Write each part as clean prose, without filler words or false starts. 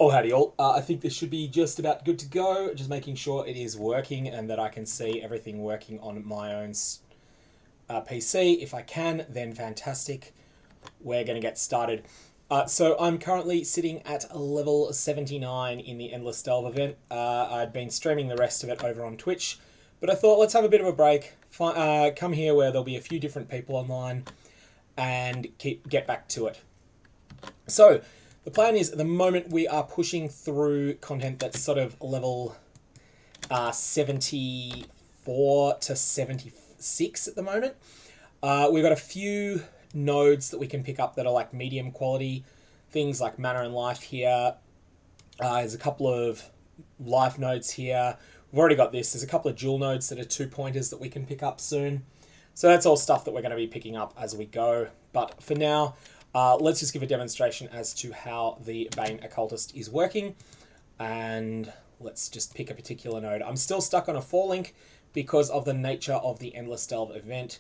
Oh, howdy all. I think this should be just about good to go. Just making sure it is working and that I can see everything working on my own PC. If I can, then fantastic. We're going to get started. So I'm currently sitting at level 79 in the Endless Delve event. I'd been streaming the rest of it over on Twitch, but I thought let's have a bit of a break. Come here where there'll be a few different people online and get back to it. So the plan is at the moment we are pushing through content that's sort of level 74 to 76 at the moment. We've got a few nodes that we can pick up that are like medium quality, things like mana and life here. There's a couple of life nodes here. We've already got this. There's a couple of jewel nodes that are 2-pointers that we can pick up soon. So that's all stuff that we're going to be picking up as we go. But for now, let's just give a demonstration as to how the Bane Occultist is working. And let's just pick a particular node. I'm still stuck on a 4-link because of the nature of the Endless Delve event.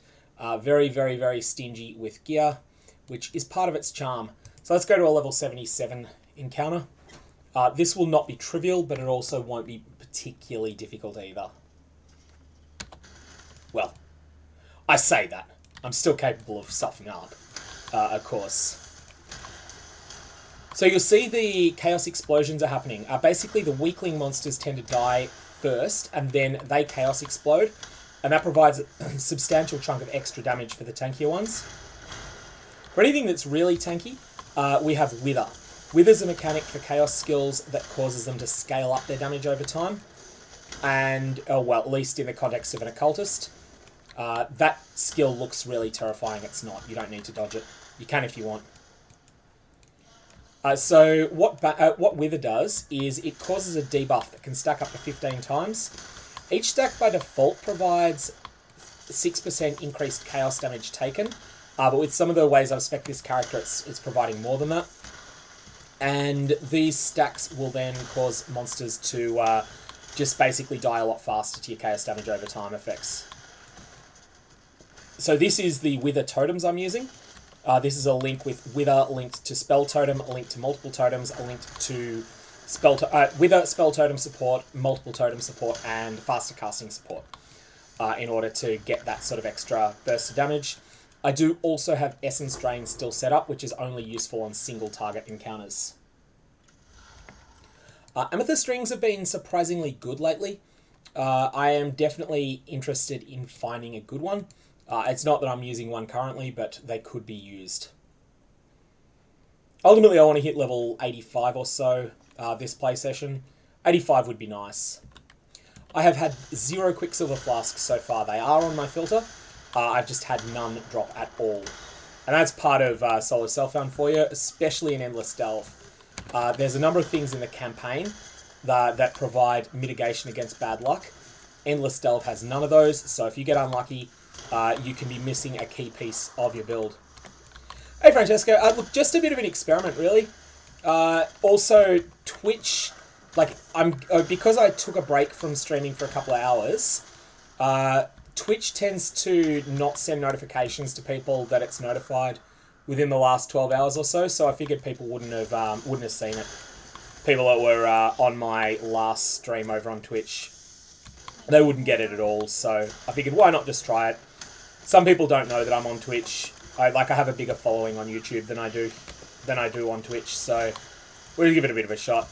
Very, very, very stingy with gear, which is part of its charm. So let's go to a level 77 encounter. This will not be trivial, but it also won't be particularly difficult either. Well, I say that. I'm still capable of stuffing up, of course. So you'll see the chaos explosions are happening. Basically, the weakling monsters tend to die first, and then they chaos explode. And that provides a substantial chunk of extra damage for the tankier ones. For anything that's really tanky, we have Wither. Wither's a mechanic for chaos skills that causes them to scale up their damage over time. And, well, at least in the context of an occultist. That skill looks really terrifying. It's not. You don't need to dodge it. You can if you want. So what Wither does is it causes a debuff that can stack up to 15 times. Each stack by default provides 6% increased chaos damage taken, but with some of the ways I've spec'd this character, it's providing more than that. And these stacks will then cause monsters to just basically die a lot faster to your chaos damage over time effects. So this is the Wither totems I'm using. This is a link with Wither linked to Spell Totem, a link to multiple totems, a link to Wither spell totem support, multiple totem support, and faster casting support in order to get that sort of extra burst of damage. I do also have Essence Drain still set up, which is only useful on single target encounters. Amethyst rings have been surprisingly good lately. I am definitely interested in finding a good one. It's not that I'm using one currently, but they could be used. Ultimately, I want to hit level 85 or so. This play session. 85 would be nice. I have had 0 quicksilver flasks so far. They are on my filter. I've just had none drop at all. And that's part of Solo Self-Found for you, especially in Endless Delve. There's a number of things in the campaign that provide mitigation against bad luck. Endless Delve has none of those, so if you get unlucky, you can be missing a key piece of your build. Hey Francesco, look, just a bit of an experiment really. Also, Twitch, like because I took a break from streaming for a couple of hours, Twitch tends to not send notifications to people that it's notified within the last 12 hours or so. So I figured people wouldn't have seen it. People that were on my last stream over on Twitch, they wouldn't get it at all. So I figured why not just try it. Some people don't know that I'm on Twitch. I have a bigger following on YouTube than I do on Twitch, so we'll give it a bit of a shot.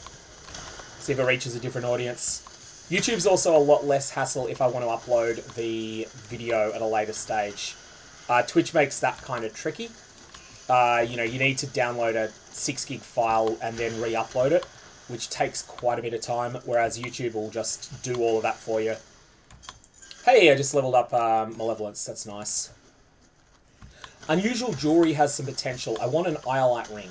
See if it reaches a different audience. YouTube's also a lot less hassle if I want to upload the video at a later stage. Twitch makes that kind of tricky. You need to download a 6 gig file and then re-upload it, which takes quite a bit of time, whereas YouTube will just do all of that for you. Hey, I just leveled up Malevolence, that's nice. Unusual jewelry has some potential. I want an Iolite ring.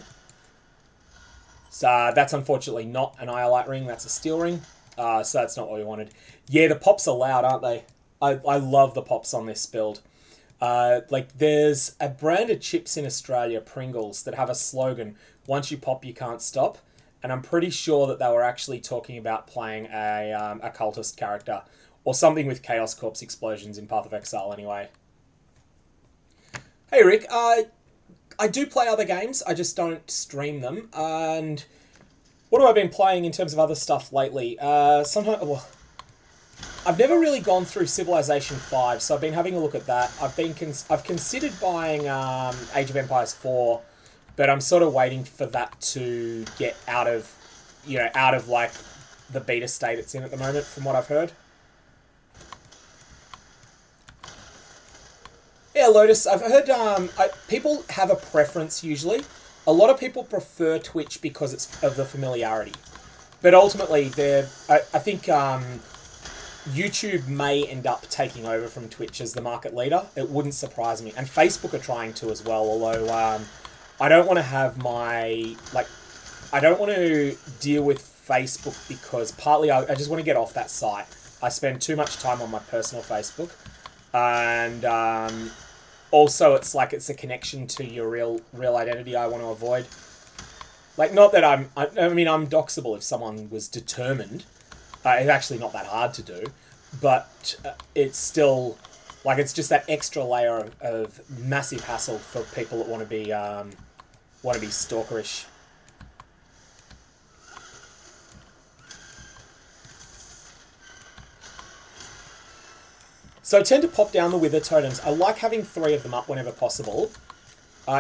So that's unfortunately not an Iolite ring, that's a steel ring. So that's not what we wanted. Yeah, the pops are loud, aren't they? I love the pops on this build. There's a brand of chips in Australia, Pringles, that have a slogan, once you pop, you can't stop. And I'm pretty sure that they were actually talking about playing a occultist character. Or something with Chaos Corpse explosions in Path of Exile anyway. Hey Rick, I do play other games, I just don't stream them, and What have I been playing in terms of other stuff lately? Sometimes, well, I've never really gone through Civilization 5, so I've been having a look at that. I've considered buying Age of Empires 4, but I'm sort of waiting for that to get out of, out of like the beta state it's in at the moment, from what I've heard. Yeah, Lotus, I've heard people have a preference usually. A lot of people prefer Twitch because it's of the familiarity. But ultimately, I think YouTube may end up taking over from Twitch as the market leader. It wouldn't surprise me. And Facebook are trying to as well, although I don't want to have I don't want to deal with Facebook because partly I just want to get off that site. I spend too much time on my personal Facebook. And also it's a connection to your real identity I want to avoid. Like, not that I'm doxable if someone was determined. It's actually not that hard to do, but it's still, it's just that extra layer of massive hassle for people that want to be stalkerish. So I tend to pop down the Wither Totems. I like having 3 of them up whenever possible.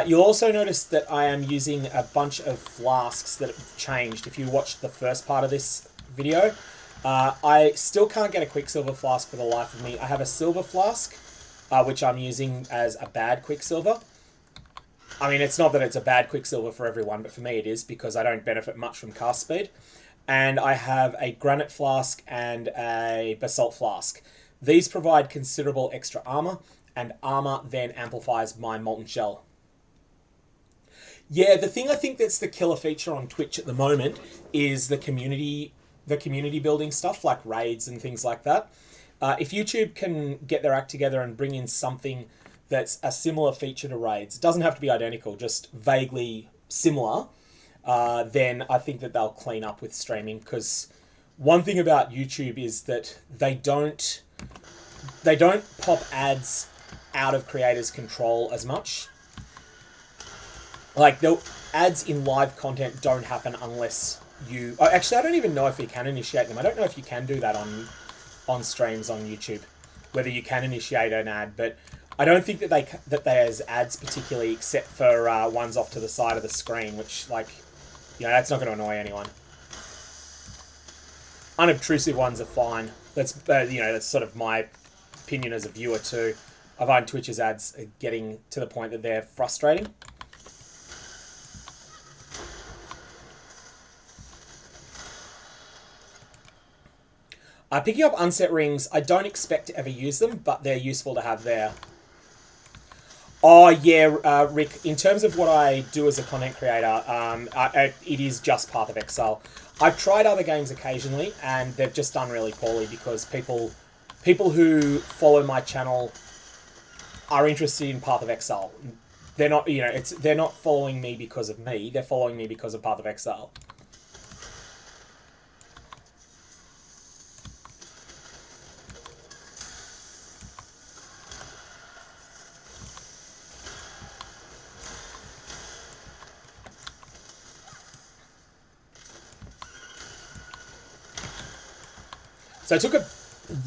You'll also notice that I am using a bunch of flasks that have changed. If you watched the first part of this video, I still can't get a quicksilver flask for the life of me. I have a silver flask, which I'm using as a bad quicksilver. I mean, it's not that it's a bad quicksilver for everyone, but for me it is, because I don't benefit much from cast speed. And I have a granite flask and a basalt flask. These provide considerable extra armor, and armor then amplifies my molten shell. Yeah, the thing I think that's the killer feature on Twitch at the moment is the community building stuff, like raids and things like that. If YouTube can get their act together and bring in something that's a similar feature to raids, it doesn't have to be identical, just vaguely similar, then I think that they'll clean up with streaming, because one thing about YouTube is that they don't pop ads out of creators' control as much. Like, the ads in live content don't happen unless you... Actually, I don't even know if you can initiate them. I don't know if you can do that on streams on YouTube, whether you can initiate an ad, but I don't think that there's ads particularly, except for ones off to the side of the screen, which, that's not going to annoy anyone. Unobtrusive ones are fine. That's sort of my opinion as a viewer too. I find Twitch's ads are getting to the point that they're frustrating. Picking up unset rings, I don't expect to ever use them, but they're useful to have there. Oh yeah, Rick, in terms of what I do as a content creator, it is just Path of Exile. I've tried other games occasionally, and they've just done really poorly because people who follow my channel are interested in Path of Exile. They're not, they're not following me because of me. They're following me because of Path of Exile. So I took a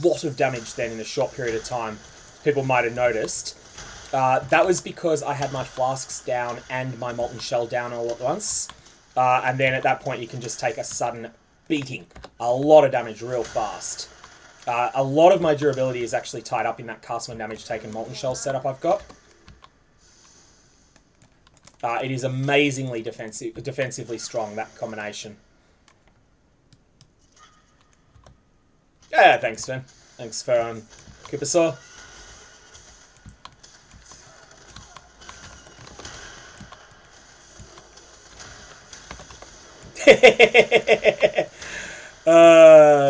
lot of damage then in a short period of time. People might have noticed. That was because I had my flasks down and my molten shell down all at once. And then at that point you can just take a sudden beating. A lot of damage real fast. A lot of my durability is actually tied up in that cast when damage taken molten shell setup I've got. It is amazingly defensively strong, that combination. Yeah, thanks, Finn. Thanks for Cooper Saw.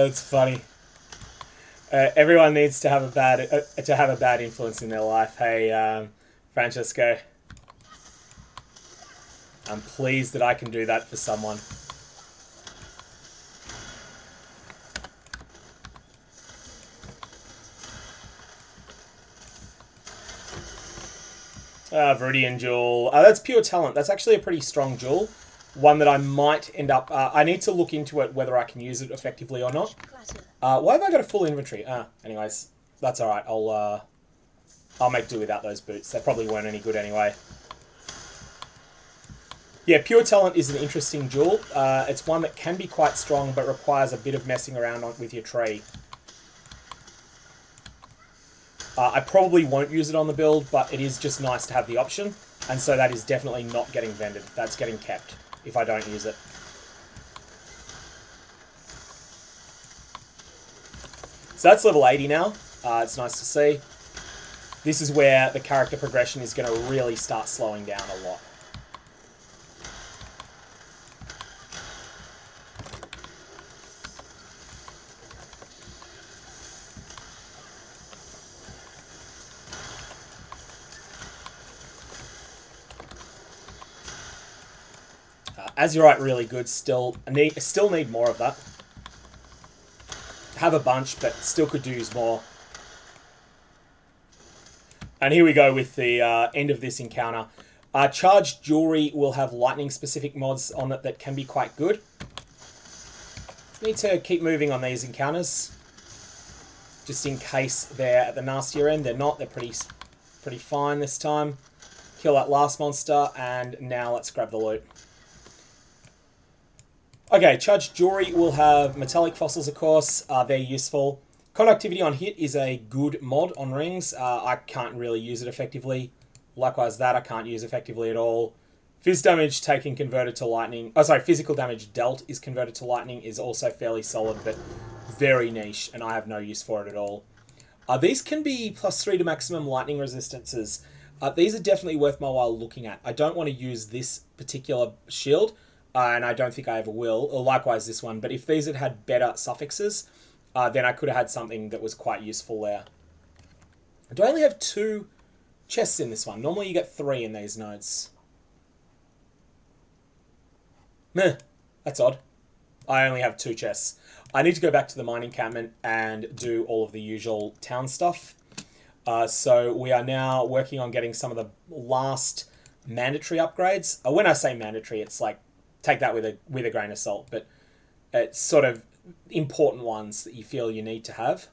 It's funny. Everyone needs to have a bad influence in their life. Hey, Francesco. I'm pleased that I can do that for someone. Viridian Jewel. That's pure talent. That's actually a pretty strong jewel. One that I might end up... I need to look into it, whether I can use it effectively or not. Why have I got a full inventory? Anyways, that's alright. I'll make do without those boots. They probably weren't any good anyway. Yeah, Pure Talent is an interesting jewel. It's one that can be quite strong, but requires a bit of messing around with your tree. I probably won't use it on the build, but it is just nice to have the option. And so that is definitely not getting vended. That's getting kept if I don't use it. So that's level 80 now. It's nice to see. This is where the character progression is going to really start slowing down a lot. Azurite really good. Still need more of that. Have a bunch, but still could use more. And here we go with the end of this encounter. Charged jewelry will have lightning specific mods on it that can be quite good. Need to keep moving on these encounters, just in case they're at the nastier end. They're not. They're pretty fine this time. Kill that last monster, and now let's grab the loot. Okay, Charged Jewelry will have metallic fossils, of course. They're useful. Conductivity on hit is a good mod on rings. I can't really use it effectively. Likewise, that I can't use effectively at all. Phys damage taken converted to lightning. Oh, sorry, physical damage dealt is converted to lightning is also fairly solid, but very niche, and I have no use for it at all. These can be +3 to maximum lightning resistances. These are definitely worth my while looking at. I don't want to use this particular shield, and I don't think I ever will, or likewise this one, but if these had had better suffixes, then I could have had something that was quite useful there. Do I only have 2 chests in this one? Normally you get 3 in these nodes. Meh, that's odd. I only have 2 chests. I need to go back to the mining encampment and do all of the usual town stuff. So we are now working on getting some of the last mandatory upgrades. When I say mandatory, it's like, take that with a grain of salt, but it's sort of important ones that you feel you need to have.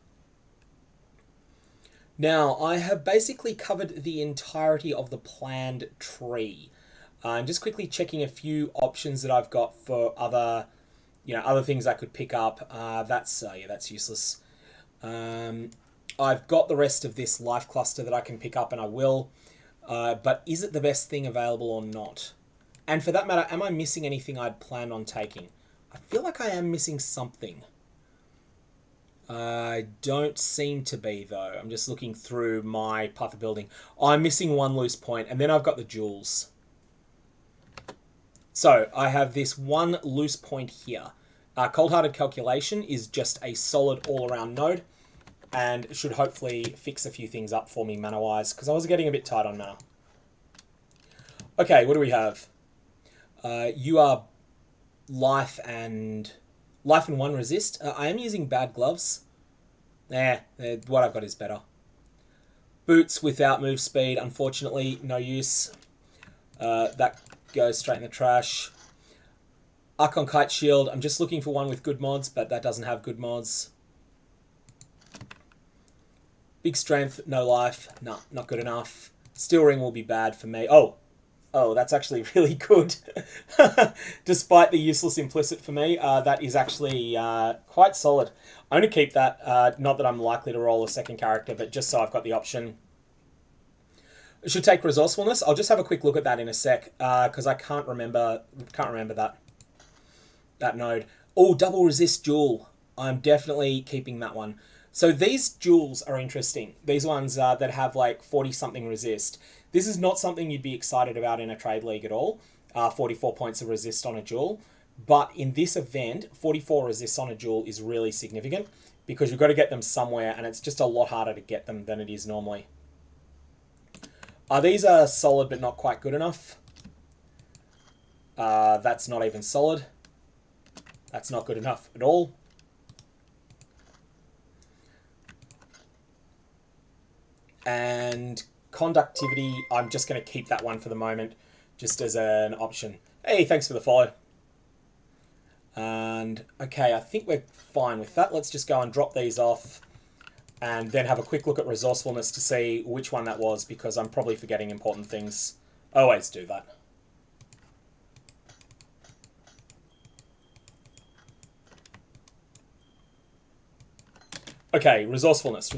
Now, I have basically covered the entirety of the planned tree. I'm just quickly checking a few options that I've got for other things I could pick up. That's useless. I've got the rest of this life cluster that I can pick up, and I will. But is it the best thing available or not? And for that matter, am I missing anything I'd planned on taking? I feel like I am missing something. I don't seem to be, though. I'm just looking through my path of building. I'm missing 1 loose point, and then I've got the jewels. So, I have this 1 loose point here. Cold-Hearted Calculation is just a solid all-around node, and should hopefully fix a few things up for me mana-wise, because I was getting a bit tight on mana. Okay, what do we have? You are life and 1 resist. I am using bad gloves. What I've got is better. Boots without move speed, unfortunately, no use. That goes straight in the trash. Archon Kite Shield, I'm just looking for one with good mods, but that doesn't have good mods. Big Strength, no life. Nah, not good enough. Steel Ring will be bad for me. Oh, that's actually really good. Despite the useless implicit for me, that is actually quite solid. I'm going to keep that. Not that I'm likely to roll a second character, but just so I've got the option. It should take resourcefulness. I'll just have a quick look at that in a sec, because I can't remember that node. Oh, double resist jewel. I'm definitely keeping that one. So these jewels are interesting. These ones that have like 40-something resist. This is not something you'd be excited about in a trade league at all. 44 points of resist on a jewel. But in this event, 44 resists on a jewel is really significant because you've got to get them somewhere, and it's just a lot harder to get them than it is normally. These are solid but not quite good enough. That's not even solid. That's not good enough at all. And conductivity, I'm just going to keep that one for the moment, just as an option. Hey, thanks for the follow. And, okay, I think we're fine with that. Let's just go and drop these off and then have a quick look at resourcefulness to see which one that was, because I'm probably forgetting important things. I always do that. Okay, resourcefulness.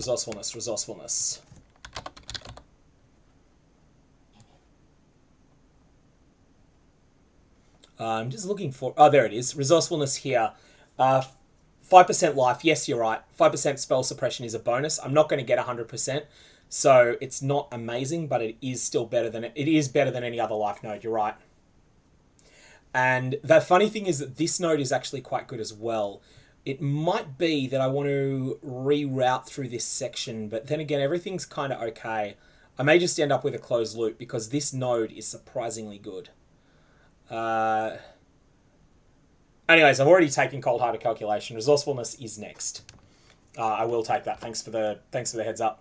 I'm just looking for... Oh, there it is. Resourcefulness here. 5% life. Yes, you're right. 5% spell suppression is a bonus. I'm not going to get 100%, so it's not amazing, but it is still better than... It is better than any other life node. You're right. And the funny thing is that this node is actually quite good as well. It might be that I want to reroute through this section, but then again, everything's kind of okay. I may just end up with a closed loop because this node is surprisingly good. Anyways, I've already taken cold-hearted calculation. Resourcefulness is next. I will take that. Thanks for the heads up.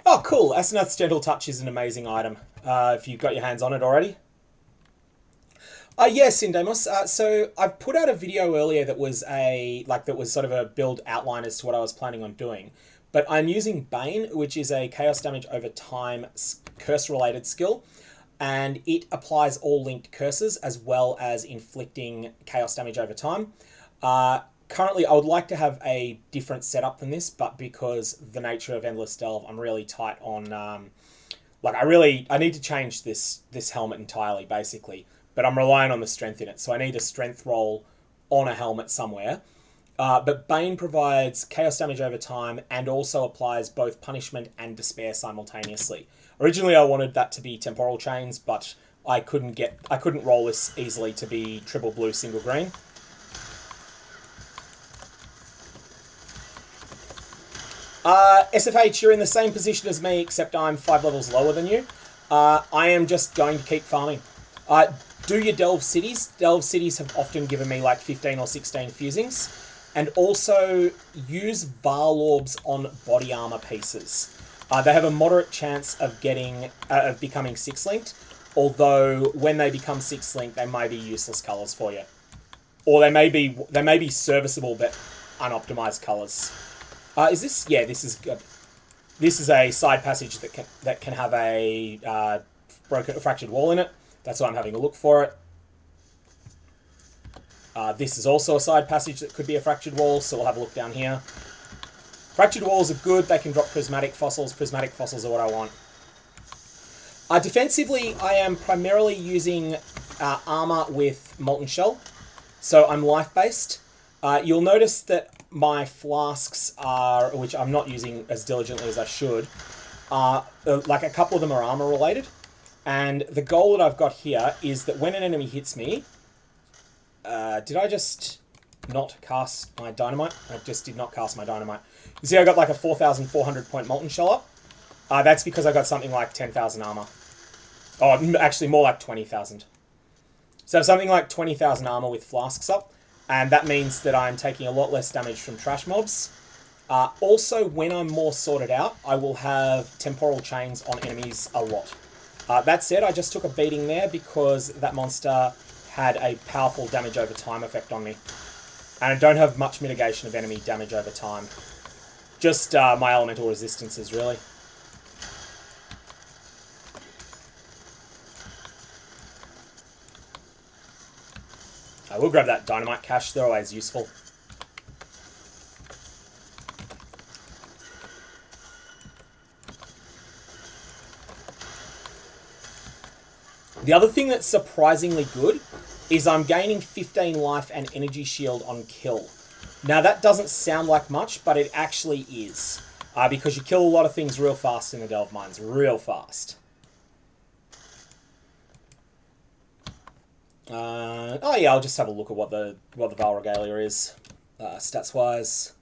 Oh, cool. Asenath's Gentle Touch is an amazing item. If you've got your hands on it already. Yes, Indamos. So I've put out a video earlier that was sort of a build outline as to what I was planning on doing. But I'm using Bane, which is a chaos damage over time curse-related skill. And it applies all linked curses as well as inflicting chaos damage over time. Currently, I would like to have a different setup than this, but because the nature of Endless Delve, I'm really tight on... I need to change this helmet entirely, basically. But I'm relying on the strength in it, so I need a strength roll on a helmet somewhere. But Bane provides chaos damage over time and also applies both punishment and despair simultaneously. Originally, I wanted that to be temporal chains, but I couldn't roll this easily to be triple blue, single green. SFH, you're in the same position as me, except I'm 5 levels lower than you. I am just going to keep farming. Do your Delve Cities. Delve Cities have often given me like 15 or 16 fusings. And also use Varl Orbs on body armor pieces. They have a moderate chance of becoming 6-linked, although when they become 6-linked, they may be useless colors for you, or they may be serviceable but unoptimized colors. Is this? Yeah, this is good. This is a side passage that can have a fractured wall in it. That's why I'm having a look for it. This is also a side passage that could be a fractured wall, so we'll have a look down here. Fractured walls are good. They can drop prismatic fossils. Prismatic fossils are what I want. Defensively, I am primarily using armor with Molten Shell, so I'm life-based. You'll notice that my flasks are, which I'm not using as diligently as I should, like a couple of them are armor-related. And the goal that I've got here is that when an enemy hits me... did I just not cast my dynamite? I just did not cast my dynamite. You see I got like a 4,400 point Molten Shell up? That's because I got something like 10,000 armor. Oh, actually more like 20,000. So something like 20,000 armor with flasks up. And that means that I'm taking a lot less damage from trash mobs. Also, when I'm more sorted out, I will have temporal chains on enemies a lot. That said, I just took a beating there because that monster had a powerful damage over time effect on me. And I don't have much mitigation of enemy damage over time. Just my elemental resistances, really. I will grab that dynamite cache, they're always useful. The other thing that's surprisingly good is I'm gaining 15 life and energy shield on kill. Now that doesn't sound like much, but it actually is. Because you kill a lot of things real fast in the Delve Mines, real fast. Oh yeah, I'll just have a look at what the Val Regalia is, stats-wise.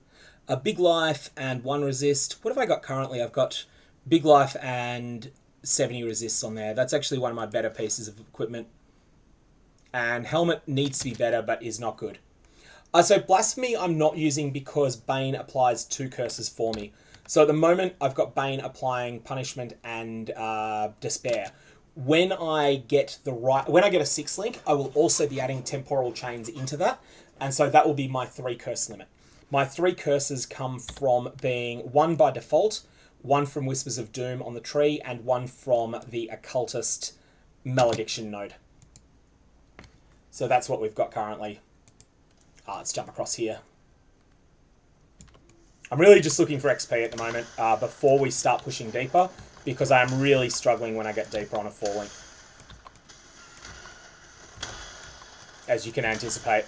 A big life and 1 resist. What have I got currently? I've got big life and 70 resists on there. That's actually one of my better pieces of equipment. And helmet needs to be better, but is not good. So Blasphemy I'm not using because Bane applies 2 curses for me. So at the moment, I've got Bane applying Punishment and Despair, when I get a 6 link, I will also be adding temporal chains into that, and so that will be my 3 curse limit. My 3 curses come from being 1 by default, 1 from Whispers of Doom on the tree, and 1 from the Occultist Malediction node. So that's what we've got currently. Let's jump across here. I'm really just looking for XP at the moment before we start pushing deeper, because I am really struggling when I get deeper on a 4 link, as you can anticipate.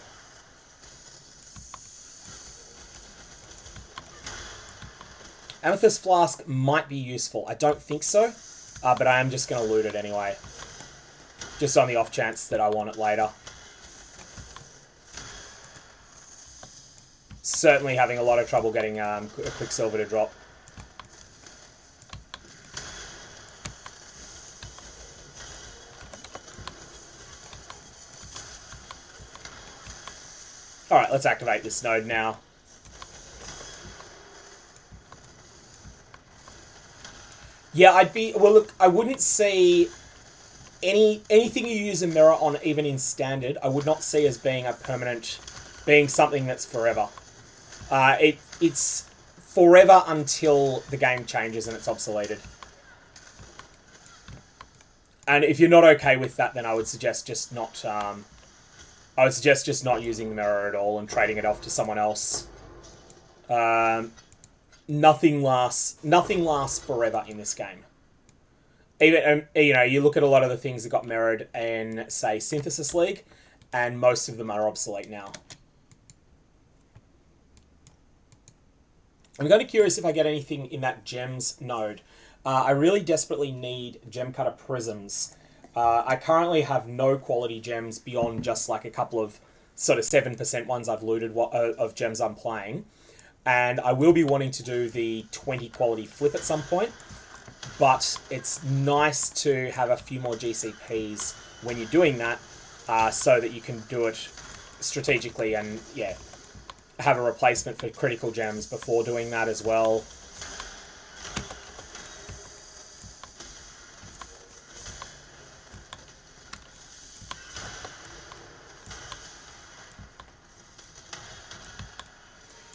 Amethyst Flask might be useful. I don't think so, but I am just going to loot it anyway, just on the off chance that I want it later. Certainly having a lot of trouble getting a quicksilver to drop. Alright, let's activate this node now. Yeah, well, look, I wouldn't see anything you use a mirror on, even in standard, I would not see as being being something that's forever. It's forever until the game changes and it's obsoleted. And if you're not okay with that, then I would suggest just not. I would suggest just not using the mirror at all and trading it off to someone else. Nothing lasts forever in this game. Even you look at a lot of the things that got mirrored in, say, Synthesis League, and most of them are obsolete now. I'm kind of curious if I get anything in that gems node. I really desperately need gem cutter prisms. I currently have no quality gems beyond just like a couple of sort of 7% ones I've looted of gems I'm playing. And I will be wanting to do the 20 quality flip at some point. But it's nice to have a few more GCPs when you're doing that, so that you can do it strategically and, yeah, have a replacement for critical gems before doing that as well.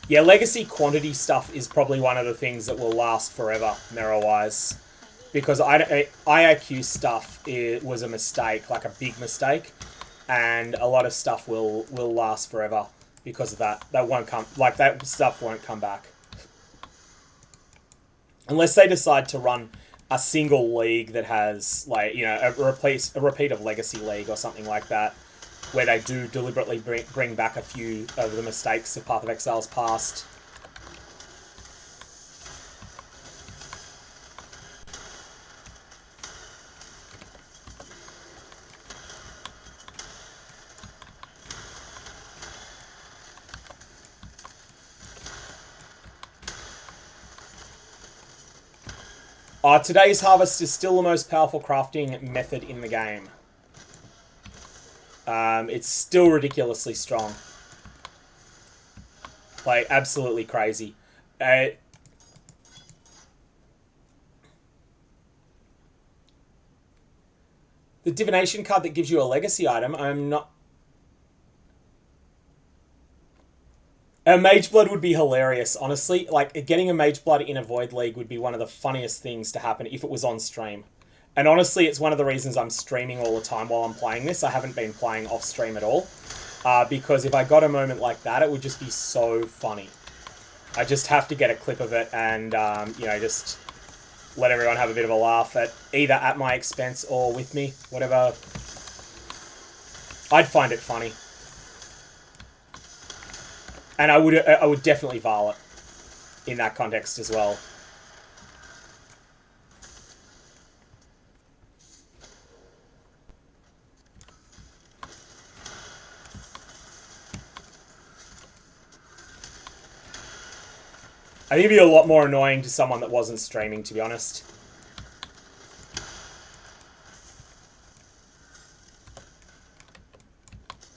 Yeah, legacy quantity stuff is probably one of the things that will last forever, mirror-wise. Because IIQ stuff was a mistake, like a big mistake, and a lot of stuff will last forever because of that. That stuff won't come back. Unless they decide to run a single league that has, like, a repeat of Legacy League or something like that, where they do deliberately bring back a few of the mistakes of Path of Exile's past. Today's harvest is still the most powerful crafting method in the game. It's still ridiculously strong. Like, absolutely crazy. The divination card that gives you a legacy item, I'm not... A Mage Blood would be hilarious, honestly. Like, getting a Mage Blood in a Void League would be one of the funniest things to happen if it was on stream. And honestly, it's one of the reasons I'm streaming all the time while I'm playing this. I haven't been playing off stream at all. Because if I got a moment like that, it would just be so funny. I just have to get a clip of it and, just let everyone have a bit of a laugh either at my expense or with me, whatever. I'd find it funny. And I would definitely Varl it in that context as well. I think it'd be a lot more annoying to someone that wasn't streaming, to be honest.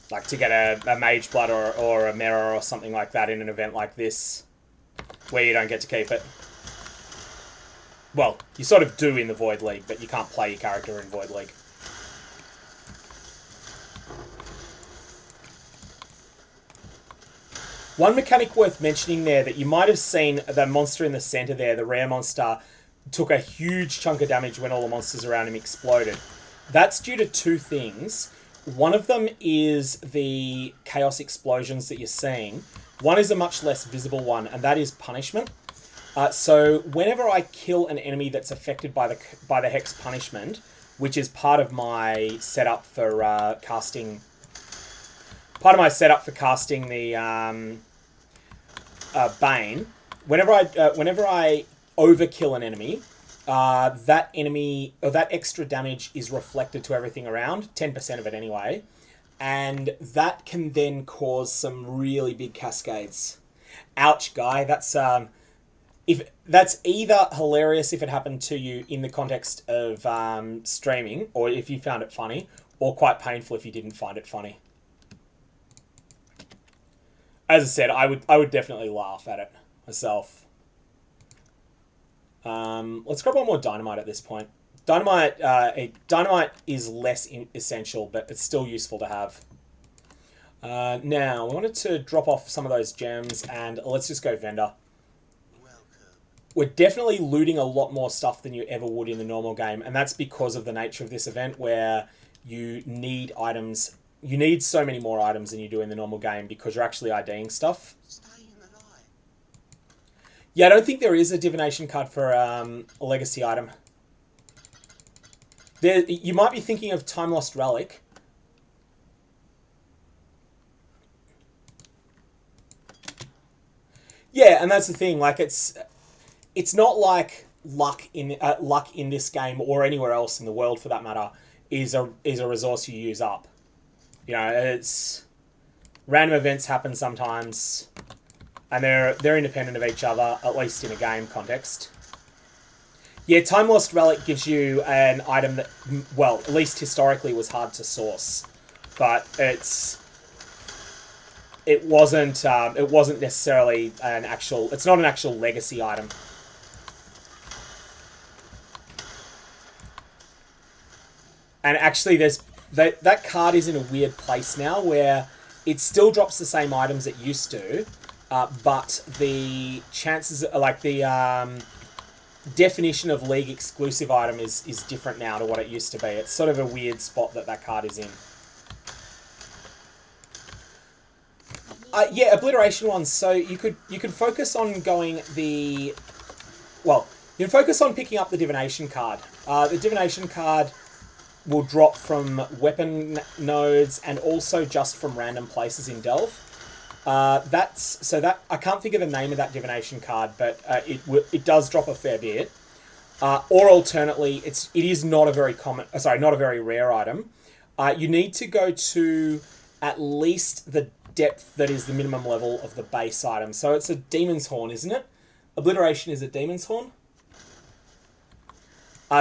Like, to get a Mage Blood or a Mirror or something like that in an event like this, where you don't get to keep it. Well, you sort of do in the Void League, but you can't play your character in Void League. One mechanic worth mentioning there that you might have seen, the monster in the center there, the rare monster, took a huge chunk of damage when all the monsters around him exploded. That's due to two things. One of them is the chaos explosions that you're seeing. One is a much less visible one, and that is punishment. So whenever I kill an enemy that's affected by the hex punishment, which is part of my setup for casting the Bane, whenever I overkill an enemy, that extra damage is reflected to everything around, 10% of it anyway, and that can then cause some really big cascades. Ouch, guy. That's either hilarious if it happened to you in the context of streaming, or if you found it funny, or quite painful if you didn't find it funny. As I said, I would definitely laugh at it myself. Let's grab one more dynamite at this point. Dynamite is less essential, but it's still useful to have. Now, we wanted to drop off some of those gems, and let's just go vendor. We're definitely looting a lot more stuff than you ever would in the normal game, and that's because of the nature of this event, where you need items. You need so many more items than you do in the normal game because you're actually IDing stuff. Yeah, I don't think there is a divination card for a legacy item. You might be thinking of Time Lost Relic. Yeah, and that's the thing. Like, it's not like luck in this game or anywhere else in the world for that matter is a resource you use up. You know, it's random events happen sometimes, and they're independent of each other, at least in a game context. Yeah, Time Lost Relic gives you an item that, well, at least historically was hard to source, but it wasn't necessarily it's not an actual legacy item. And actually, that card is in a weird place now where it still drops the same items it used to, but the chances, like the definition of league exclusive item is different now to what it used to be. It's sort of a weird spot that card is in. Yeah, obliteration ones. So you could focus on going you can focus on picking up the divination card. The divination card will drop from weapon nodes and also just from random places in Delve. I can't think of the name of that divination card, but it does drop a fair bit. Or alternately, it is not a very not a very rare item. You need to go to at least the depth that is the minimum level of the base item. So it's a Demon's Horn, isn't it? Obliteration is a Demon's Horn.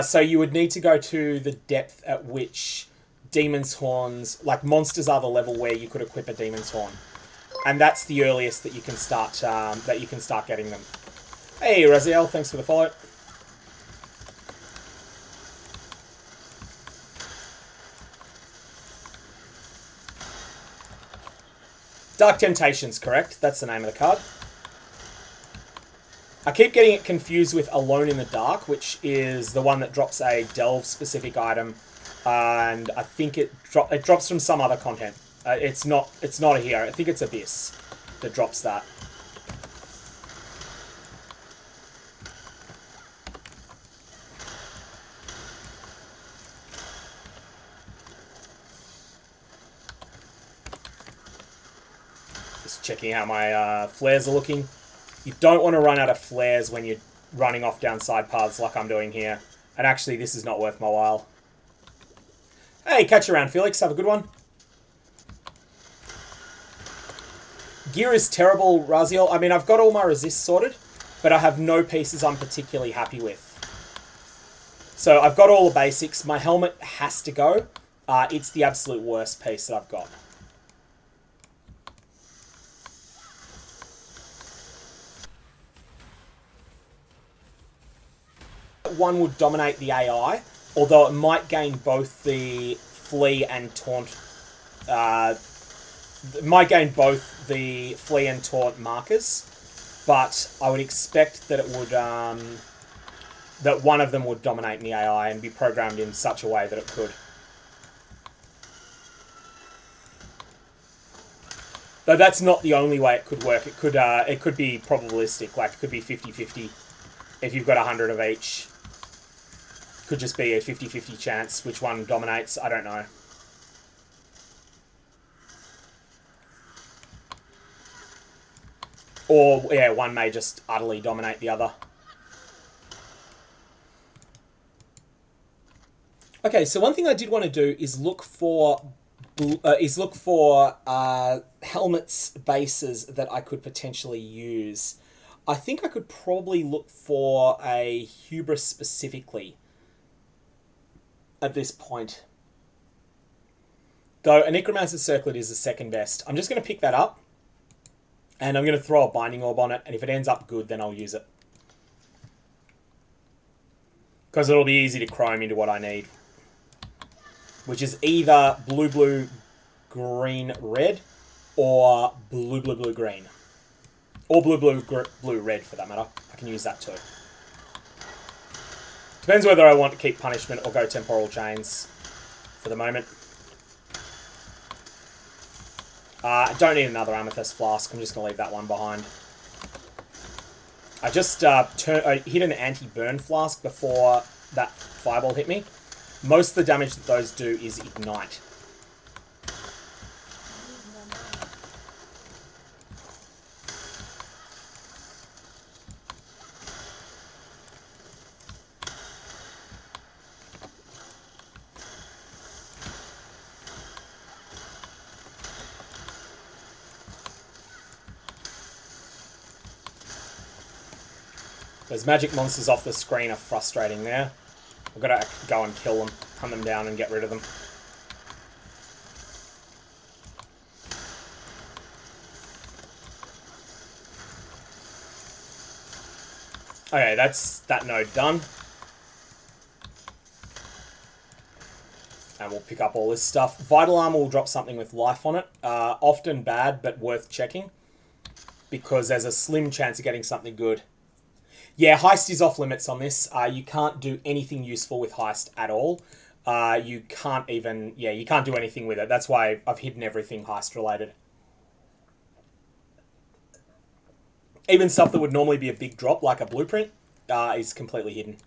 So you would need to go to the depth at which Demon's Horns, like monsters, are the level where you could equip a Demon's Horn, and that's the earliest that you can start getting them. Hey, Raziel, thanks for the follow. Dark Temptations, correct? That's the name of the card. I keep getting it confused with Alone in the Dark, which is the one that drops a Delve-specific item, and I think it drops from some other content. It's not a hero. I think it's Abyss that drops that. Just checking how my flares are looking. You don't want to run out of flares when you're running off down side paths like I'm doing here. And actually, this is not worth my while. Hey, catch you around, Felix. Have a good one. Gear is terrible, Raziel. I mean, I've got all my resists sorted, but I have no pieces I'm particularly happy with. So I've got all the basics. My helmet has to go. It's the absolute worst piece that I've got. one would dominate the AI, although it might gain both the flee and taunt. It might gain both the flee and taunt markers, but I would expect that it would that one of them would dominate the AI and be programmed in such a way that it could. Though that's not the only way it could work. It could be probabilistic, like it could be 50-50 if you've got 100 of each. Could just be a 50-50 chance which one dominates, I don't know. Or, yeah, one may just utterly dominate the other. Okay, so one thing I did want to do is look for helmets bases that I could potentially use. I think I could probably look for a hubris specifically at this point. Though a necromancer's circlet is the second best. I'm just going to pick that up. And I'm going to throw a binding orb on it. And if it ends up good, then I'll use it. Because it'll be easy to chrome into what I need. Which is either blue, blue, green, red. Or blue, blue, blue, green. Or blue, blue, blue, red for that matter. I can use that too. Depends whether I want to keep punishment or go temporal chains for the moment. I don't need another amethyst flask. I'm just going to leave that one behind. I just hit an anti-burn flask before that fireball hit me. Most of the damage that those do is ignite. Those magic monsters off the screen are frustrating there. I've got to go and kill them, hunt them down and get rid of them. Okay, that's that node done. And we'll pick up all this stuff. Vital Armor will drop something with life on it. Often bad, but worth checking. Because there's a slim chance of getting something good. Yeah, heist is off limits on this. You can't do anything useful with heist at all. You can't even... Yeah, you can't do anything with it. That's why I've hidden everything heist related. Even stuff that would normally be a big drop, like a blueprint, is completely hidden.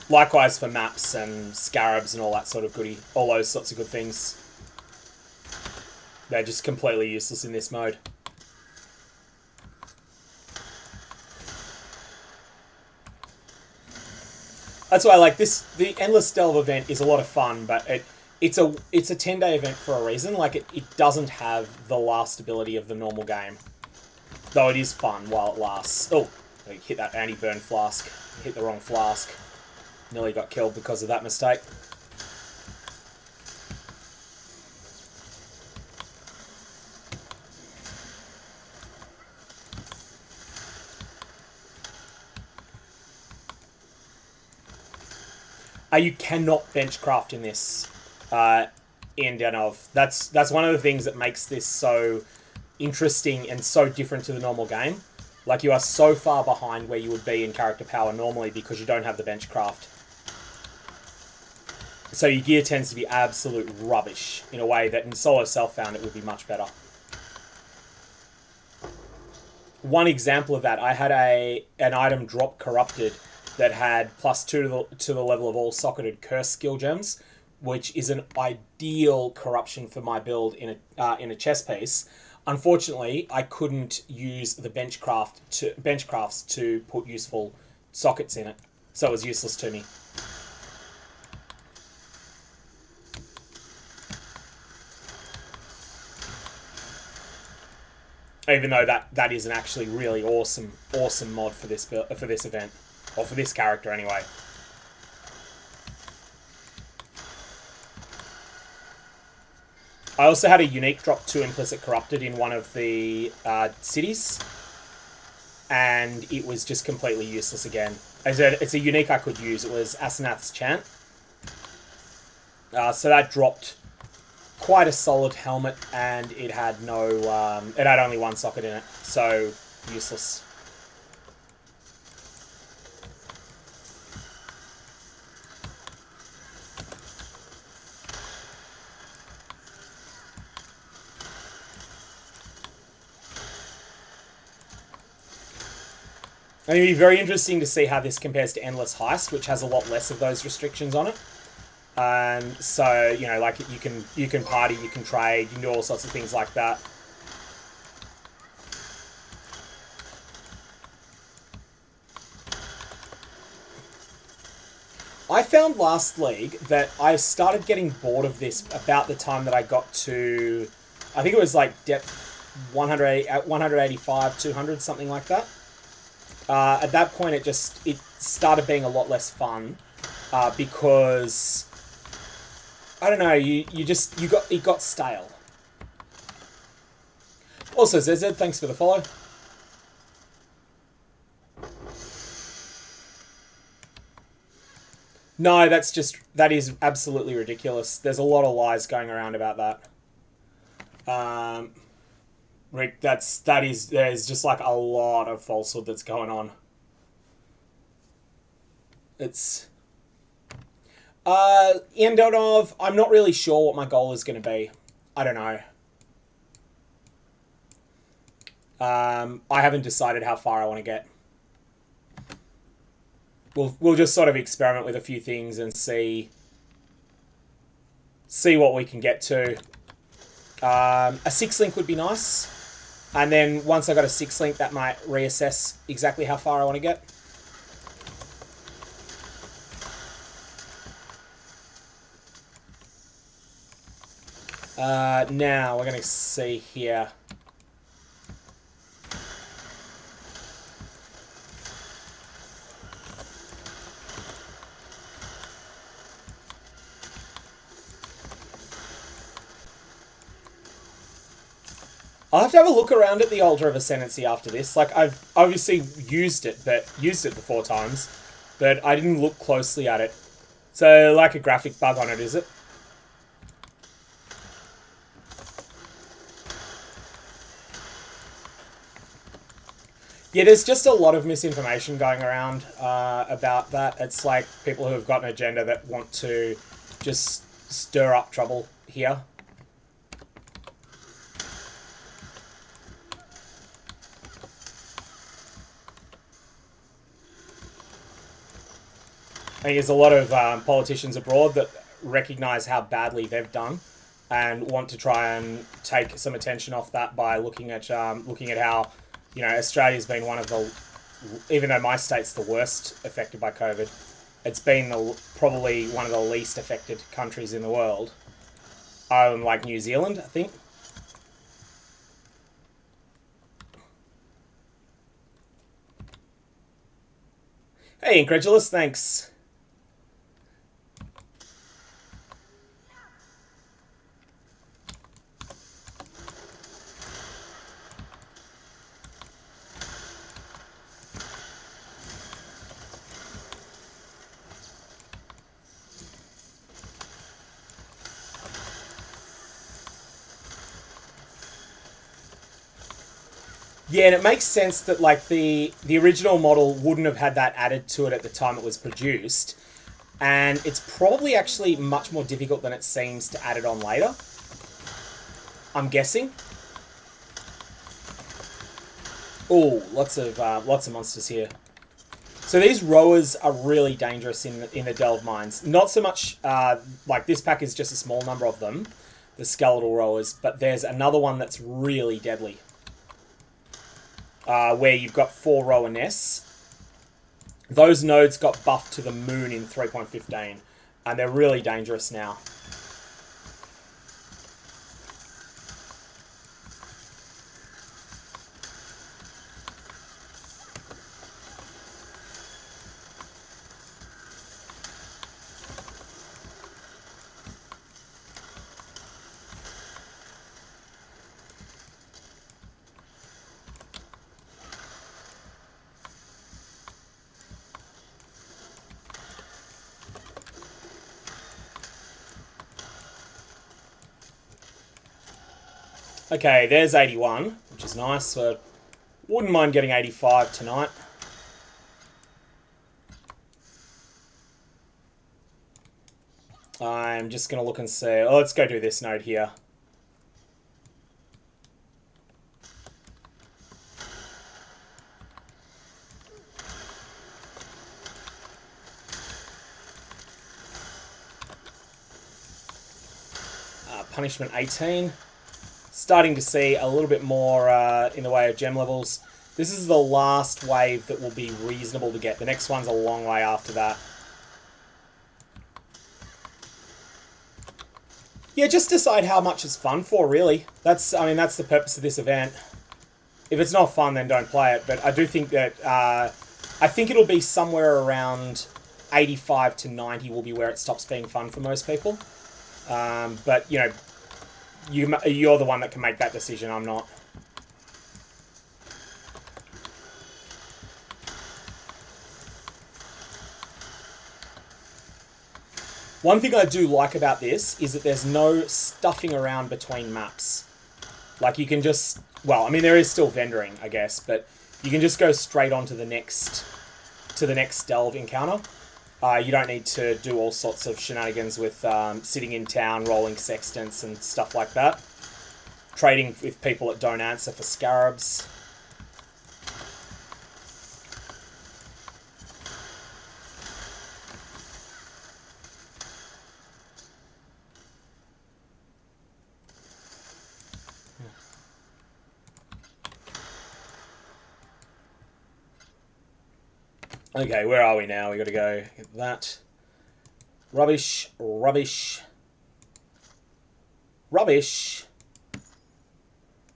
Likewise for maps and scarabs and all that sort of goodie. All those sorts of good things. They're just completely useless in this mode. That's why I like this. The Endless Delve event is a lot of fun, but it's a 10-day event for a reason. Like it doesn't have the lastability of the normal game, though it is fun while it lasts. Oh, I hit that anti-burn flask. Hit the wrong flask. Nearly got killed because of that mistake. You cannot benchcraft in this end of. That's one of the things that makes this so interesting and so different to the normal game. Like, you are so far behind where you would be in character power normally because you don't have the benchcraft. So your gear tends to be absolute rubbish in a way that in solo self-found it would be much better. One example of that, I had an item drop corrupted that had +2 to the level of all socketed curse skill gems, which is an ideal corruption for my build in a chess piece. Unfortunately, I couldn't use the benchcrafts to put useful sockets in it, so it was useless to me. Even though that is an actually really awesome mod for this event. Or for this character, anyway. I also had a unique drop 2 Implicit Corrupted in one of the cities, and it was just completely useless again. It's a unique I could use. It was Asenath's Chant. So that dropped quite a solid helmet, and it had no... it had only one socket in it, so useless. And it'd be very interesting to see how this compares to Endless Heist, which has a lot less of those restrictions on it. So, you know, like you can party, you can trade, you can do all sorts of things like that. I found last league that I started getting bored of this about the time that I got to, I think it was like depth 185, 200, something like that. At that point, it started being a lot less fun because I don't know, it got stale. Also, ZZ, thanks for the follow. No, that is absolutely ridiculous. There's a lot of lies going around about that. Rick, there's just like a lot of falsehood that's going on. It's end of, I'm not really sure what my goal is going to be. I don't know. I haven't decided how far I want to get. We'll just sort of experiment with a few things and see what we can get to. A 6-link would be nice. And then once I got a 6-link, that might reassess exactly how far I want to get. Now, we're going to see here. I'll have to have a look around at the Altar of Ascendancy after this. Like, I've obviously used it the 4 times, but I didn't look closely at it. So, like a graphic bug on it, is it? Yeah, there's just a lot of misinformation going around about that. It's like people who have got an agenda that want to just stir up trouble here. I think there's a lot of politicians abroad that recognise how badly they've done and want to try and take some attention off that by looking at how, you know, Australia's been one of the, even though my state's the worst affected by COVID, it's been probably one of the least affected countries in the world. Like New Zealand, I think. Hey, Incredulous, thanks. Yeah, and it makes sense that like the original model wouldn't have had that added to it at the time it was produced, and it's probably actually much more difficult than it seems to add it on later. I'm guessing. Oh, lots of monsters here. So these rowers are really dangerous in the Delve Mines. Not so much like this pack is just a small number of them, the skeletal rowers, but there's another one that's really deadly. Where you've got 4 rower nests. Those nodes got buffed to the moon in 3.15, and they're really dangerous now. Okay, there's 81, which is nice. So wouldn't mind getting 85 tonight. I'm just going to look and see. Oh, let's go do this node here. Punishment 18. Starting to see a little bit more in the way of gem levels. This is the last wave that will be reasonable to get. The next one's a long way after that. Yeah, just decide how much it's fun for, really. That's the purpose of this event. If it's not fun, then don't play it. But I do think that I think it'll be somewhere around 85 to 90 will be where it stops being fun for most people. But you know, you're the one that can make that decision. I'm not. One thing I do like about this is that there's no stuffing around between maps. Like you can just, well, I mean there is still vendoring, I guess, but you can just go straight on to the next delve encounter. You don't need to do all sorts of shenanigans with sitting in town, rolling sextants and stuff like that. Trading with people that don't answer for scarabs. Okay, where are we now? We got to go get that. Rubbish, rubbish, rubbish,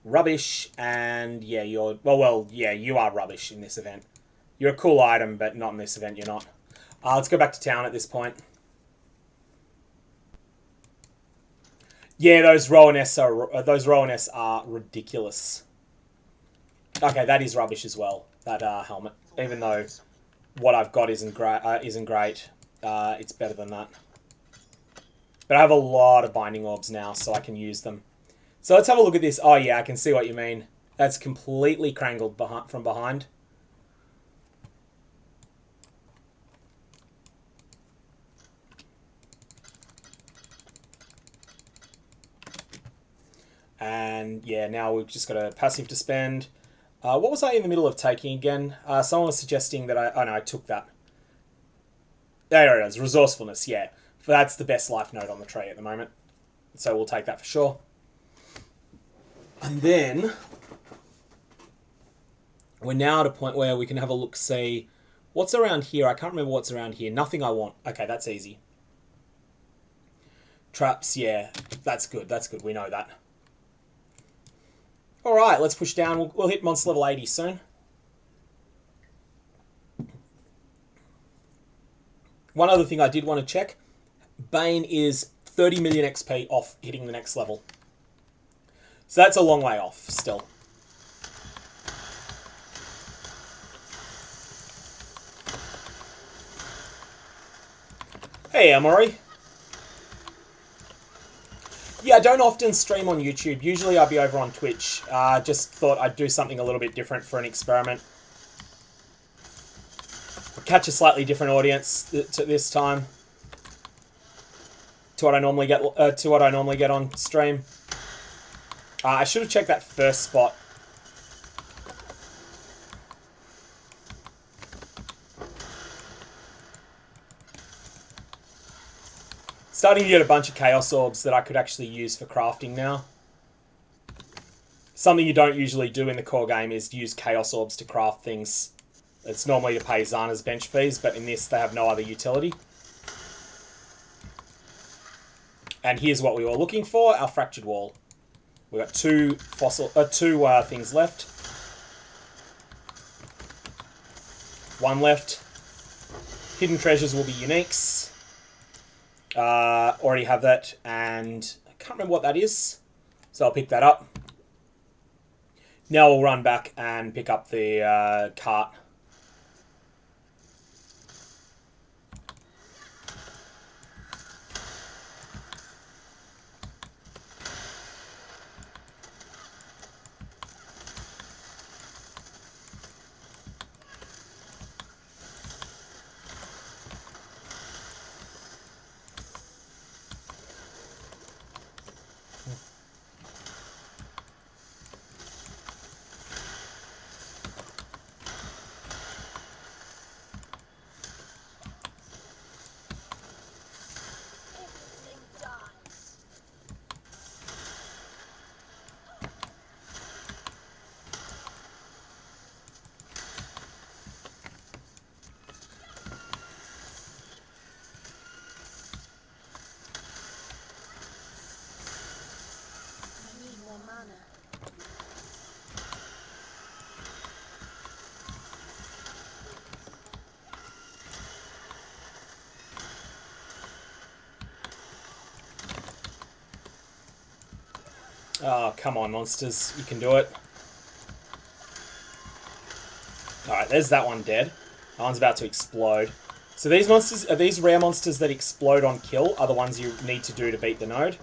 rubbish, and yeah, you're yeah, you are rubbish in this event. You're a cool item, but not in this event. You're not. Let's go back to town at this point. Yeah, those Rowan-S are ridiculous. Okay, that is rubbish as well. That helmet, even though what I've got isn't great. It's better than that. But I have a lot of binding orbs now, so I can use them. So let's have a look at this. Oh yeah, I can see what you mean. That's completely crangled from behind. And yeah, now we've just got a passive to spend. What was I in the middle of taking again? Someone was suggesting that oh no, I took that. There it is, resourcefulness, yeah. That's the best life node on the tray at the moment. So we'll take that for sure. And then we're now at a point where we can have a look, see what's around here. I can't remember what's around here. Nothing I want. Okay, that's easy. Traps, yeah, that's good. That's good. We know that. All right, let's push down. We'll hit monster level 80 soon. One other thing I did want to check. Bane is 30 million XP off hitting the next level. So that's a long way off still. Hey, Amory. Yeah, I don't often stream on YouTube. Usually I'll be over on Twitch. Just thought I'd do something a little bit different for an experiment. Catch a slightly different audience this time to what I normally get on stream. I should have checked that first spot. Starting to get a bunch of Chaos Orbs that I could actually use for crafting now. Something you don't usually do in the core game is use Chaos Orbs to craft things. It's normally to pay Zana's bench fees, but in this they have no other utility. And here's what we were looking for, our Fractured Wall. We've got two things left. One left. Hidden Treasures will be uniques. Already have that, and I can't remember what that is, so I'll pick that up. Now we'll run back and pick up the cart. Oh, come on, monsters. You can do it. Alright, there's that one dead. That one's about to explode. So these monsters, these rare monsters that explode on kill are the ones you need to do to beat the node.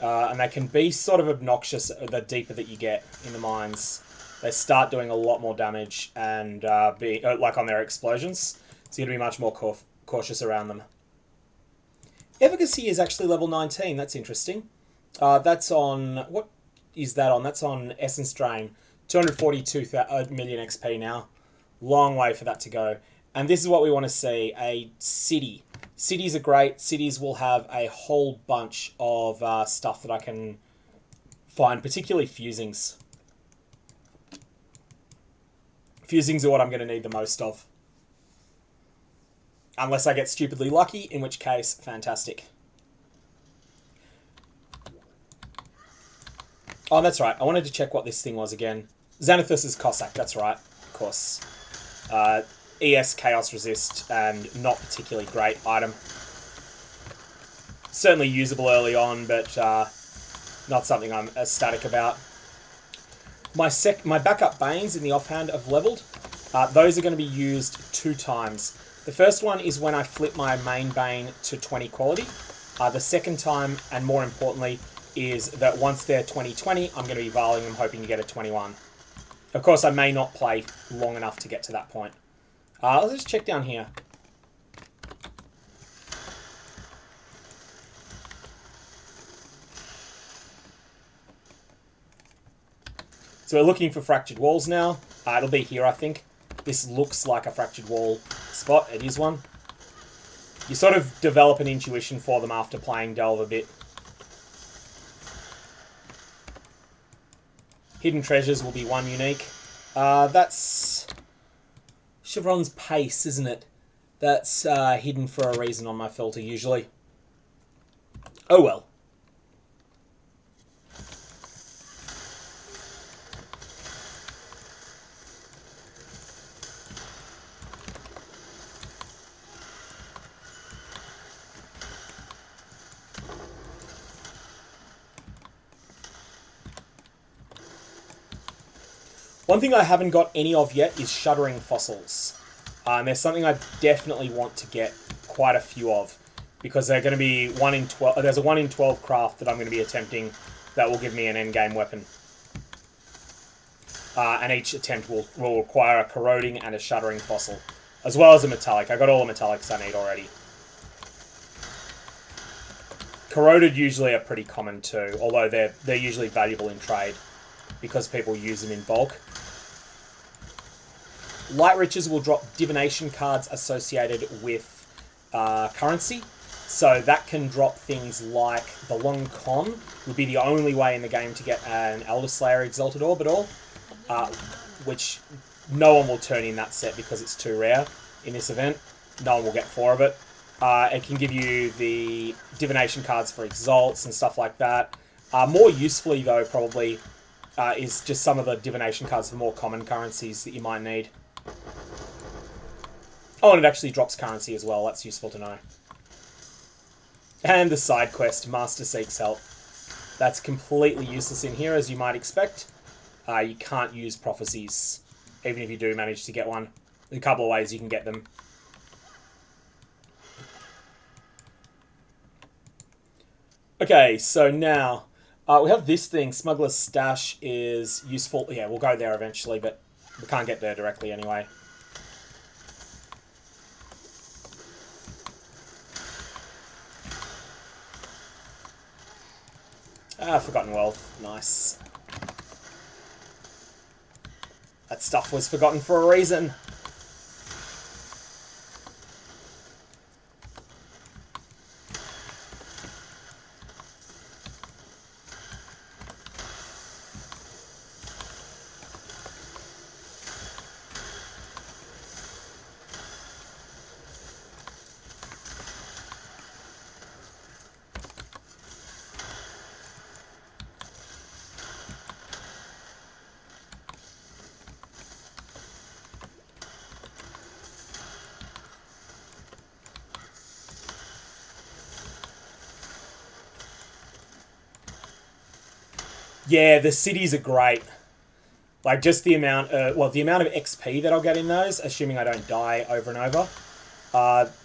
And they can be sort of obnoxious the deeper that you get in the mines. They start doing a lot more damage and like on their explosions. So you got to be much more cautious around them. Efficacy is actually level 19. That's interesting. That's on... What is that on? That's on Essence Drain. 242 million XP now. Long way for that to go. And this is what we want to see. A city. Cities are great. Cities will have a whole bunch of stuff that I can find, particularly fusings. Fusings are what I'm going to need the most of. Unless I get stupidly lucky, in which case, fantastic. Oh, that's right. I wanted to check what this thing was again. Xanathus' Cossack, that's right. Of course. ES Chaos Resist, and not particularly great item. Certainly usable early on, but not something I'm ecstatic about. My backup Banes in the offhand have leveled. Those are going to be used 2 times. The first one is when I flip my main Bane to 20 quality. The second time, and more importantly, is that once they're 20-20, I'm going to be valing them, hoping to get a 21. Of course, I may not play long enough to get to that point. Let's just check down here. So we're looking for fractured walls now. It'll be here, I think. This looks like a fractured wall spot. It is one. You sort of develop an intuition for them after playing Delve a bit. Hidden treasures will be 1 unique. That's Chevron's Pace, isn't it? That's hidden for a reason on my filter, usually. Oh well. One thing I haven't got any of yet is shuddering fossils. And there's something I definitely want to get quite a few of, because they're going to be 1 in 12. There's a 1 in 12 craft that I'm going to be attempting that will give me an endgame weapon. And each attempt will require a corroding and a shuddering fossil, as well as a metallic. I got all the metallics I need already. Corroded usually are pretty common too, although they're usually valuable in trade because people use them in bulk. Light Riches will drop divination cards associated with currency. So that can drop things like the Long Con would be the only way in the game to get an Elder Slayer Exalted Orb at all. Which no one will turn in that set because it's too rare in this event. No one will get 4 of it. It can give you the divination cards for Exalts and stuff like that. More usefully though, probably, is just some of the divination cards for more common currencies that you might need. Oh, and it actually drops currency as well. That's useful to know. And the side quest, Master Seeks Help. That's completely useless in here, as you might expect. You can't use prophecies, even if you do manage to get one. There's a couple of ways you can get them. Okay, so now we have this thing. Smuggler's Stash is useful. Yeah, we'll go there eventually, but we can't get there directly anyway. Forgotten Wealth. Nice. That stuff was forgotten for a reason. Yeah, the cities are great. Like, just the amount the amount of XP that I'll get in those, assuming I don't die over and over.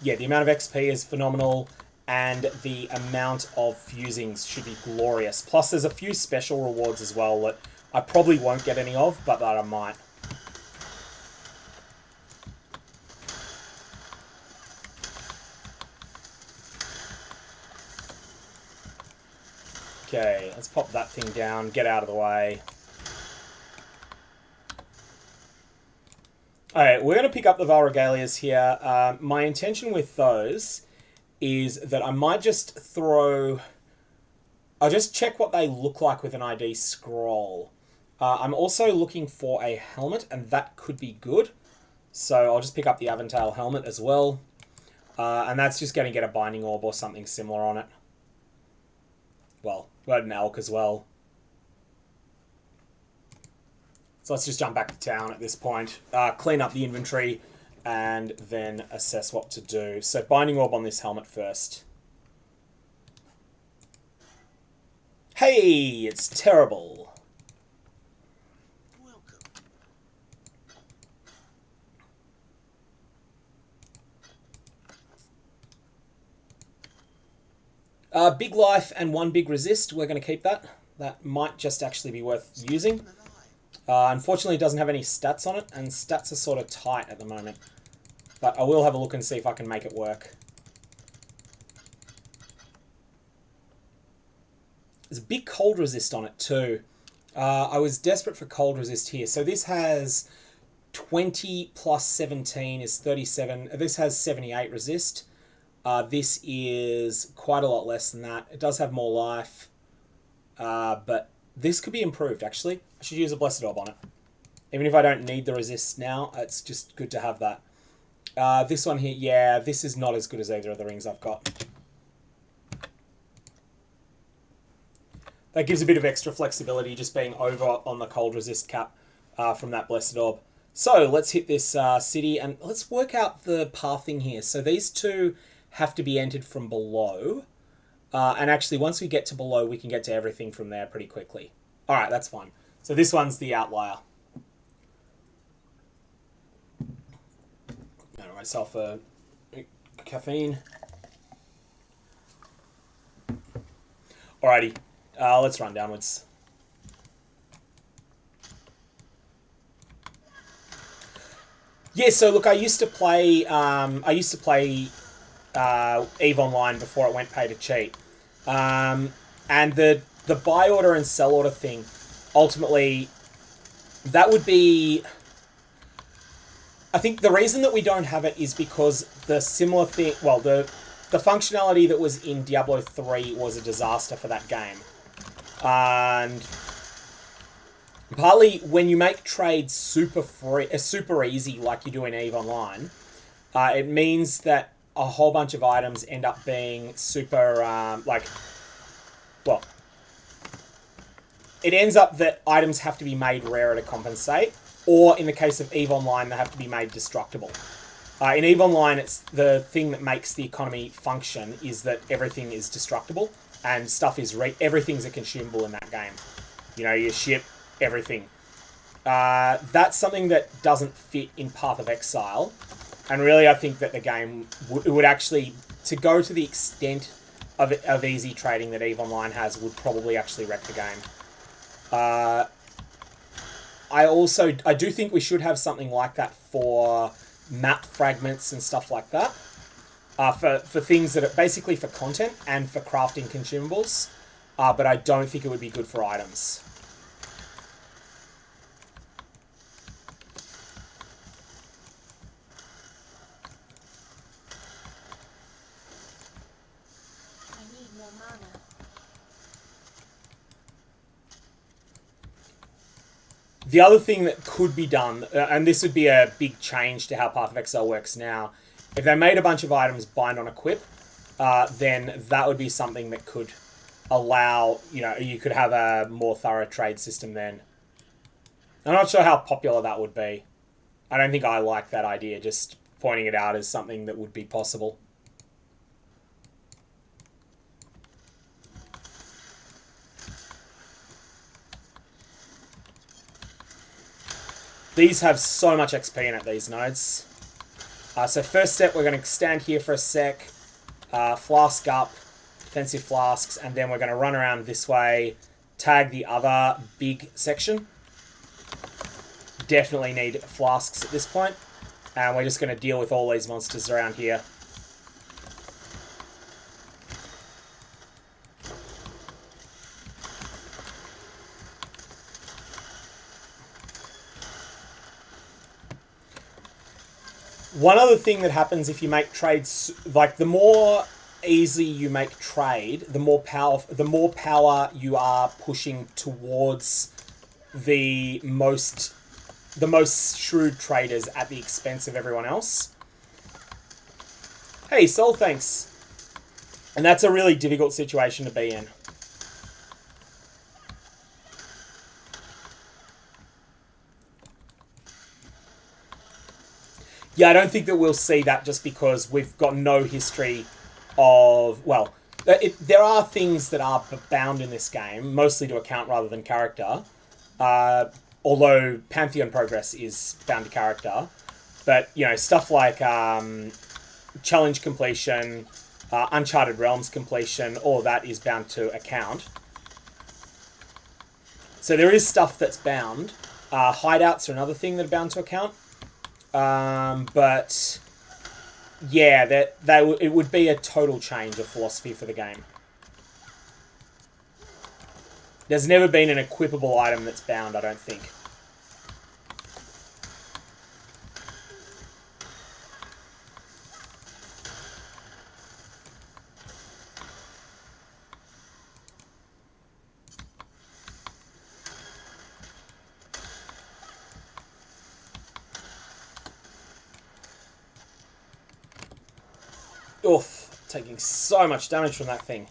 Yeah, the amount of XP is phenomenal, and the amount of fusings should be glorious. Plus, there's a few special rewards as well that I probably won't get any of, but that I might. Okay, let's pop that thing down, get out of the way. Alright, we're going to pick up the Val Regalias here. My intention with those is that I might just throw... I'll just check what they look like with an ID scroll. I'm also looking for a helmet, and that could be good. So I'll just pick up the Aventail helmet as well. And that's just going to get a Binding Orb or something similar on it. Well, we had an Elk as well. So let's just jump back to town at this point. Clean up the inventory and then assess what to do. So Binding Orb on this helmet first. Hey, it's terrible. Big life and 1 big resist. We're going to keep that. That might just actually be worth using. Unfortunately, it doesn't have any stats on it, and stats are sort of tight at the moment. But I will have a look and see if I can make it work. There's a big cold resist on it too. I was desperate for cold resist here. So this has 20 plus 17 is 37. This has 78 resist. This is quite a lot less than that. It does have more life. But this could be improved, actually. I should use a Blessed Orb on it. Even if I don't need the resist now, it's just good to have that. This one here, yeah, this is not as good as either of the rings I've got. That gives a bit of extra flexibility, just being over on the cold resist cap from that Blessed Orb. So let's hit this city, and let's work out the pathing here. So these two have to be entered from below. And actually, once we get to below, we can get to everything from there pretty quickly. All right, that's fine. So this one's the outlier. Got myself a caffeine. Alrighty, let's run downwards. Yeah, so look, I used to play EVE Online before it went pay to cheat. And the buy order and sell order thing, ultimately, that would be... I think the reason that we don't have it is because the similar thing... Well, the functionality that was in Diablo 3 was a disaster for that game. And partly, when you make trades super easy like you do in EVE Online, it means that a whole bunch of items end up being super, well, it ends up that items have to be made rarer to compensate, or in the case of EVE Online, they have to be made destructible. In EVE Online, it's the thing that makes the economy function is that everything is destructible, and stuff is everything's a consumable in that game. You know, your ship, everything. That's something that doesn't fit in Path of Exile. And really, I think that the game would actually, to go to the extent of easy trading that EVE Online has, would probably actually wreck the game. I do think we should have something like that for map fragments and stuff like that. For things that are basically for content and for crafting consumables. But I don't think it would be good for items. The other thing that could be done, and this would be a big change to how Path of Exile works now, if they made a bunch of items bind on equip, then that would be something that could allow, you could have a more thorough trade system then. I'm not sure how popular that would be. I don't think I like that idea, just pointing it out as something that would be possible. These have so much XP in it, these nodes. So first step, we're going to stand here for a sec, flask up, defensive flasks, and then we're going to run around this way, tag the other big section. Definitely need flasks at this point, and we're just going to deal with all these monsters around here. One other thing that happens if you make trades, like the more easy you make trade, the more power you are pushing towards the most shrewd traders at the expense of everyone else. Hey, Sol, thanks. And that's a really difficult situation to be in. Yeah, I don't think that we'll see that just because we've got no history of... Well, there are things that are bound in this game, mostly to account rather than character. Although Pantheon progress is bound to character. But, you know, stuff like challenge completion, Uncharted Realms completion, all that is bound to account. So there is stuff that's bound. Hideouts are another thing that are bound to account. But yeah, it would be a total change of philosophy for the game. There's never been an equipable item that's bound, I don't think. Oof, taking so much damage from that thing.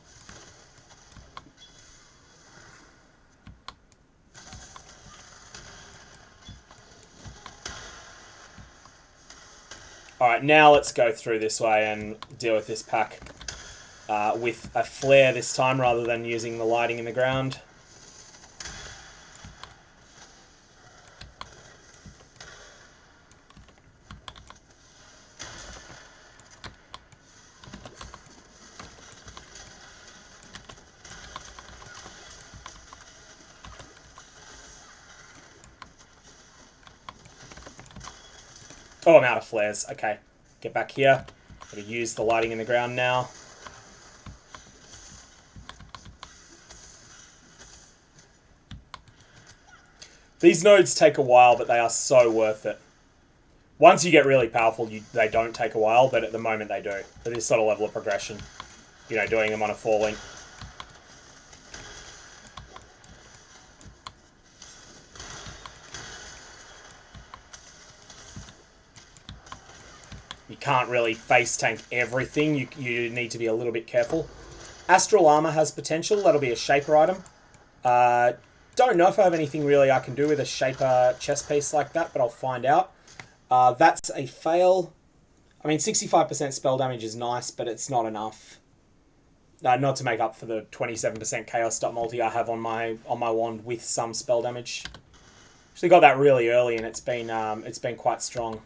Alright, now let's go through this way and deal with this pack with a flare this time rather than using the lighting in the ground. Oh, I'm out of flares. Okay, get back here. Gotta use the lighting in the ground now. These nodes take a while, but they are so worth it. Once you get really powerful, they don't take a while, but at the moment they do. For this sort of level of progression, you know, doing them on a falling. You can't really face tank everything. You need to be a little bit careful. Astral Armor has potential. That'll be a Shaper item. Don't know if I have anything really I can do with a Shaper chest piece like that, but I'll find out. That's a fail. I mean, 65% spell damage is nice, but it's not enough. Not to make up for the 27% Chaos Dot multi I have on my wand with some spell damage. Actually got that really early, and it's been quite strong.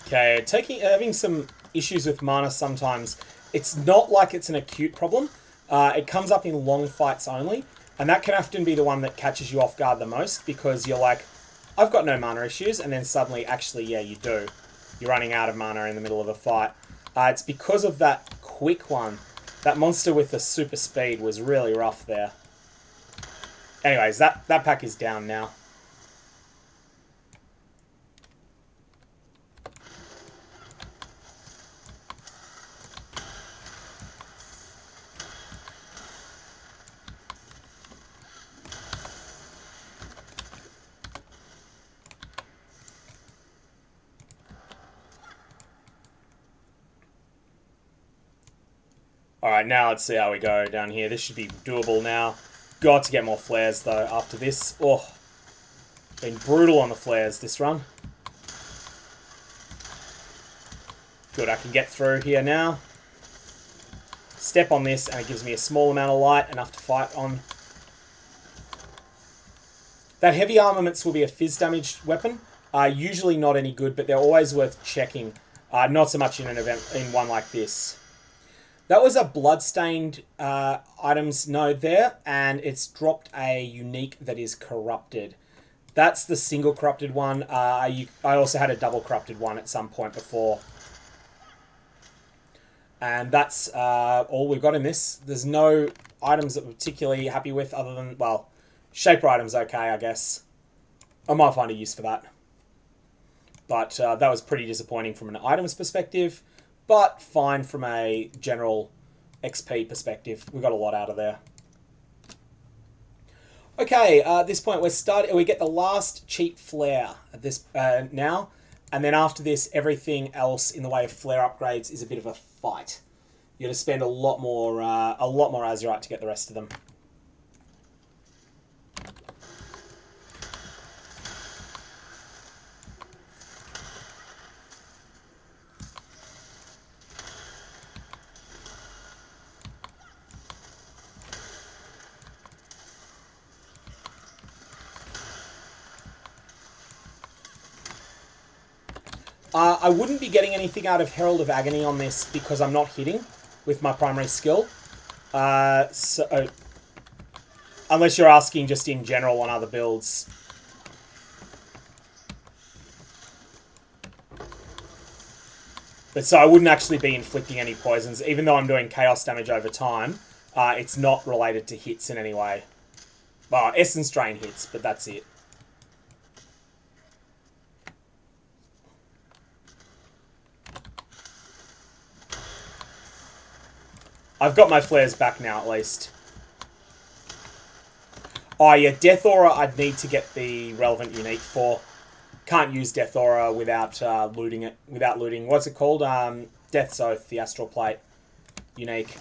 Okay, having some issues with mana sometimes. It's not like it's an acute problem. It comes up in long fights only, and that can often be the one that catches you off guard the most because you're like, I've got no mana issues, and then suddenly, actually, yeah, you do. You're running out of mana in the middle of a fight. It's because of that quick one. That monster with the super speed was really rough there. Anyways, that pack is down now. Alright, now let's see how we go down here. This should be doable now. Got to get more flares, though, after this. Oh, been brutal on the flares this run. Good, I can get through here now. Step on this, and it gives me a small amount of light, enough to fight on. That heavy armaments will be a fizz damage weapon. Usually not any good, but they're always worth checking. Not so much in an event in one like this. That was a bloodstained items node there, and it's dropped a unique that is corrupted. That's the single corrupted one. I also had a double corrupted one at some point before. And that's all we've got in this. There's no items that we're particularly happy with other than, well, shaper items okay, I guess. I might find a use for that. But that was pretty disappointing from an items perspective, but fine from a general XP perspective. We got a lot out of there. Okay, at this point we get the last cheap flare at this now, and then after this, everything else in the way of flare upgrades is a bit of a fight. You're going to spend a lot more azurite to get the rest of them. I wouldn't be getting anything out of Herald of Agony on this because I'm not hitting with my primary skill. So, unless you're asking just in general on other builds. But so I wouldn't actually be inflicting any poisons. Even though I'm doing chaos damage over time, it's not related to hits in any way. Well, Essence Drain hits, but that's it. I've got my flares back now, at least. Oh, yeah, Death Aura I'd need to get the relevant unique for. Can't use Death Aura without looting it. Without looting, what's it called? Death's Oath, the Astral Plate unique.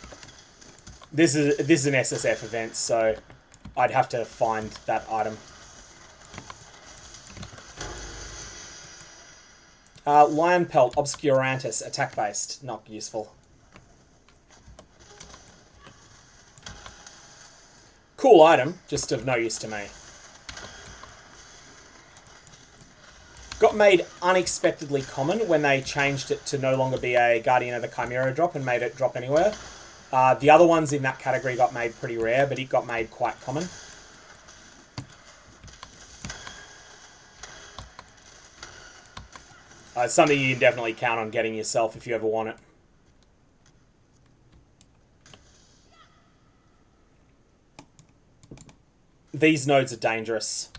This is an SSF event, so I'd have to find that item. Lion Pelt, Obscurantis, attack-based. Not useful. Cool item, just of no use to me. Got made unexpectedly common when they changed it to no longer be a Guardian of the Chimera drop and made it drop anywhere. The other ones in that category got made pretty rare, but it got made quite common. It's something you can definitely count on getting yourself if you ever want it. These nodes are dangerous.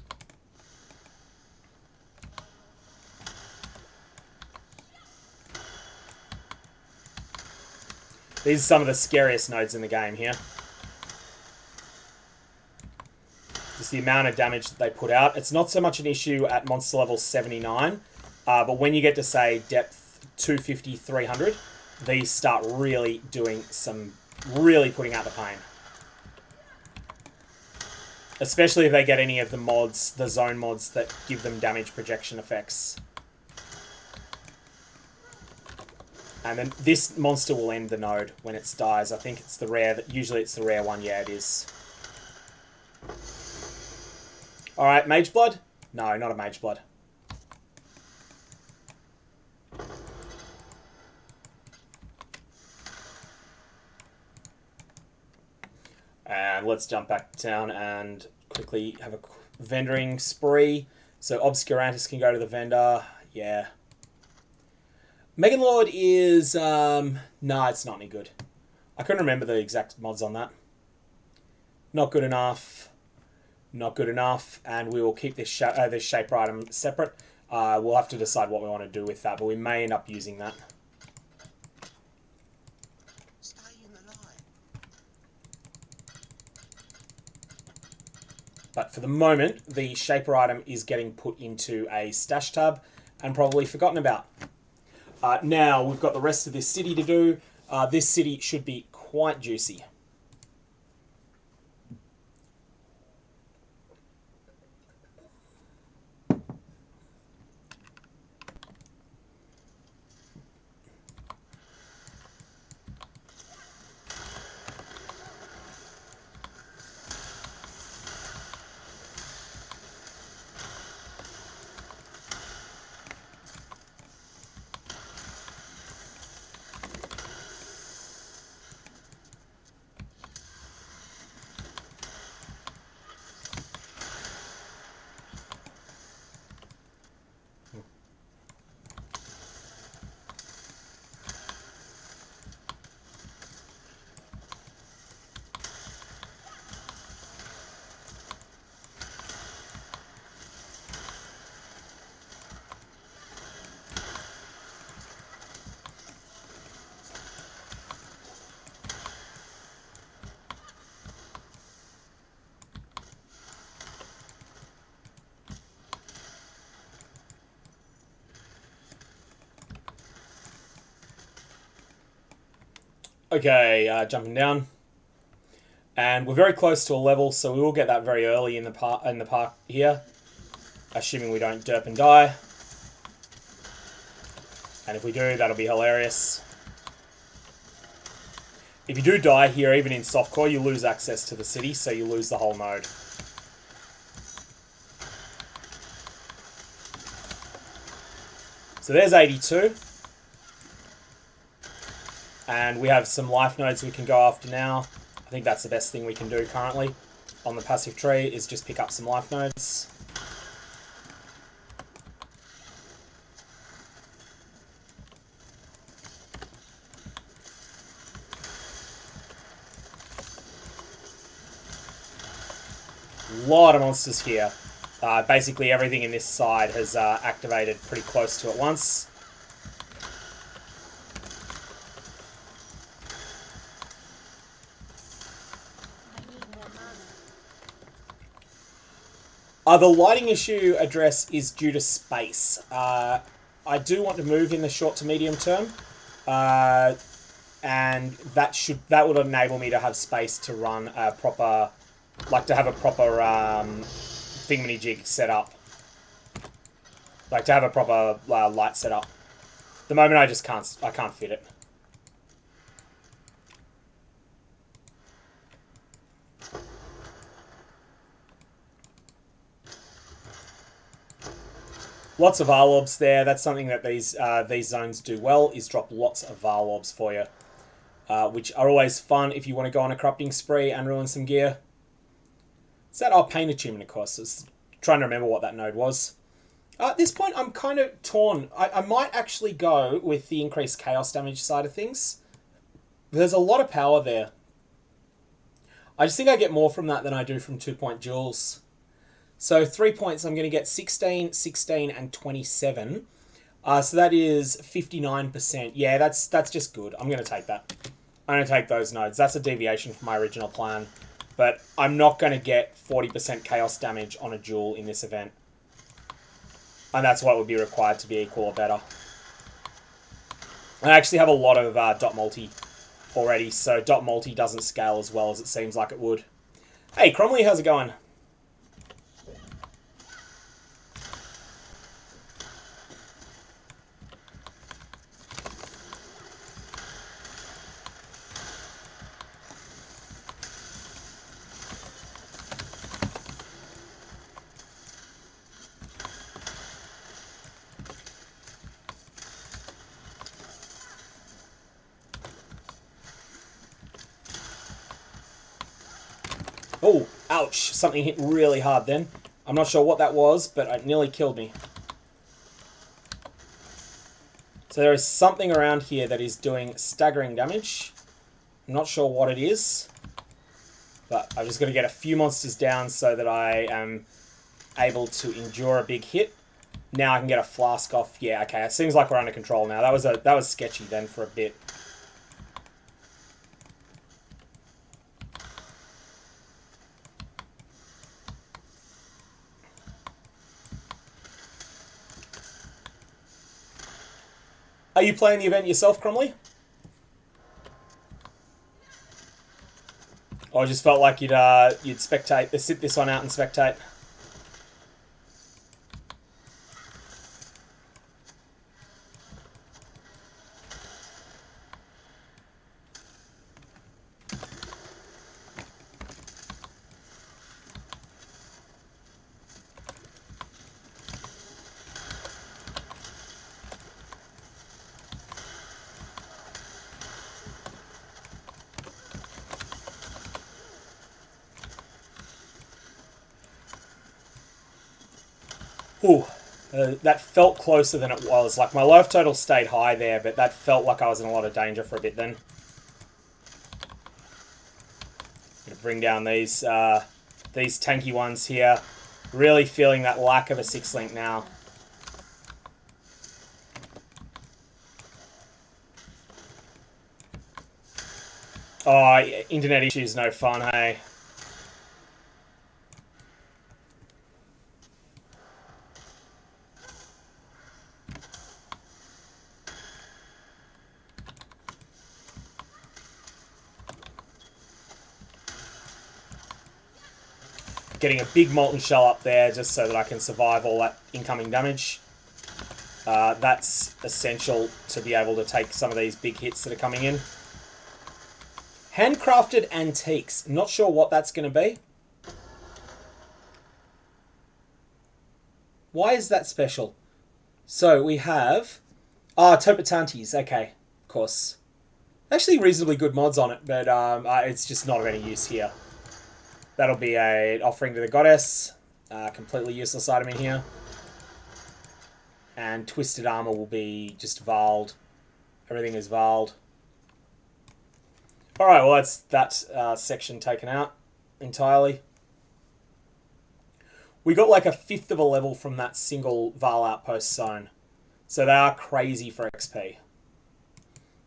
These are some of the scariest nodes in the game here. Just the amount of damage that they put out. It's not so much an issue at monster level 79, but when you get to, say, depth 250, 300, these start really doing some, really putting out the pain. Especially if they get any of the mods, the zone mods that give them damage projection effects. And then this monster will end the node when it dies. I think it's the rare, usually it's the rare one. Yeah, it is. Alright, Mage Blood? No, not a Mage Blood. And let's jump back to town and quickly have a vendoring spree. So Obscurantis can go to the vendor. Yeah. Megan Lord is... nah, it's not any good. I couldn't remember the exact mods on that. Not good enough. Not good enough. And we will keep this shaper item separate. We'll have to decide what we want to do with that, but we may end up using that. But for the moment, the shaper item is getting put into a stash tab and probably forgotten about. Now, we've got the rest of this city to do. This city should be quite juicy. Okay, jumping down. And we're very close to a level, so we will get that very early in the park here. Assuming we don't derp and die. And if we do, that'll be hilarious. If you do die here, even in softcore, you lose access to the city, so you lose the whole node. So there's 82. And we have some life nodes we can go after now. I think that's the best thing we can do currently on the passive tree, is just pick up some life nodes. Lot of monsters here. Basically everything in this side has activated pretty close to it once. The lighting issue address is due to space. I do want to move in the short to medium term, and that would enable me to have space to run a proper, to have a proper thingamajig set up, to have a proper light set up. At the moment, I just can't fit it. Lots of Varlobs there. That's something that these zones do well, is drop lots of Varlobs for you, which are always fun if you want to go on a corrupting spree and ruin some gear. Is that our pain achievement, of course? I was trying to remember what that node was. At this point, I'm kind of torn. I might actually go with the increased chaos damage side of things. There's a lot of power there. I just think I get more from that than I do from 2-point jewels. So 3 points, I'm going to get 16, 16, and 27. So that is 59%. Yeah, that's just good. I'm going to take that. I'm going to take those nodes. That's a deviation from my original plan. But I'm not going to get 40% chaos damage on a jewel in this event. And that's what would be required to be equal or better. I actually have a lot of dot multi already, so dot multi doesn't scale as well as it seems like it would. Hey, Cromley, how's it going? Oh, ouch. Something hit really hard then. I'm not sure what that was, but it nearly killed me. So there is something around here that is doing staggering damage. I'm not sure what it is, but I've just got to get a few monsters down so that I am able to endure a big hit. Now I can get a flask off. Yeah, okay. It seems like we're under control now. That was sketchy then for a bit. Are you playing the event yourself, Cromley? I just felt like you'd spectate, sit this one out and spectate. Ooh, that felt closer than it was. Like, my life total stayed high there, but that felt like I was in a lot of danger for a bit then. Gonna bring down these tanky ones here. Really feeling that lack of a 6-link now. Oh, internet issues no fun, hey? Getting a big molten shell up there just so that I can survive all that incoming damage. That's essential to be able to take some of these big hits that are coming in. Handcrafted antiques. Not sure what that's going to be. Why is that special? So we have... Topatantes. Okay, of course. Actually reasonably good mods on it, but it's just not of any use here. That'll be an offering to the goddess. Completely useless item in here. And twisted armor will be just Valed. Everything is Valed. Alright, well that's that section taken out entirely. We got like a 1/5 of a level from that single Val outpost zone. So they are crazy for XP.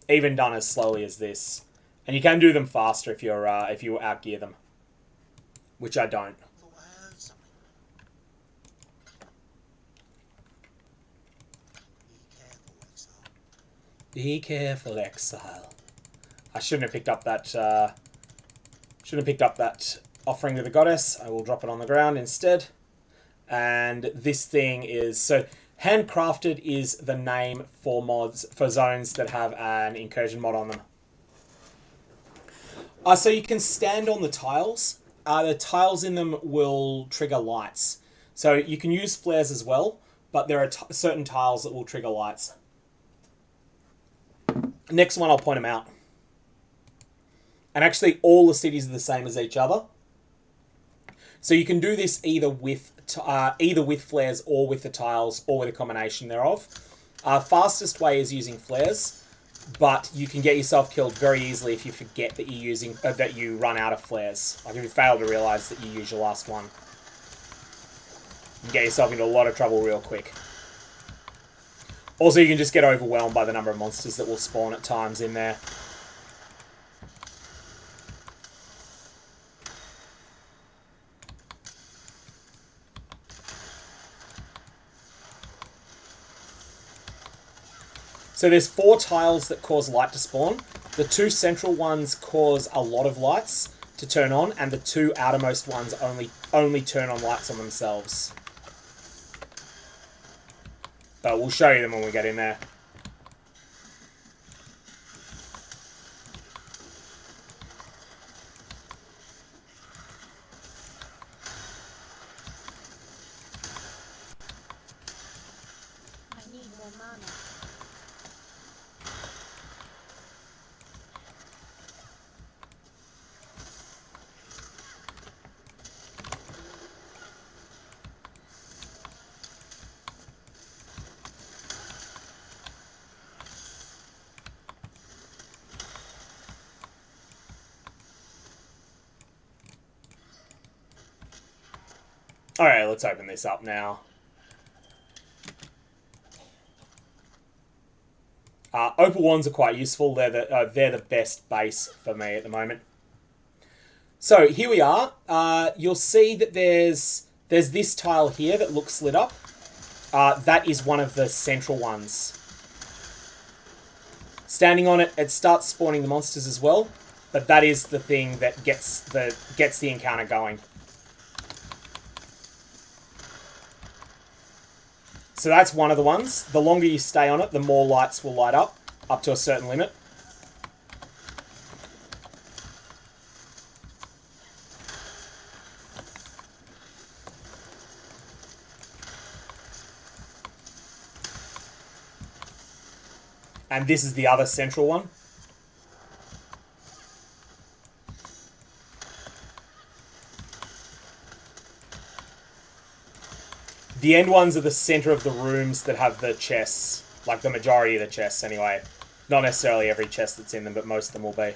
Even done as slowly as this. And you can do them faster if you outgear them. Which I don't. Be careful, Exile. I shouldn't have picked up that. Offering to the goddess. I will drop it on the ground instead. And this thing is so handcrafted is the name for mods for zones that have an incursion mod on them. So you can stand on the tiles. The tiles in them will trigger lights. So you can use flares as well, but there are certain tiles that will trigger lights. Next one, I'll point them out. And actually, all the cities are the same as each other. So you can do this either with flares or with the tiles or with a combination thereof. Fastest way is using flares. But you can get yourself killed very easily if you forget that you're using that you run out of flares. Like if you fail to realise that you use your last one, you can get yourself into a lot of trouble real quick. Also, you can just get overwhelmed by the number of monsters that will spawn at times in there. So there's 4 tiles that cause light to spawn. The 2 central ones cause a lot of lights to turn on, and the 2 outermost ones only turn on lights on themselves. But we'll show you them when we get in there. I need more mana. Alright, let's open this up now. Opal wands are quite useful. They're the best base for me at the moment. So here we are. You'll see that there's this tile here that looks lit up. That is one of the central ones. Standing on it, it starts spawning the monsters as well. But that is the thing that gets the encounter going. So that's one of the ones. The longer you stay on it, the more lights will light up to a certain limit. And this is the other central one. The end ones are the center of the rooms that have the chests. Like the majority of the chests anyway. Not necessarily every chest that's in them, but most of them will be.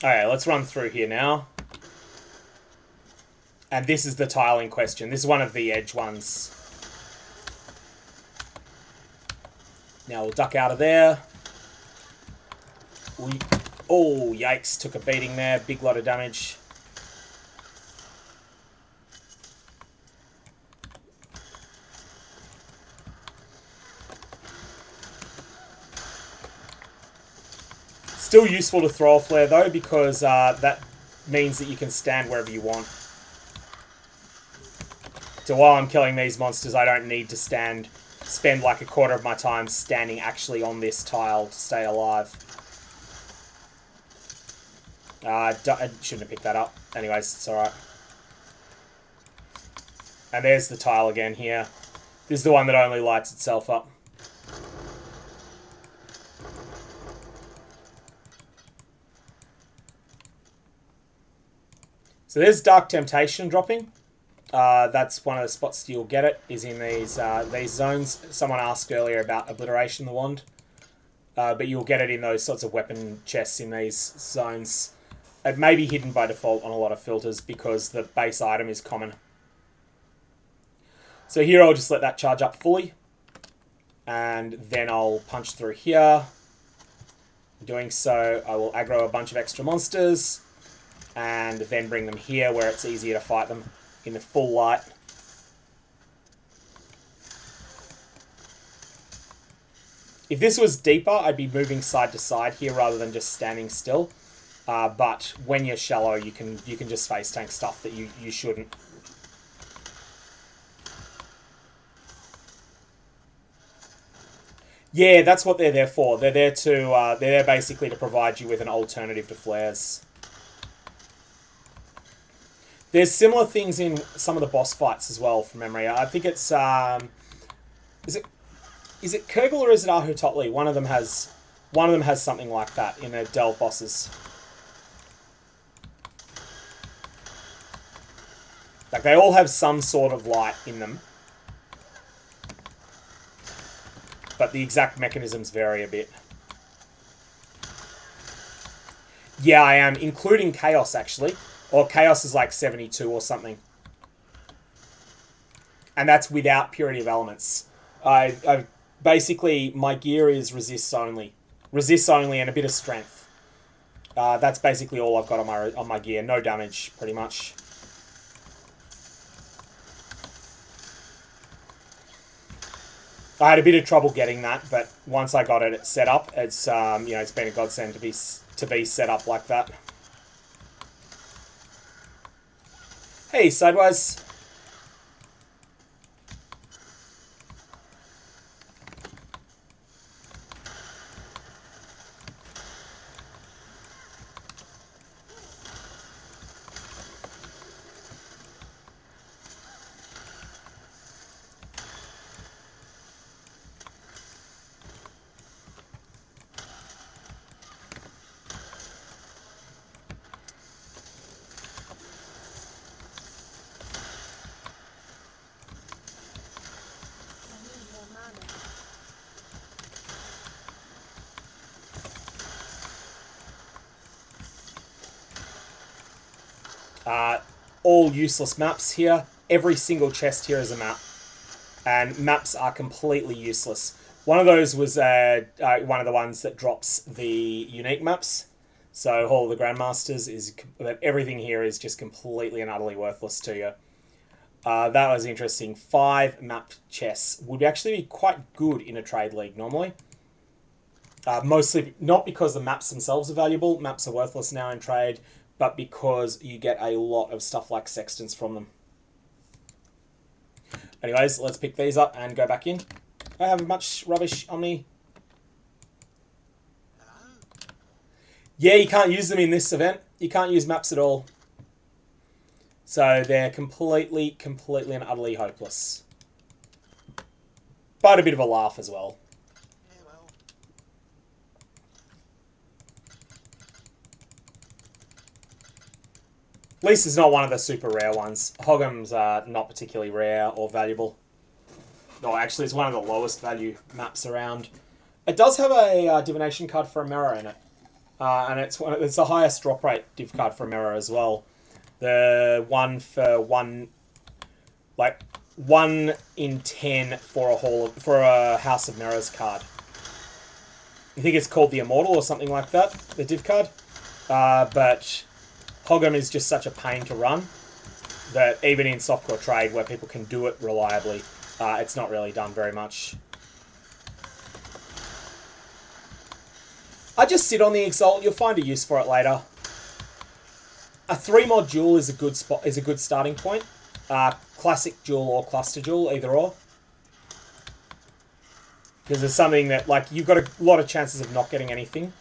Alright, let's run through here now. And this is the tile in question. This is one of the edge ones. Now we'll duck out of there. Oh, yikes. Took a beating there. Big lot of damage. Still useful to throw a flare though, because that means that you can stand wherever you want. So while I'm killing these monsters, I don't need to spend like a quarter of my time standing actually on this tile to stay alive. I shouldn't have picked that up. Anyways, it's alright. And there's the tile again here. This is the one that only lights itself up. So there's Dark Temptation dropping. That's one of the spots you'll get it, is in these zones. Someone asked earlier about Obliteration, the wand. But you'll get it in those sorts of weapon chests in these zones. It may be hidden by default on a lot of filters because the base item is common. So here I'll just let that charge up fully. And then I'll punch through here. In doing so, I will aggro a bunch of extra monsters. And then bring them here where it's easier to fight them in the full light. If this was deeper, I'd be moving side to side here rather than just standing still. But when you're shallow, you can just face tank stuff that you shouldn't. Yeah, that's what they're there for. They're there basically to provide you with an alternative to flares. There's similar things in some of the boss fights as well, from memory. I think it's is it Kurgle or is it Ahutotli? One of them has something like that in their delve bosses. Like they all have some sort of light in them, but the exact mechanisms vary a bit. Yeah, I am, including Chaos actually. Or Chaos is like 72 or something. And that's without Purity of Elements. I basically, my gear is resists only. Resists only and a bit of strength. That's basically all I've got on my gear. No damage, pretty much. I had a bit of trouble getting that, but once I got it set up, it's it's been a godsend to be set up like that. Hey, Sidewise. All useless maps here. Every single chest here is a map. And maps are completely useless. One of those was one of the ones that drops the unique maps. So Hall of the Grandmasters is that everything here is just completely and utterly worthless to you. That was interesting. 5 map chess would actually be quite good in a trade league normally. Mostly not because the maps themselves are valuable. Maps are worthless now in trade, but because you get a lot of stuff like sextants from them. Anyways, let's pick these up and go back in. I have much rubbish on me. Yeah, you can't use them in this event. You can't use maps at all. So they're completely and utterly hopeless. But a bit of a laugh as well. Yeah, well. At least it's not one of the super rare ones. Hogham's not particularly rare or valuable. No, actually, it's one of the lowest value maps around. It does have a divination card for a mirror in it. And it's the highest drop rate div card for a mirror as well. The one for 1 in 10 for a House of Mirrors card. I think it's called the Immortal or something like that, the div card. But Hogham is just such a pain to run that even in softcore trade where people can do it reliably, it's not really done very much. I just sit on the Exalt. You'll find a use for it later. A 3-mod duel is a good starting point. Classic duel or cluster duel, either or. Because it's something that, like, you've got a lot of chances of not getting anything,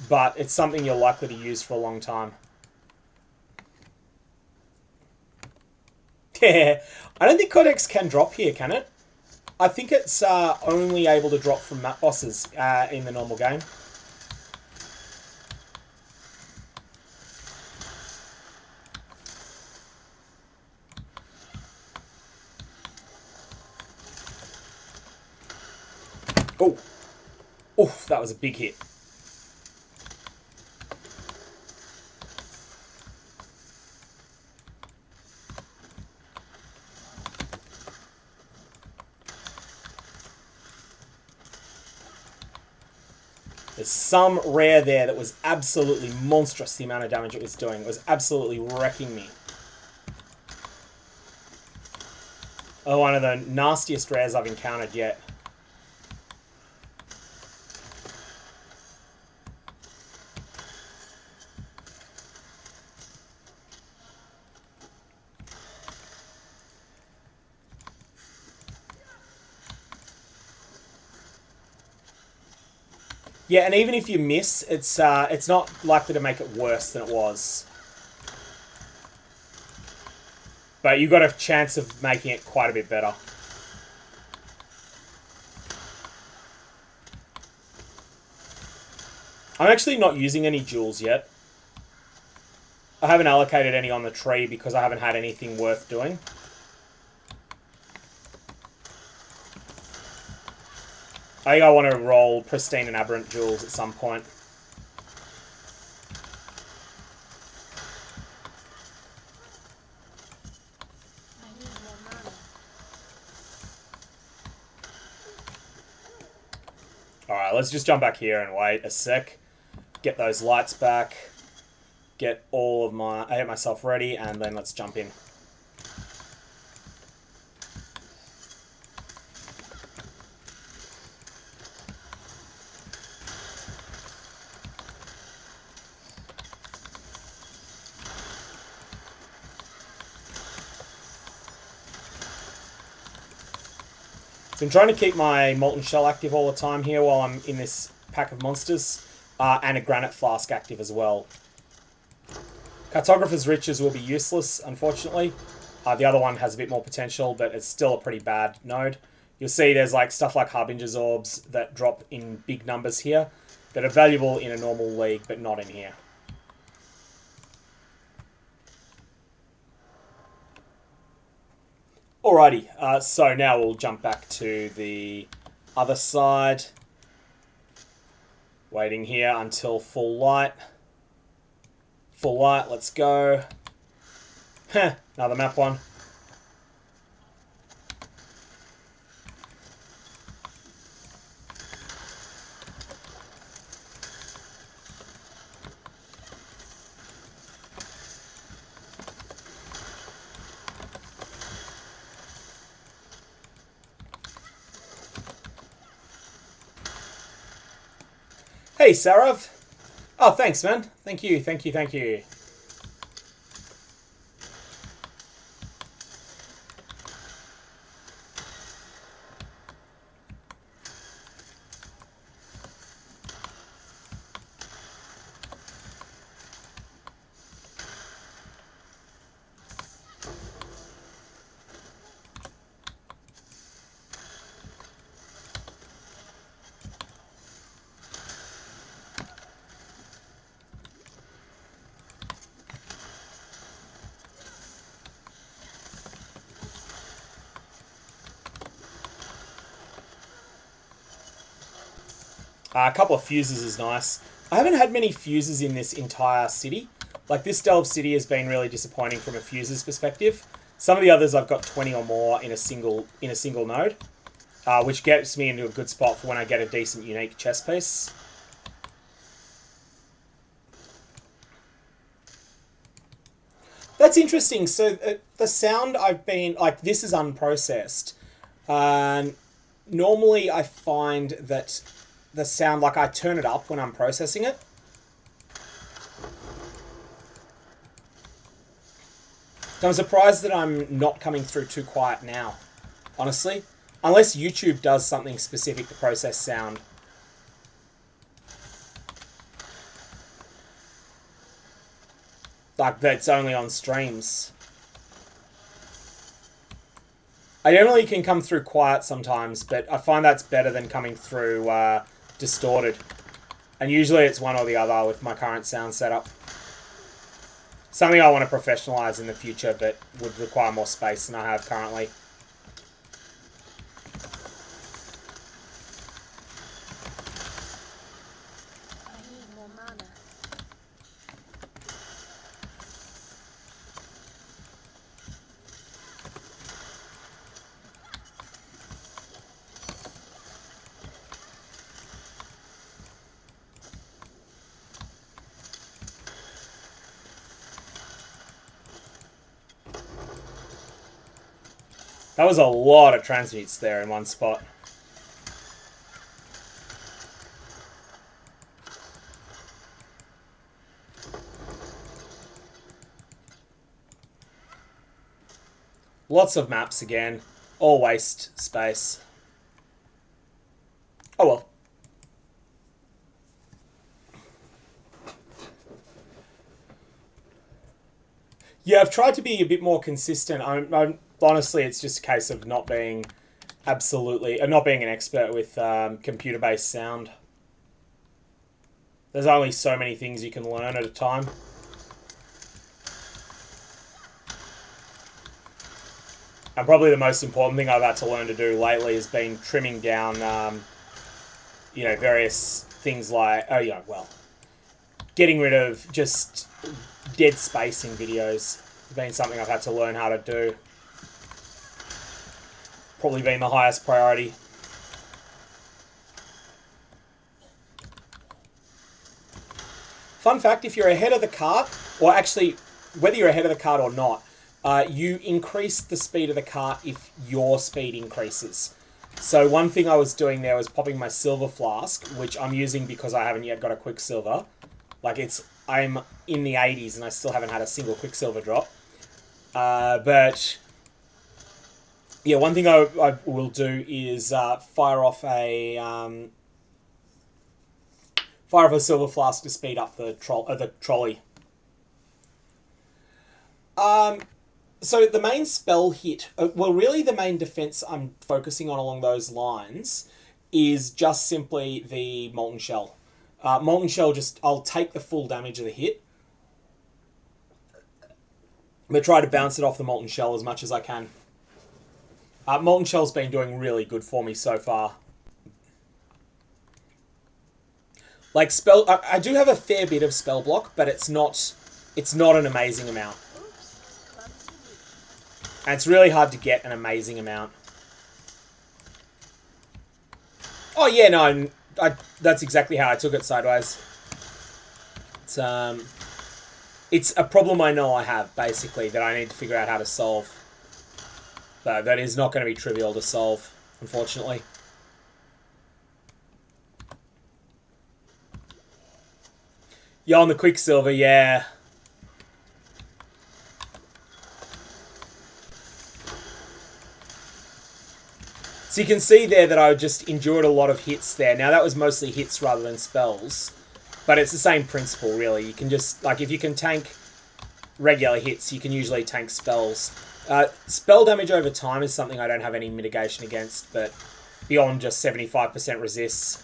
but it's something you're likely to use for a long time. Yeah, I don't think Codex can drop here, can it? I think it's only able to drop from map bosses in the normal game. Oh, oof, that was a big hit. There's some rare there that was absolutely monstrous, the amount of damage it was doing. It was absolutely wrecking me. Oh, one of the nastiest rares I've encountered yet. Yeah, and even if you miss, it's not likely to make it worse than it was. But you've got a chance of making it quite a bit better. I'm actually not using any jewels yet. I haven't allocated any on the tree because I haven't had anything worth doing. I think I want to roll Pristine and Aberrant jewels at some point. I need more mana. Alright, let's just jump back here and wait a sec. Get those lights back. Get myself ready, and then let's jump in. So I'm trying to keep my Molten Shell active all the time here while I'm in this pack of monsters, and a Granite Flask active as well. Cartographer's Riches will be useless, unfortunately. The other one has a bit more potential, but it's still a pretty bad node. You'll see there's like stuff like Harbinger's Orbs that drop in big numbers here that are valuable in a normal league, but not in here. Alrighty, so now we'll jump back to the other side. Waiting here until full light. Full light, let's go. Heh, another map one. Hey, Sarav. Oh, thanks, man. Thank you, thank you, thank you. A couple of fuses is nice. I haven't had many fuses in this entire city. Like, this Delve City has been really disappointing from a fuses perspective. Some of the others I've got 20 or more in a single node, which gets me into a good spot for when I get a decent unique chess piece. That's interesting. So the sound I've been... Like, this is unprocessed. Normally I find that the sound, like, I turn it up when I'm processing it. So I'm surprised that I'm not coming through too quiet now, honestly. Unless YouTube does something specific to process sound. Like, that's only on streams. I generally can come through quiet sometimes, but I find that's better than coming through distorted. And usually it's one or the other with my current sound setup. Something I want to professionalise in the future, but would require more space than I have currently. I need more mana. That was a lot of transmutes there in one spot. Lots of maps again. All waste space. Oh well. Yeah, I've tried to be a bit more consistent. I'm honestly, it's just a case of not being not being an expert with computer-based sound. There's only so many things you can learn at a time. And probably the most important thing I've had to learn to do lately has been trimming down, various things like, getting rid of just dead space in videos. It's been something I've had to learn how to do. Probably been the highest priority. Fun fact, if you're ahead of the cart, or actually, whether you're ahead of the cart or not, you increase the speed of the cart if your speed increases. So one thing I was doing there was popping my silver flask, which I'm using because I haven't yet got a quicksilver. I'm in the 80s and I still haven't had a single quicksilver drop. But yeah, one thing I will do is fire off a silver flask to speed up the trolley. So the main spell hit, really the main defense I'm focusing on along those lines is just simply the Molten Shell. Molten Shell, I'll take the full damage of the hit. I'm going to try to bounce it off the Molten Shell as much as I can. Molten Shell's been doing really good for me so far. Like, I do have a fair bit of spell block, but it's not an amazing amount. And it's really hard to get an amazing amount. Oh yeah, no, that's exactly how I took it sideways. It's a problem I know I have, basically, that I need to figure out how to solve. But that is not going to be trivial to solve, unfortunately. Yeah, on the quicksilver, yeah. So you can see there that I just endured a lot of hits there. Now that was mostly hits rather than spells. But it's the same principle, really. You can just, like, if you can tank regular hits, you can usually tank spells. Spell damage over time is something I don't have any mitigation against, but beyond just 75% resists,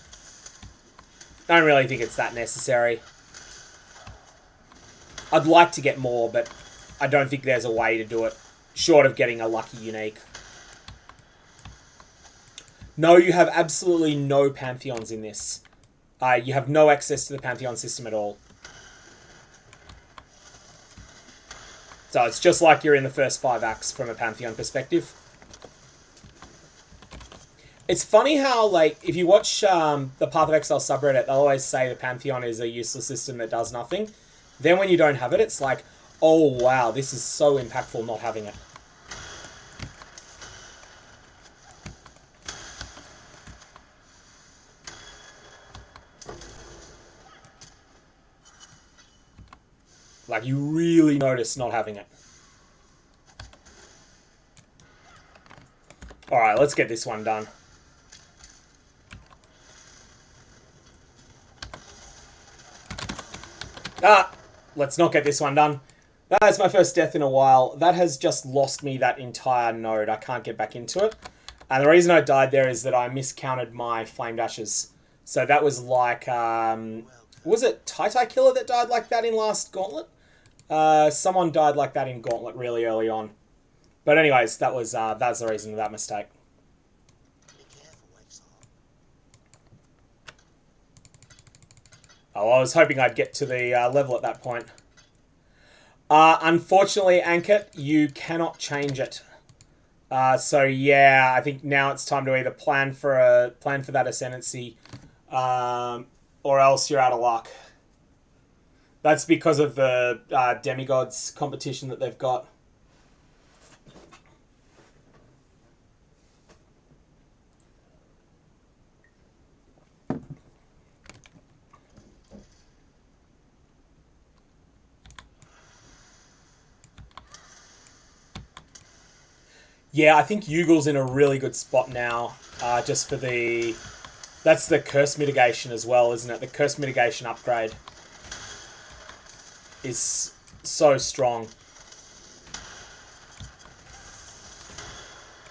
I don't really think it's that necessary. I'd like to get more, but I don't think there's a way to do it, short of getting a lucky unique. No, you have absolutely no Pantheons in this. You have no access to the Pantheon system at all. So it's just like you're in the first 5 acts from a Pantheon perspective. It's funny how, like, if you watch the Path of Exile subreddit, they'll always say the Pantheon is a useless system that does nothing. Then when you don't have it, it's like, oh wow, this is so impactful not having it. Like, you really notice not having it. Alright, let's get this one done. Let's not get this one done. That's my first death in a while. That has just lost me that entire node. I can't get back into it. And the reason I died there is that I miscounted my flame dashes. So that was like, was it Tai Killer that died like that in last Gauntlet? Someone died like that in Gauntlet really early on. But anyways, that's the reason of that mistake. Oh, I was hoping I'd get to the level at that point. Unfortunately, Ankit, you cannot change it. So yeah, I think now it's time to either plan for that ascendancy, or else you're out of luck. That's because of the demigods competition that they've got. Yeah, I think Yugel's in a really good spot now, just for the... That's the curse mitigation as well, isn't it? The curse mitigation upgrade is so strong.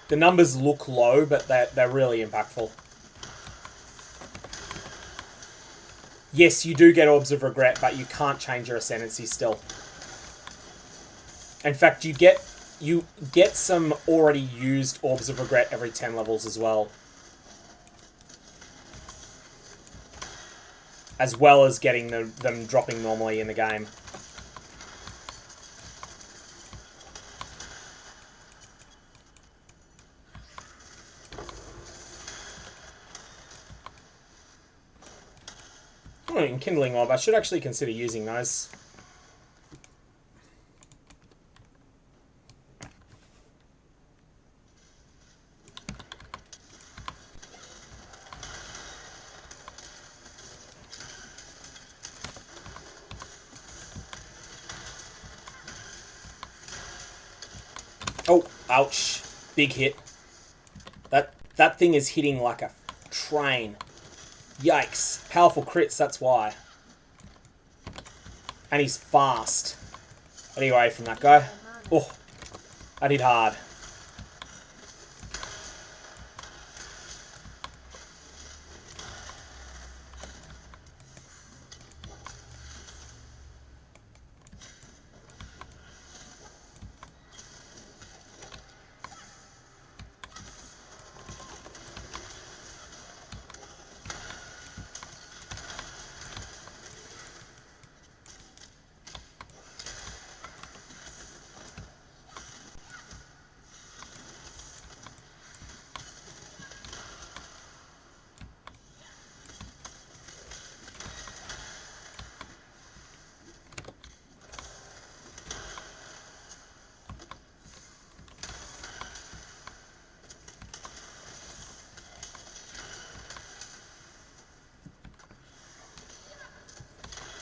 The numbers look low, but they're really impactful. Yes, you do get Orbs of Regret, but you can't change your ascendancy still. In fact, you get some already used Orbs of Regret every 10 levels as well. As well as getting them dropping normally in the game. Oh, Enkindling Orb. I should actually consider using those. Oh, ouch. Big hit. That thing is hitting like a train. Yikes. Powerful crits, that's why. And he's fast. What are you away from that guy? Oh, that hit hard.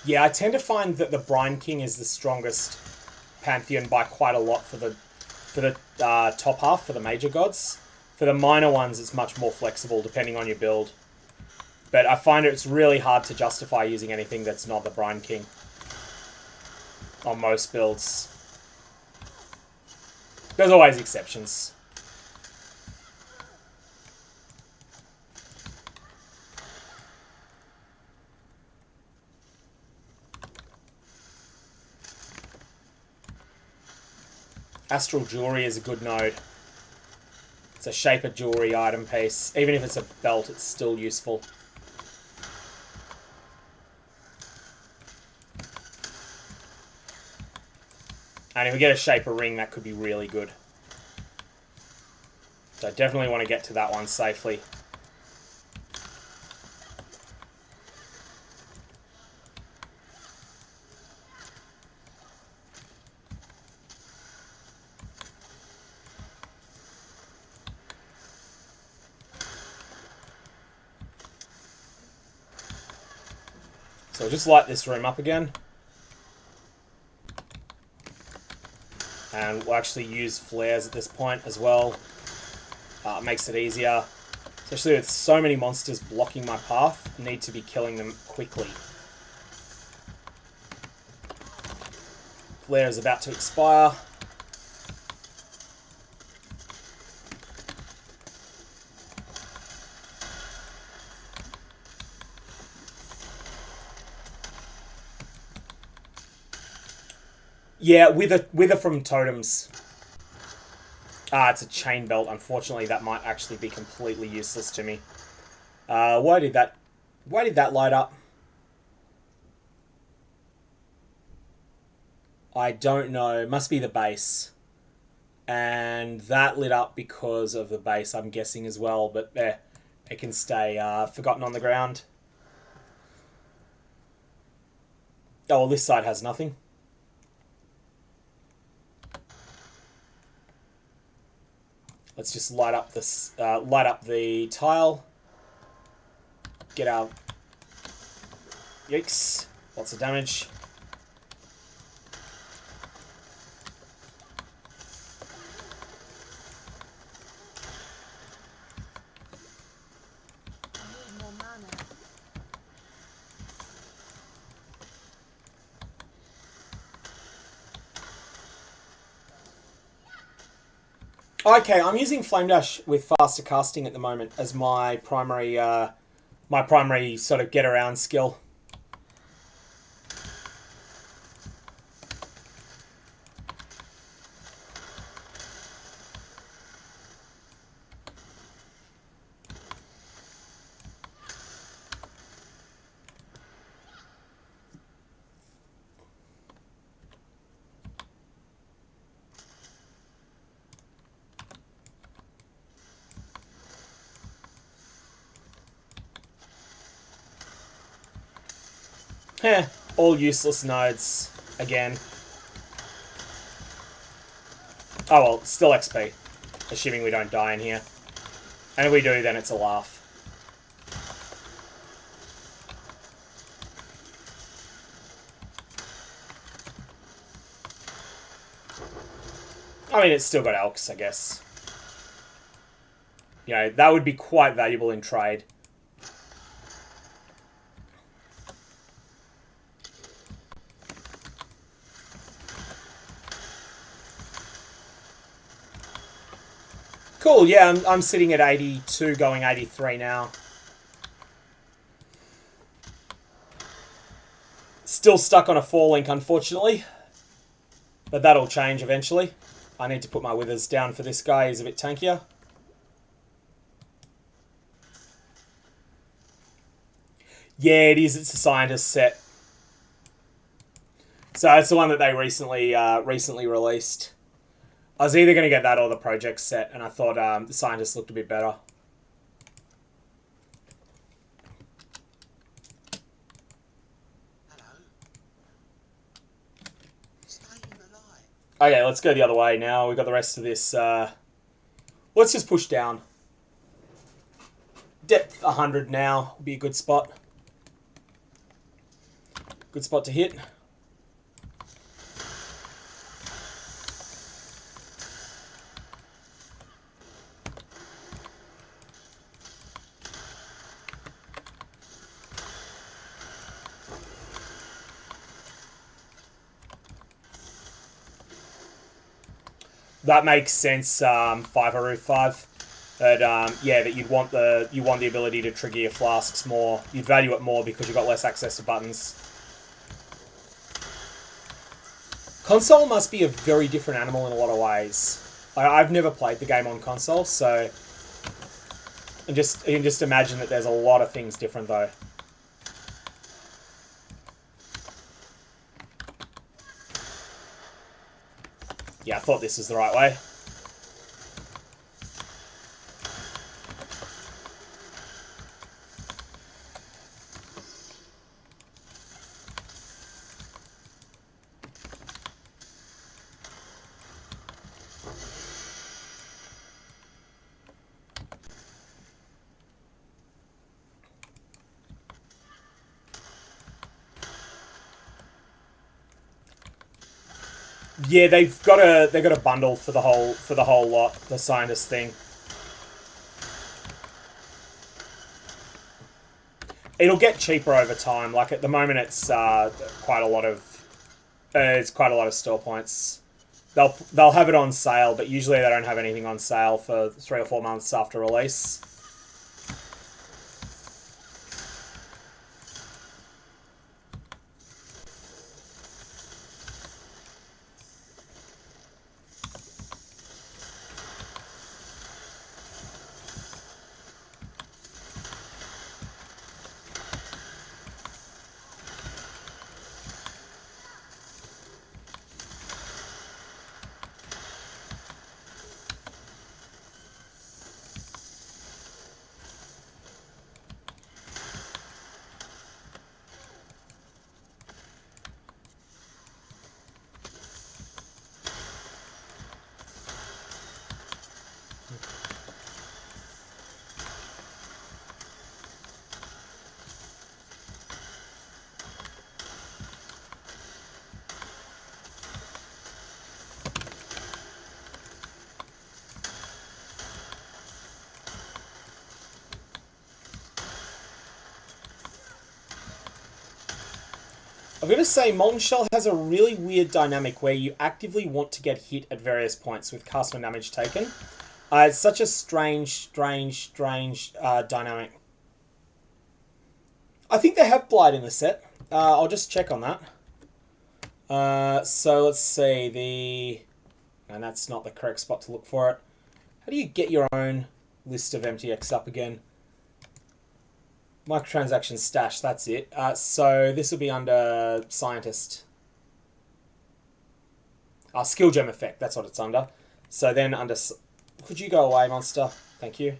Yeah, I tend to find that the Brine King is the strongest pantheon by quite a lot for the top half, for the major gods. For the minor ones, it's much more flexible depending on your build. But I find it's really hard to justify using anything that's not the Brine King on most builds. There's always exceptions. Astral Jewelry is a good node. It's a Shaper Jewelry item piece. Even if it's a belt, it's still useful. And if we get a Shaper Ring, that could be really good. So I definitely want to get to that one safely. So I'll just light this room up again. And we'll actually use flares at this point as well. It makes it easier. Especially with so many monsters blocking my path, I need to be killing them quickly. Flare is about to expire. Yeah, wither from totems. It's a chain belt. Unfortunately, that might actually be completely useless to me. Why did that light up? I don't know. It must be the base. And that lit up because of the base, I'm guessing, as well. But it can stay forgotten on the ground. Oh, well, this side has nothing. Let's just light up this, light up the tile. Get our... Yikes. Lots of damage. I need more mana. Okay, I'm using Flame Dash with faster casting at the moment as my primary sort of get around skill. Heh, all useless nodes again. Oh well, still XP. Assuming we don't die in here. And if we do, then it's a laugh. I mean, it's still got elks, I guess. You know, that would be quite valuable in trade. Cool, yeah, I'm sitting at 82, going 83 now. Still stuck on a 4-link, unfortunately. But that'll change eventually. I need to put my withers down for this guy, he's a bit tankier. Yeah, it is, it's a scientist set. So it's the one that they recently released. I was either going to get that or the project set, and I thought the scientist looked a bit better. Hello. Staying alive. Okay, let's go the other way now. We've got the rest of this. Let's just push down. Depth 100 now would be a good spot. Good spot to hit. That makes sense, 5 Haru 5. That yeah, that you'd want the ability to trigger your flasks more. You'd value it more because you've got less access to buttons. Console must be a very different animal in a lot of ways. I've never played the game on console, so you can just imagine that there's a lot of things different though. Yeah, I thought this was the right way. Yeah, they've got a bundle for the whole lot, the scientist thing. It'll get cheaper over time. Like at the moment, it's quite a lot of store points. They'll have it on sale, but usually they don't have anything on sale for 3 or 4 months after release. I'm going to say Molten Shell has a really weird dynamic where you actively want to get hit at various points with custom damage taken. It's such a strange dynamic. I think they have Blight in the set. I'll just check on that. So let's see. And that's not the correct spot to look for it. How do you get your own list of MTX up again? Microtransaction stash, that's it. So this will be under Scientist. Skill gem effect, that's what it's under. So then under... Could you go away, monster? Thank you.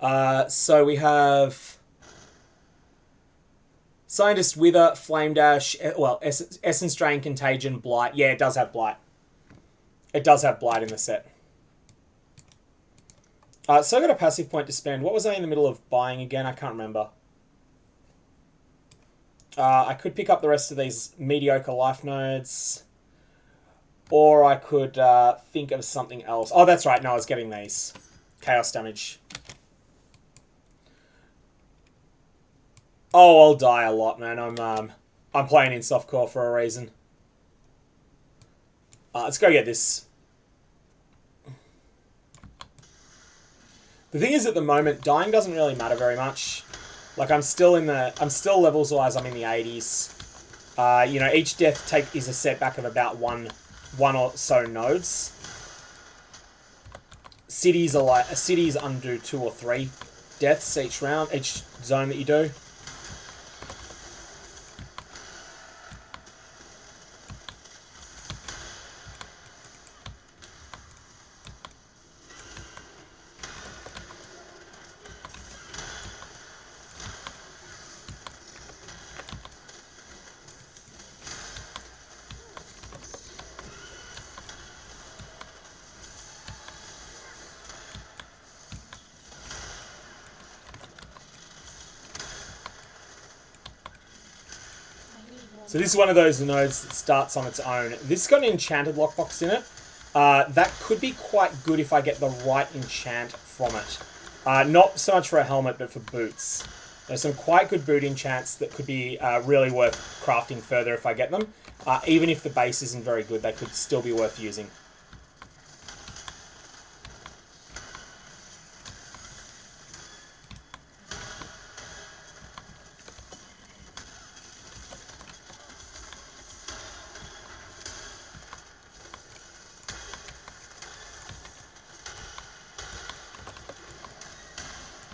So we have... Scientist, Wither, Flame Dash, well, Essence Drain, Contagion, Blight. Yeah, it does have Blight. It does have Blight in the set. So I got a passive point to spend. What was I in the middle of buying again? I can't remember. I could pick up the rest of these mediocre life nodes. Or I could think of something else. Oh, that's right. No, I was getting these. Chaos damage. Oh, I'll die a lot, man. I'm playing in softcore for a reason. Let's go get this. The thing is, at the moment, dying doesn't really matter very much. Like, I'm still levels-wise, I'm in the 80s. You know, each death is a setback of about one or so nodes. Cities undo 2 or 3 deaths each round, each zone that you do. So this is one of those nodes that starts on its own. This has got an enchanted lockbox in it. That could be quite good if I get the right enchant from it. Not so much for a helmet, but for boots. There's some quite good boot enchants that could be really worth crafting further if I get them. Even if the base isn't very good, they could still be worth using.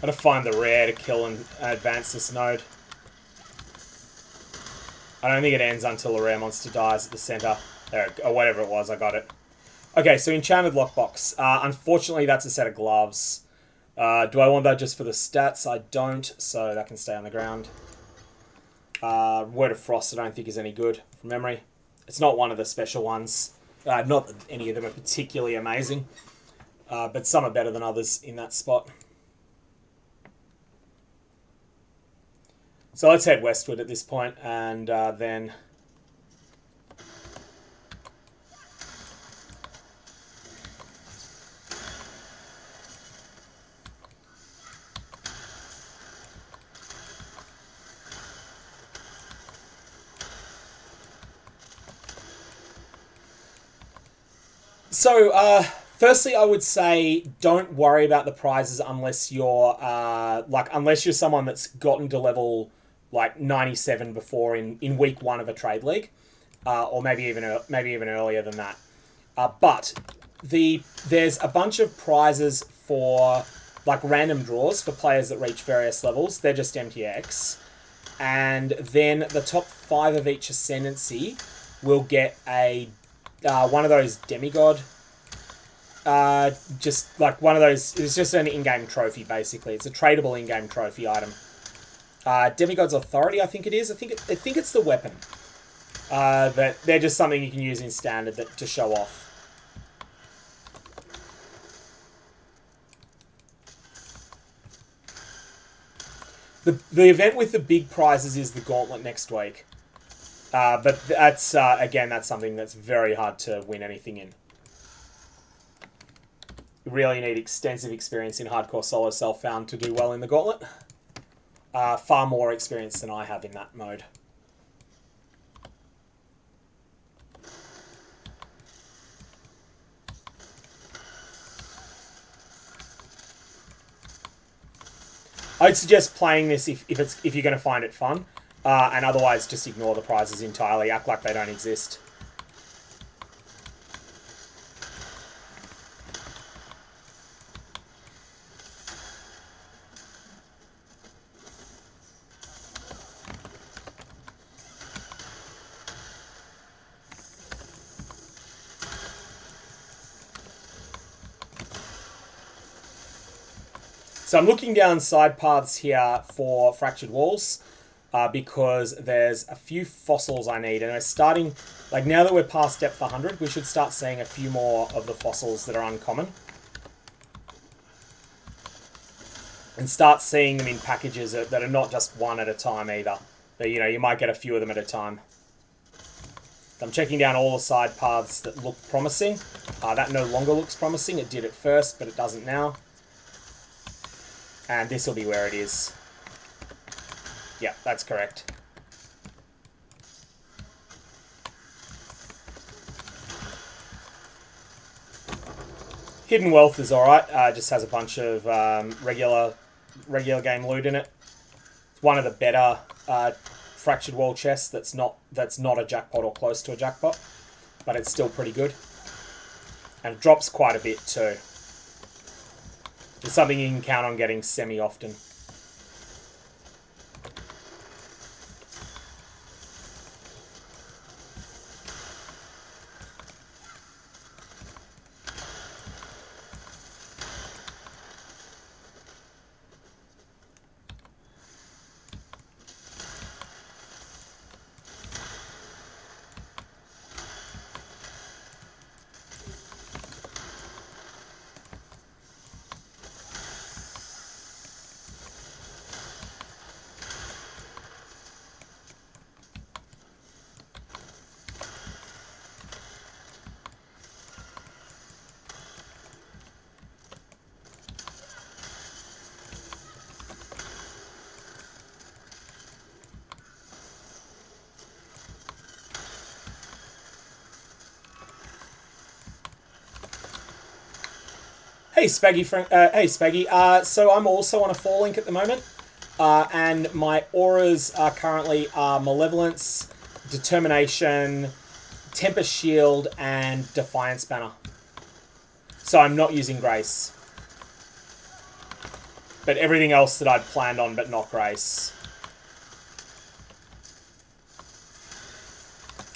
Gotta find the rare to kill and advance this node. I don't think it ends until a rare monster dies at the center. There, or whatever it was, I got it. Okay, so enchanted lockbox. Unfortunately, that's a set of gloves. Do I want that just for the stats? I don't, so that can stay on the ground. Word of Frost I don't think is any good from memory. It's not one of the special ones. Not that any of them are particularly amazing. But some are better than others in that spot. So let's head westward at this point, and then... So, firstly, I would say don't worry about the prizes unless you're unless you're someone that's gotten to level 97 before in week 1 of a trade league, or maybe even earlier than that. But there's a bunch of prizes for random draws for players that reach various levels. They're just MTX, and then the top 5 of each ascendancy will get a one of those demigod. Just one of those. It's just an in-game trophy, basically. It's a tradable in-game trophy item. Demigod's Authority, I think it is. I think it's the weapon. But they're just something you can use in standard to show off. The event with the big prizes is the Gauntlet next week. But that's again, that's something that's very hard to win anything in. You really need extensive experience in hardcore solo self-found to do well in the Gauntlet. Far more experience than I have in that mode. I'd suggest playing this if you're going to find it fun, and otherwise just ignore the prizes entirely. Act like they don't exist. So I'm looking down side paths here for fractured walls because there's a few fossils I need, and we're starting, now that we're past depth 100, we should start seeing a few more of the fossils that are uncommon. And start seeing them in packages that are not just one at a time either. But, you might get a few of them at a time. I'm checking down all the side paths that look promising. That no longer looks promising. It did at first, but it doesn't now. And this will be where it is. Yeah, that's correct. Hidden Wealth is alright. Just has a bunch of regular game loot in it. It's one of the better fractured wall chests that's not a jackpot or close to a jackpot. But it's still pretty good. And it drops quite a bit too. It's something you can count on getting semi-often. Hey, Spaggy. Hey, Spaggy. So I'm also on a 4-link at the moment. And my auras are currently Malevolence, Determination, Tempest Shield, and Defiance Banner. So I'm not using Grace. But everything else that I'd planned on, but not Grace.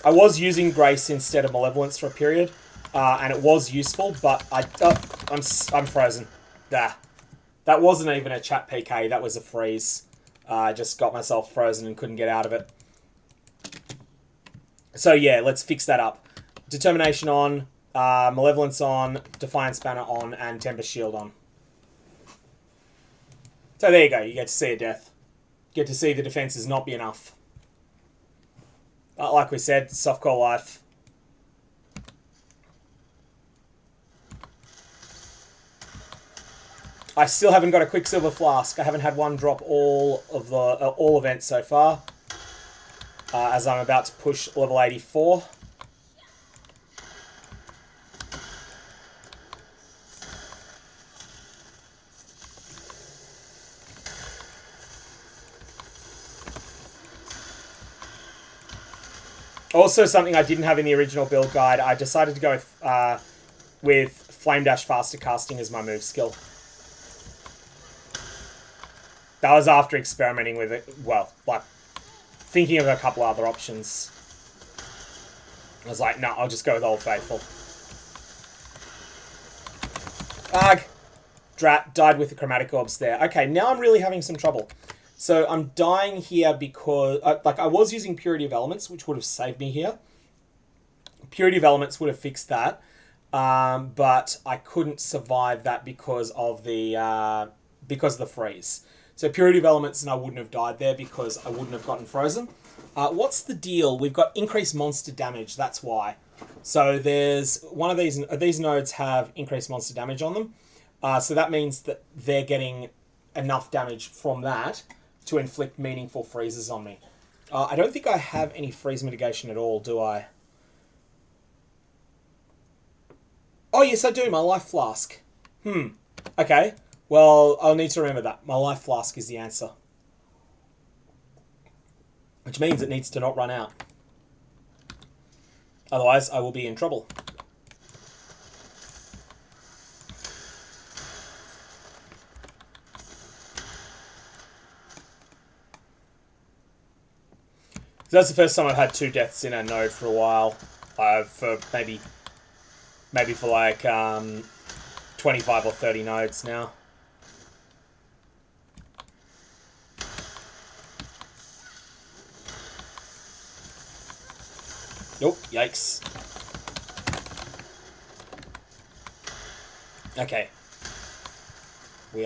I was using Grace instead of Malevolence for a period, and it was useful, but I'm frozen. That wasn't even a chat PK, that was a freeze. I just got myself frozen and couldn't get out of it. So yeah, let's fix that up. Determination on, Malevolence on, Defiance Banner on, and Tempest Shield on. So there you go, you get to see a death. Get to see the defenses not be enough. But like we said, softcore life. I still haven't got a quicksilver flask. I haven't had one drop all of the all events so far. As I'm about to push level 84. Also, something I didn't have in the original build guide, I decided to go with Flame Dash Faster Casting as my move skill. That was after experimenting with it, well, like, thinking of a couple other options. I was like, no, I'll just go with Old Faithful. Ugh! Drat, died with the Chromatic Orbs there. Okay, now I'm really having some trouble. So I'm dying here because, I was using Purity of Elements, which would have saved me here. Purity of Elements would have fixed that, but I couldn't survive that because of the freeze. So Purity of Elements, and I wouldn't have died there because I wouldn't have gotten frozen. What's the deal? We've got increased monster damage. That's why. So there's one of these nodes have increased monster damage on them. So that means that they're getting enough damage from that to inflict meaningful freezes on me. I don't think I have any freeze mitigation at all, do I? Oh, yes, I do. My life flask. Okay. Well, I'll need to remember that. My life flask is the answer. Which means it needs to not run out. Otherwise, I will be in trouble. So that's the first time I've had 2 deaths in a node for a while. For maybe for like 25 or 30 nodes now. Nope, yikes. Okay. We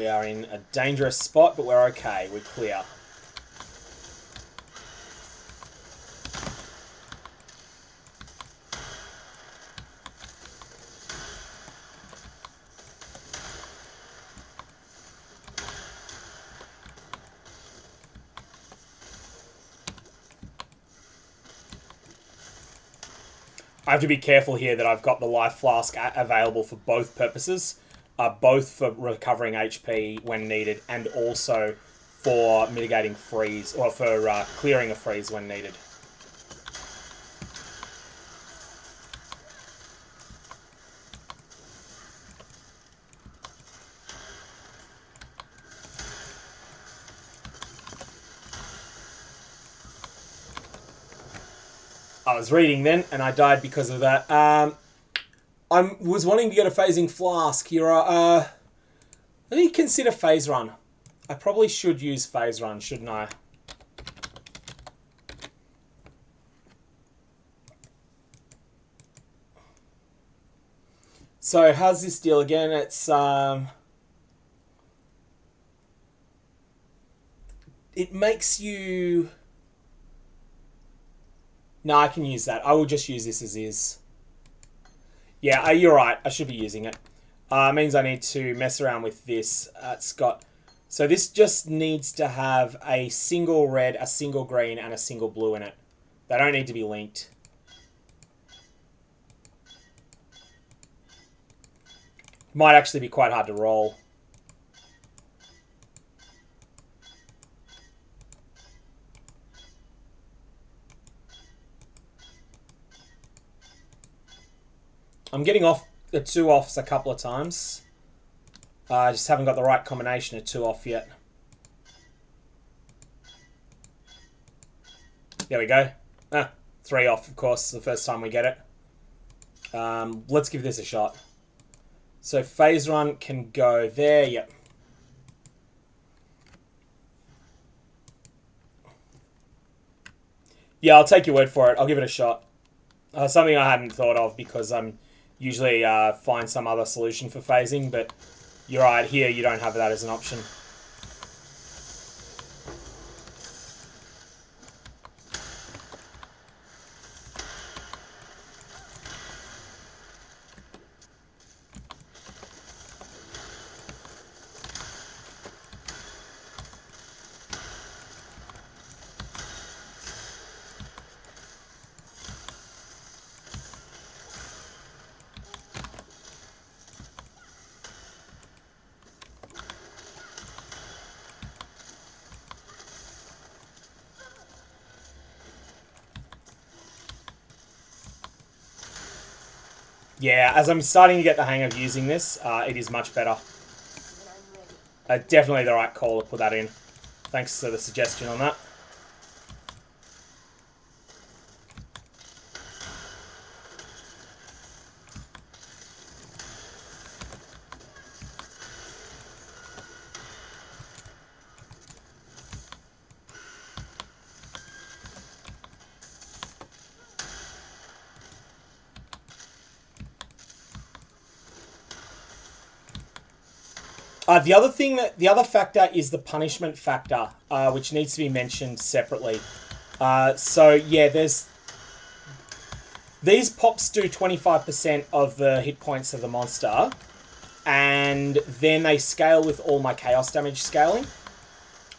are in a dangerous spot, but we're okay. We're clear. I have to be careful here that I've got the life flask available for both purposes. Both for recovering HP when needed and also for mitigating freeze, or for clearing a freeze when needed. I was reading then, and I died because of that. I was wanting to get a phasing flask. Let me consider phase run. I probably should use phase run, shouldn't I? So how's this deal again? It's it makes you. No, I can use that. I will just use this as is. Yeah, you're right. I should be using it. Means I need to mess around with this. It's got... So this just needs to have a single red, a single green, and a single blue in it. They don't need to be linked. Might actually be quite hard to roll. I'm getting off the 2 offs a couple of times. I just haven't got the right combination of 2 off yet. There we go. 3 off, of course, the first time we get it. Let's give this a shot. So phase run can go there. Yep. Yeah, I'll take your word for it. I'll give it a shot. Something I hadn't thought of because I'm usually find some other solution for phasing, but you're right, here you don't have that as an option. Yeah, as I'm starting to get the hang of using this, it is much better. Definitely the right call to put that in. Thanks for the suggestion on that. The other factor is the punishment factor, which needs to be mentioned separately. So yeah, these pops do 25% of the hit points of the monster, and then they scale with all my chaos damage scaling.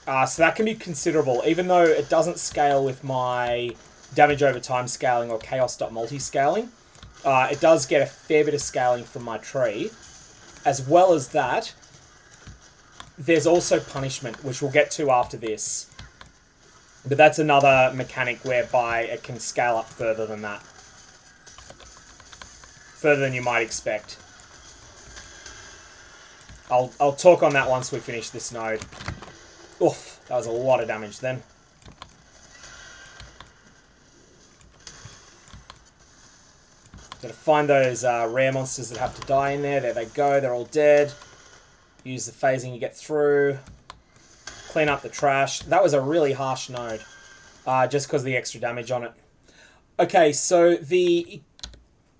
So that can be considerable, even though it doesn't scale with my damage over time scaling or chaos.multi scaling. It does get a fair bit of scaling from my tree. As well as that, there's also punishment, which we'll get to after this. But that's another mechanic whereby it can scale up further than that. Further than you might expect. I'll talk on that once we finish this node. Oof, that was a lot of damage then. Gotta find those rare monsters that have to die in there. There they go, they're all dead. Use the phasing you get through. Clean up the trash. That was a really harsh node. Just because of the extra damage on it. Okay, so the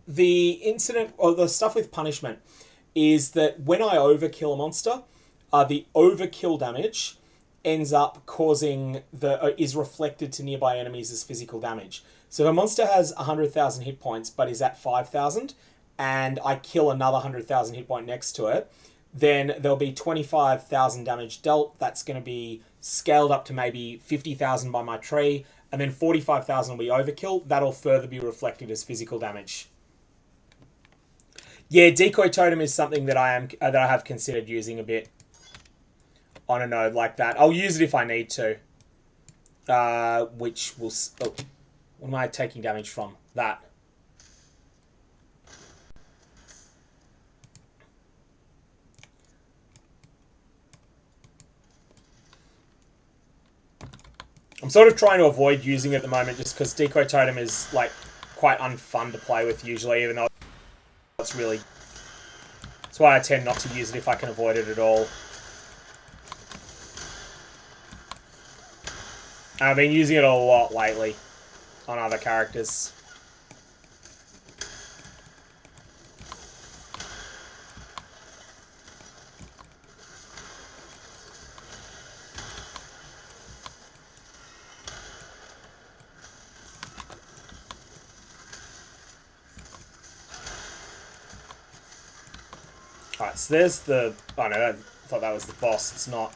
incident, or the stuff with punishment, is that when I overkill a monster, the overkill damage ends up causing is reflected to nearby enemies as physical damage. So if a monster has 100,000 hit points but is at 5,000, and I kill another 100,000 hit point next to it, then there'll be 25,000 damage dealt. That's going to be scaled up to maybe 50,000 by my tree, and then 45,000 will be overkill. That'll further be reflected as physical damage. Yeah, decoy totem is something that I have considered using a bit on a node like that. I'll use it if I need to. Which will... Oh, what am I taking damage from? That. I'm sort of trying to avoid using it at the moment just because decoy totem is like quite unfun to play with usually, even though it's really... That's why I tend not to use it if I can avoid it at all. I've been using it a lot lately on other characters. Alright, so there's the... Oh no, I thought that was the boss. It's not.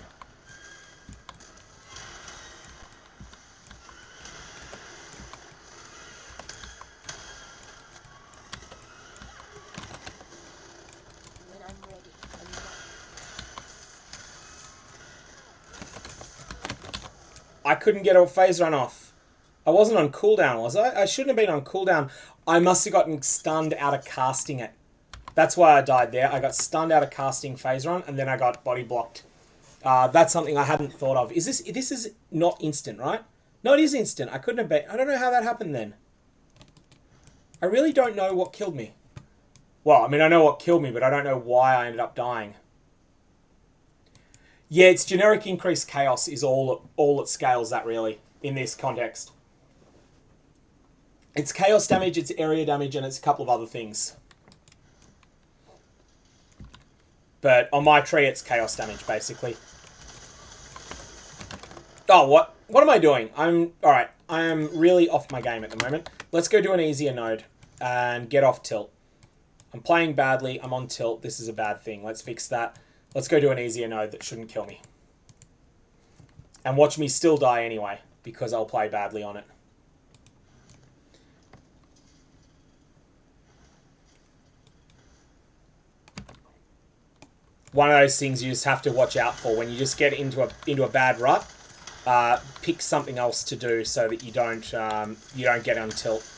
When I'm I couldn't get a phase run off. I wasn't on cooldown, was I? I shouldn't have been on cooldown. I must have gotten stunned out of casting it. That's why I died there. I got stunned out of casting phase run, and then I got body blocked. That's something I hadn't thought of. This is not instant, right? No, it is instant. I couldn't have been... I don't know how that happened then. I really don't know what killed me. Well, I mean, I know what killed me, but I don't know why I ended up dying. Yeah, it's generic increased chaos is all it scales that, really, in this context. It's chaos damage, it's area damage, and it's a couple of other things. But on my tree, it's chaos damage, basically. Oh, what? What am I doing? Alright, I am really off my game at the moment. Let's go do an easier node and get off tilt. I'm playing badly, I'm on tilt, this is a bad thing. Let's fix that. Let's go do an easier node that shouldn't kill me. And watch me still die anyway, because I'll play badly on it. One of those things you just have to watch out for when you just get into a bad rut. Pick something else to do so that you don't get on tilt.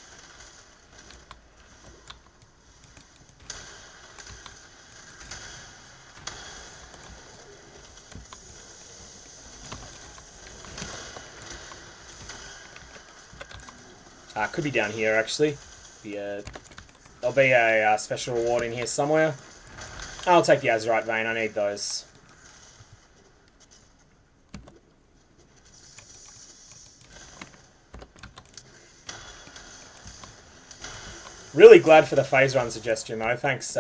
Could be down here actually. There'll be a special reward in here somewhere. I'll take the Azurite Vein. I need those. Really glad for the phase run suggestion though. Thanks.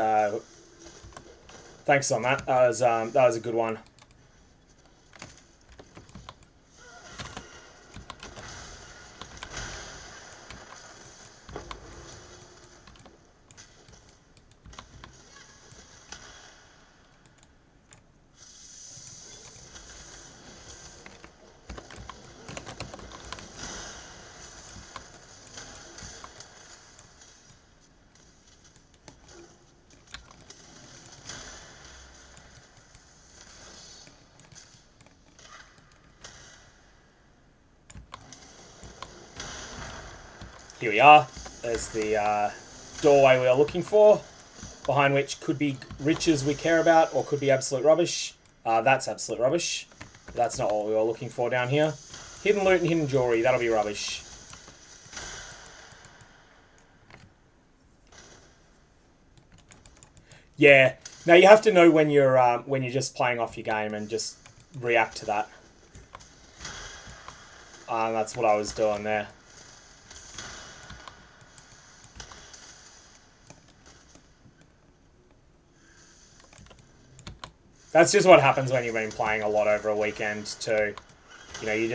Thanks on that. That was a good one. Here we are. There's the doorway we are looking for, behind which could be riches we care about, or could be absolute rubbish. That's absolute rubbish. That's not what we were looking for down here. Hidden loot and hidden jewelry, that'll be rubbish. Yeah. Now you have to know when you're just playing off your game and just react to that. That's what I was doing there. That's just what happens when you've been playing a lot over a weekend too. You know, you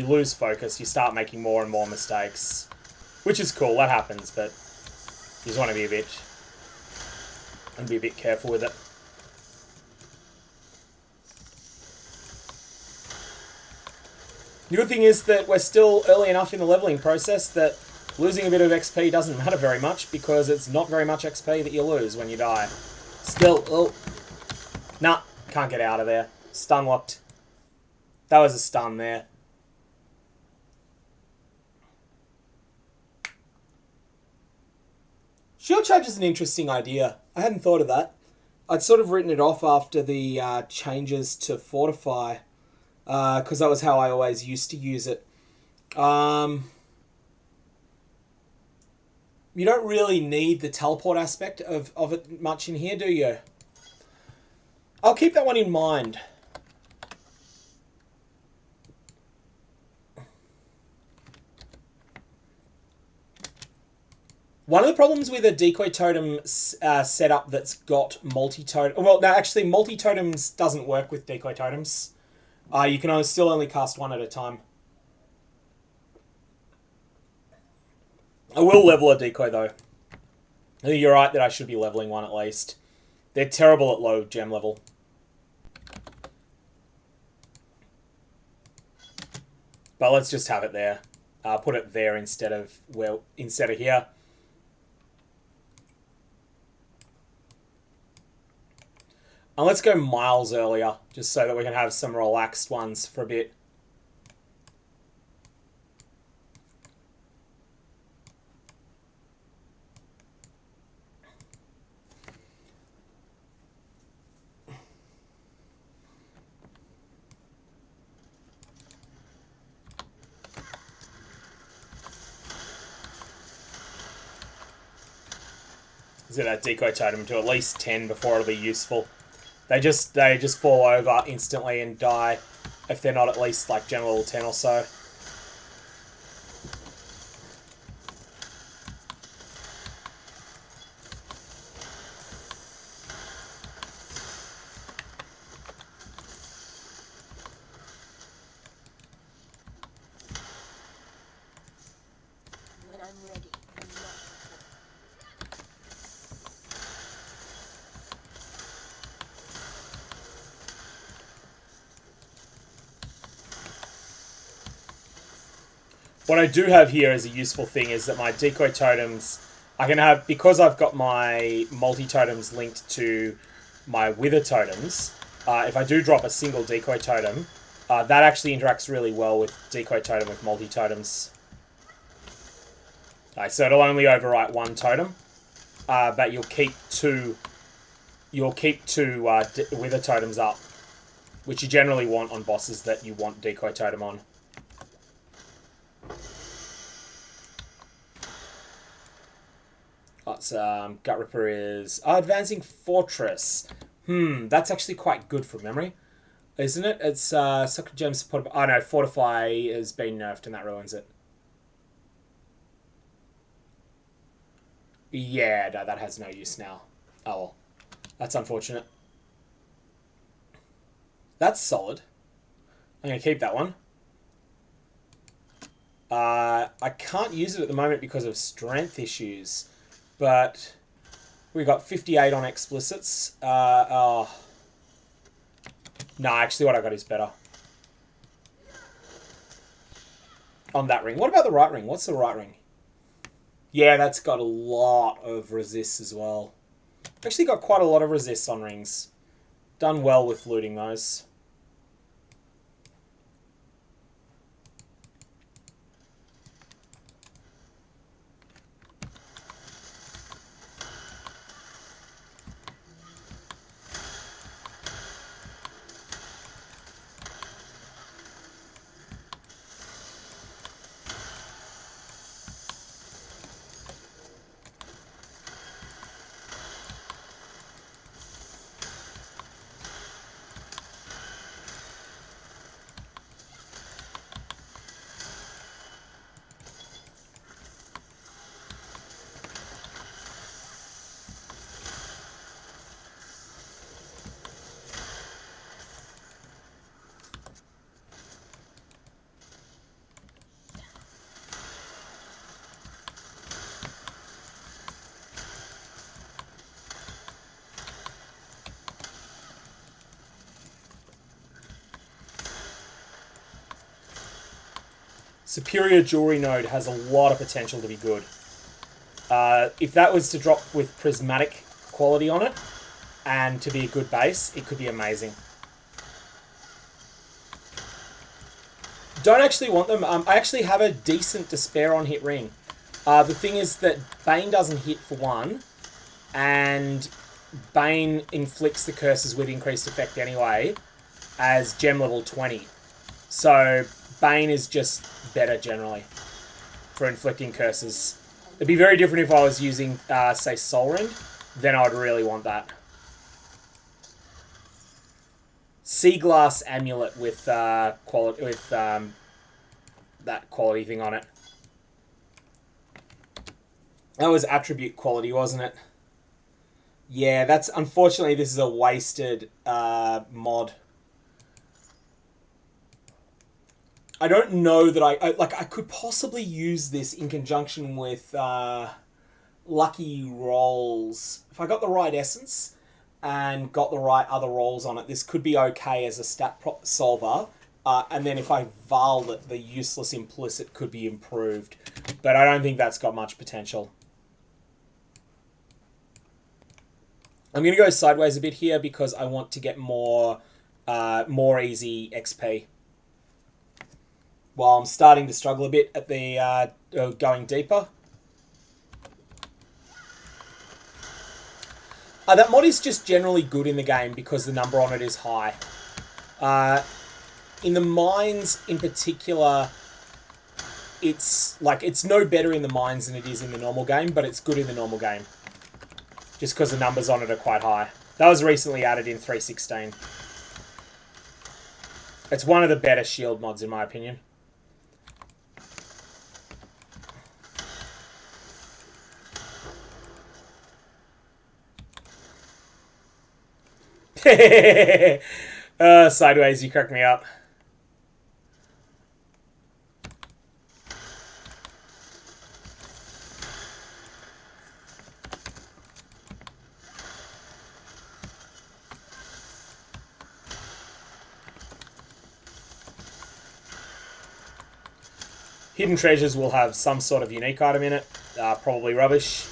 lose focus, you start making more and more mistakes. Which is cool, that happens, but you just want to be a bit careful with it. The good thing is that we're still early enough in the leveling process that losing a bit of XP doesn't matter very much, because it's not very much XP that you lose when you die. Still, oh, nah. Can't get out of there. Stun locked. That was a stun there. Shield charge is an interesting idea. I hadn't thought of that. I'd sort of written it off after the changes to Fortify, because that was how I always used to use it. You don't really need the teleport aspect of it much in here, do you? I'll keep that one in mind. One of the problems with a decoy totem setup that's got multi-totem... Well, no, actually, multi-totems doesn't work with decoy totems. You can still only cast one at a time. I will level a decoy, though. I think you're right that I should be leveling one at least. They're terrible at low gem level. But let's just have it there. Put it there instead of here. And let's go miles earlier, just so that we can have some relaxed ones for a bit. Is it that decoy totem to at least 10 before it'll be useful? They just fall over instantly and die if they're not at least like general level 10 or so. When I'm ready, I'm not. What I do have here as a useful thing is that my decoy totems, I can have, because I've got my multi-totems linked to my wither totems, if I do drop a single decoy totem, that actually interacts really well with decoy totem with multi-totems. So it'll only overwrite one totem, but you'll keep two wither totems up, which you generally want on bosses that you want decoy totem on. Gut Ripper is... Advancing Fortress. That's actually quite good from memory, isn't it? It's Soccer Gem support... Oh no, Fortify has been nerfed and that ruins it. Yeah, no, that has no use now. Oh well. That's unfortunate. That's solid. I'm going to keep that one. I can't use it at the moment because of strength issues. But we got 58 on explicits. No, actually what I got is better. On that ring. What about the right ring? What's the right ring? Yeah, that's got a lot of resists as well. Actually got quite a lot of resists on rings. Done well with looting those. Superior Jewelry Node has a lot of potential to be good. If that was to drop with prismatic quality on it, and to be a good base, it could be amazing. Don't actually want them. I actually have a decent Despair on hit ring. The thing is that Bane doesn't hit for one, and Bane inflicts the curses with increased effect anyway, as gem level 20. So Bane is just better generally for inflicting curses. It'd be very different if I was using, say, Soul Ring. Then I would really want that. Sea Glass Amulet with that quality thing on it. That was attribute quality, wasn't it? Yeah, that's unfortunately this is a wasted mod. I don't know that I could possibly use this in conjunction with Lucky Rolls. If I got the right essence and got the right other rolls on it, this could be okay as a stat solver. And then if I Val it, the useless implicit could be improved. But I don't think that's got much potential. I'm going to go sideways a bit here because I want to get more easy XP. While I'm starting to struggle a bit at the going deeper. That mod is just generally good in the game because the number on it is high. In the mines in particular, it's no better in the mines than it is in the normal game, but it's good in the normal game. just because the numbers on it are quite high. That was recently added in 3.16. It's one of the better shield mods in my opinion. Sideways, you cracked me up. Hidden treasures will have some sort of unique item in it. Probably rubbish.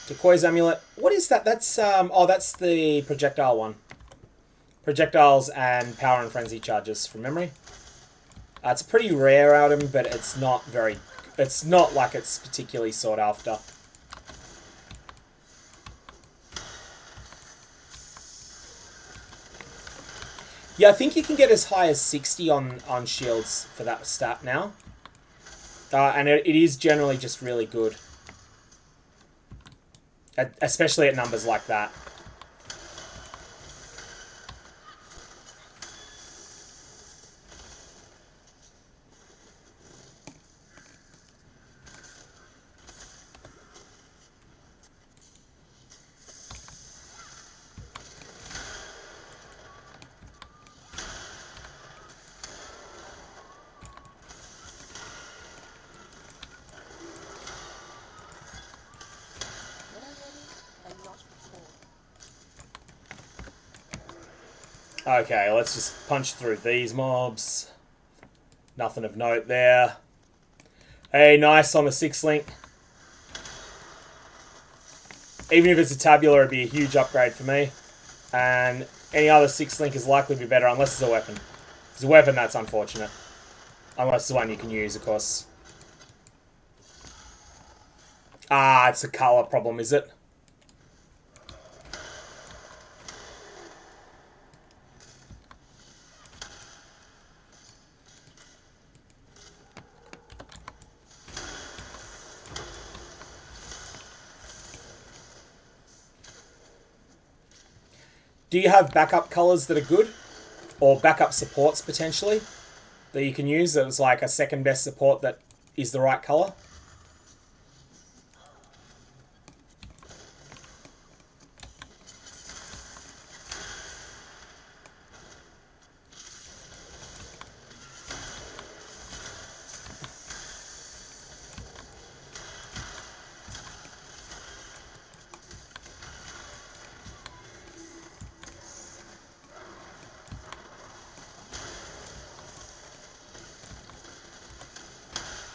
Decoy's amulet. What is that? That's oh, that's the projectile one. Projectiles and power and frenzy charges from memory. It's a pretty rare item, but it's not very. It's not like it's particularly sought after. Yeah, I think you can get as high as 60 on shields for that stat now. And it is generally just really good. Especially at numbers like that. Okay, let's just punch through these mobs. Nothing of note there. Hey, nice on the 6-link. Even if it's a tabular, it'd be a huge upgrade for me. And any other 6-link is likely to be better unless it's a weapon. If it's a weapon, that's unfortunate. Unless it's the one you can use, of course. Ah, it's a colour problem, is it? Do you have backup colours that are good? Or backup supports, potentially, that you can use that was like a second best support that is the right colour?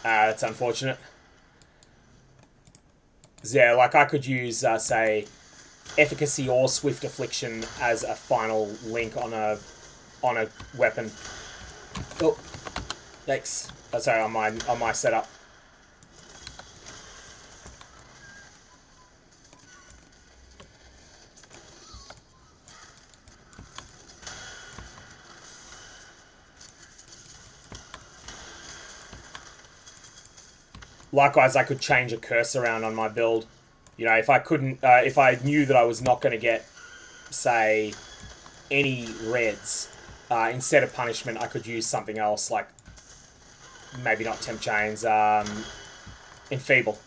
That's unfortunate. Yeah, like I could use, say, efficacy or swift affliction as a final link on a weapon. Oh, thanks. Oh, sorry, on my setup. Likewise, I could change a curse around on my build. You know, if I couldn't, if I knew that I was not going to get, say, any reds, instead of punishment, I could use something else, like maybe not temp chains, enfeeble.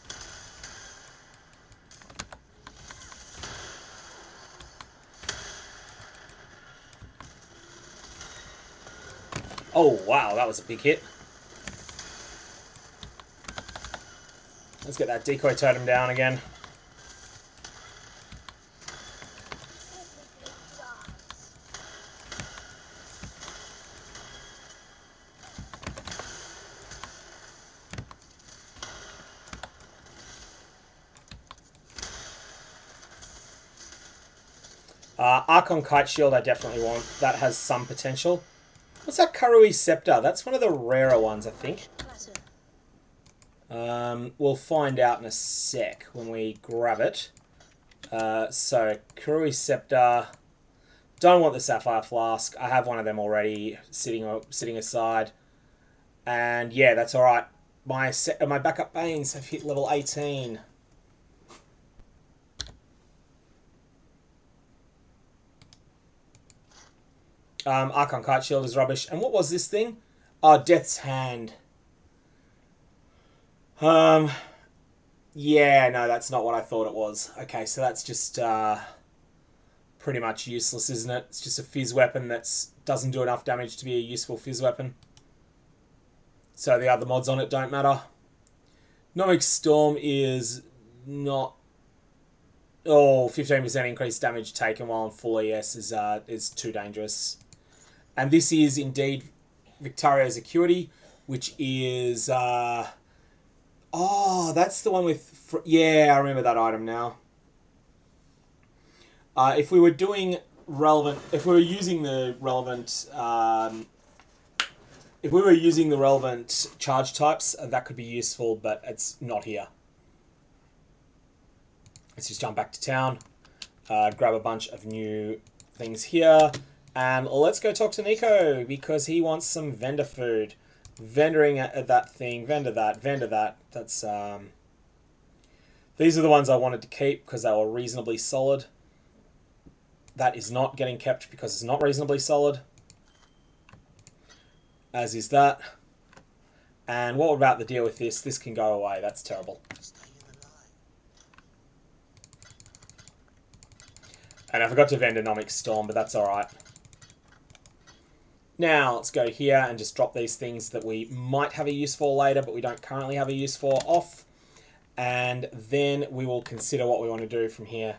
Oh wow, that was a big hit. Let's get that decoy totem down again. Archon Kite Shield I definitely want. That has some potential. What's that Karui Scepter? That's one of the rarer ones, I think. We'll find out in a sec when we grab it. So, Karui Scepter. Don't want the Sapphire Flask. I have one of them already sitting aside. And yeah, that's alright. My backup Banes have hit level 18. Archon Kite Shield is rubbish. And what was this thing? Oh, Death's Hand. Yeah, no, that's not what I thought it was. Okay, so that's just pretty much useless, isn't it? It's just a fizz weapon that doesn't do enough damage to be a useful fizz weapon. So the other mods on it don't matter. Nomic Storm is not... Oh, 15% increased damage taken while on full ES is too dangerous. And this is indeed Victario's Acuity, which is... Oh, that's the one with... Yeah, I remember that item now. If we were doing relevant... If we were using the relevant... if we were using the relevant charge types, that could be useful, but it's not here. Let's just jump back to town. Grab a bunch of new things here. And let's go talk to Nico, because he wants some vendor food. Vendoring at that thing, vendor that. That's these are the ones I wanted to keep because they were reasonably solid. That is not getting kept because it's not reasonably solid. As is that. And what about the deal with this? This can go away. That's terrible. And I forgot to vend Nomic Storm, but that's alright. Now, let's go here and just drop these things that we might have a use for later, but we don't currently have a use for off. And then we will consider what we want to do from here.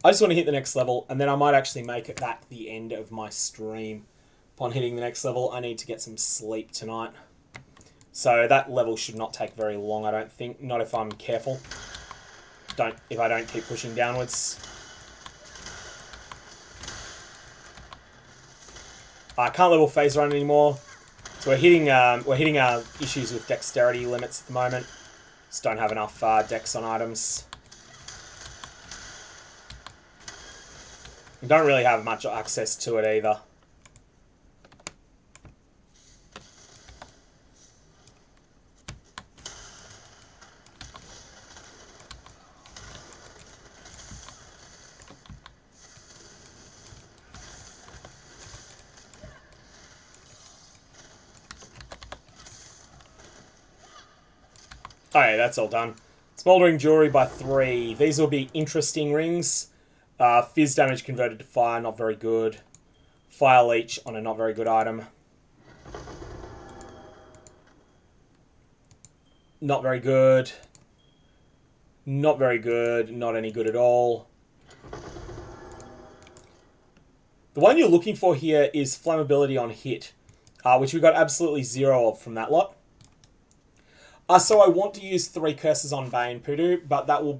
I just want to hit the next level, and then I might actually make it that the end of my stream. Upon hitting the next level, I need to get some sleep tonight. So that level should not take very long, I don't think. Not if I'm careful. If I don't keep pushing downwards. I can't level phase run anymore, so we're hitting our issues with dexterity limits at the moment. Just don't have enough dex on items. We don't really have much access to it either. Okay, that's all done. Smouldering Jewelry by 3. These will be interesting rings. Fizz damage converted to fire, not very good. Fire Leech on a not very good item. Not very good. Not very good. Not any good at all. The one you're looking for here is Flammability on hit, which we got absolutely 0 of from that lot. So I want to use 3 curses on Bane Poodoo, but that will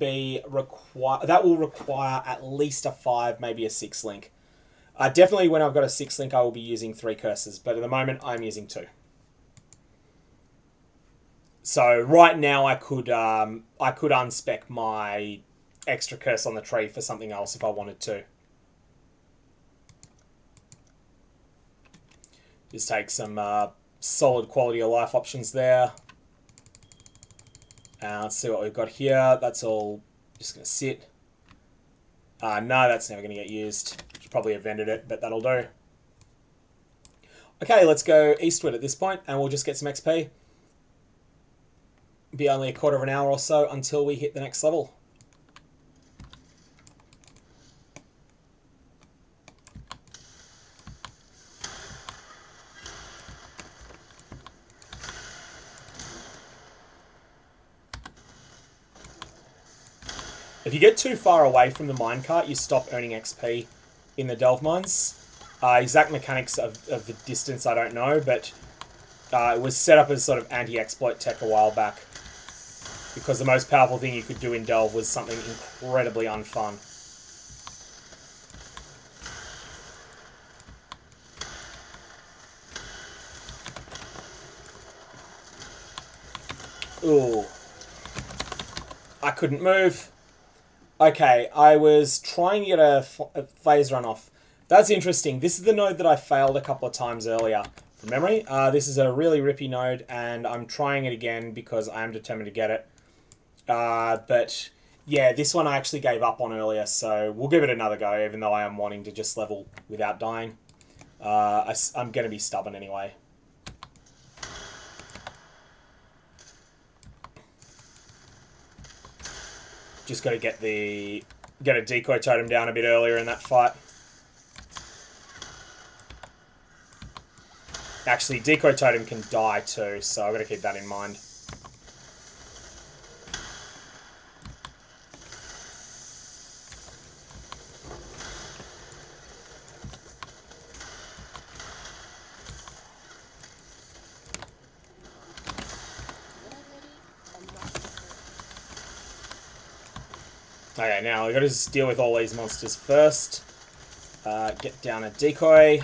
require at least a 5, maybe a 6 link. Definitely when I've got a 6 link, I will be using 3 curses, but at the moment I'm using 2. So right now I could unspec my extra curse on the tree for something else if I wanted to. Just take some solid quality of life options there. Let's see what we've got here. That's all just going to sit. No, that's never going to get used. Should probably have vended it, but that'll do. Okay, let's go eastward at this point, and we'll just get some XP. Be only a quarter of an hour or so until we hit the next level. If you get too far away from the minecart, you stop earning XP in the Delve Mines. Exact mechanics of the distance I don't know, but it was set up as sort of anti-exploit tech a while back. Because the most powerful thing you could do in Delve was something incredibly unfun. Ooh. I couldn't move. Okay, I was trying to get a phase run off. That's interesting. This is the node that I failed a couple of times earlier. From memory, this is a really rippy node, and I'm trying it again because I am determined to get it. But yeah, this one I actually gave up on earlier, so we'll give it another go, even though I am wanting to just level without dying. I'm going to be stubborn anyway. Just got to get a decoy totem down a bit earlier in that fight. Actually, decoy totem can die too, so I've got to keep that in mind. Okay, now we've got to just deal with all these monsters first. Get down a decoy.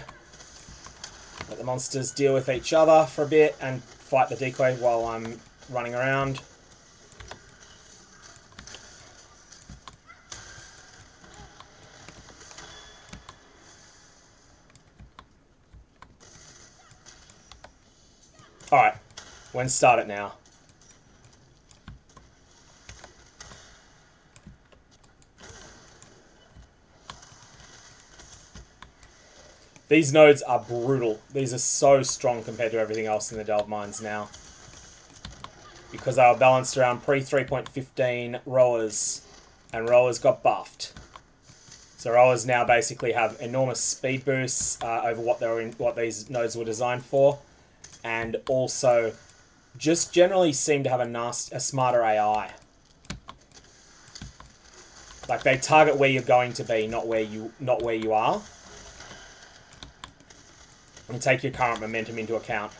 Let the monsters deal with each other for a bit and fight the decoy while I'm running around. Alright, we're going to start it now. These nodes are brutal. These are so strong compared to everything else in the Delve Mines now. Because they were balanced around pre-3.15 rowers. And rowers got buffed. So rowers now basically have enormous speed boosts over what these nodes were designed for. And also just generally seem to have a smarter AI. Like they target where you're going to be, not where you are. And take your current momentum into account.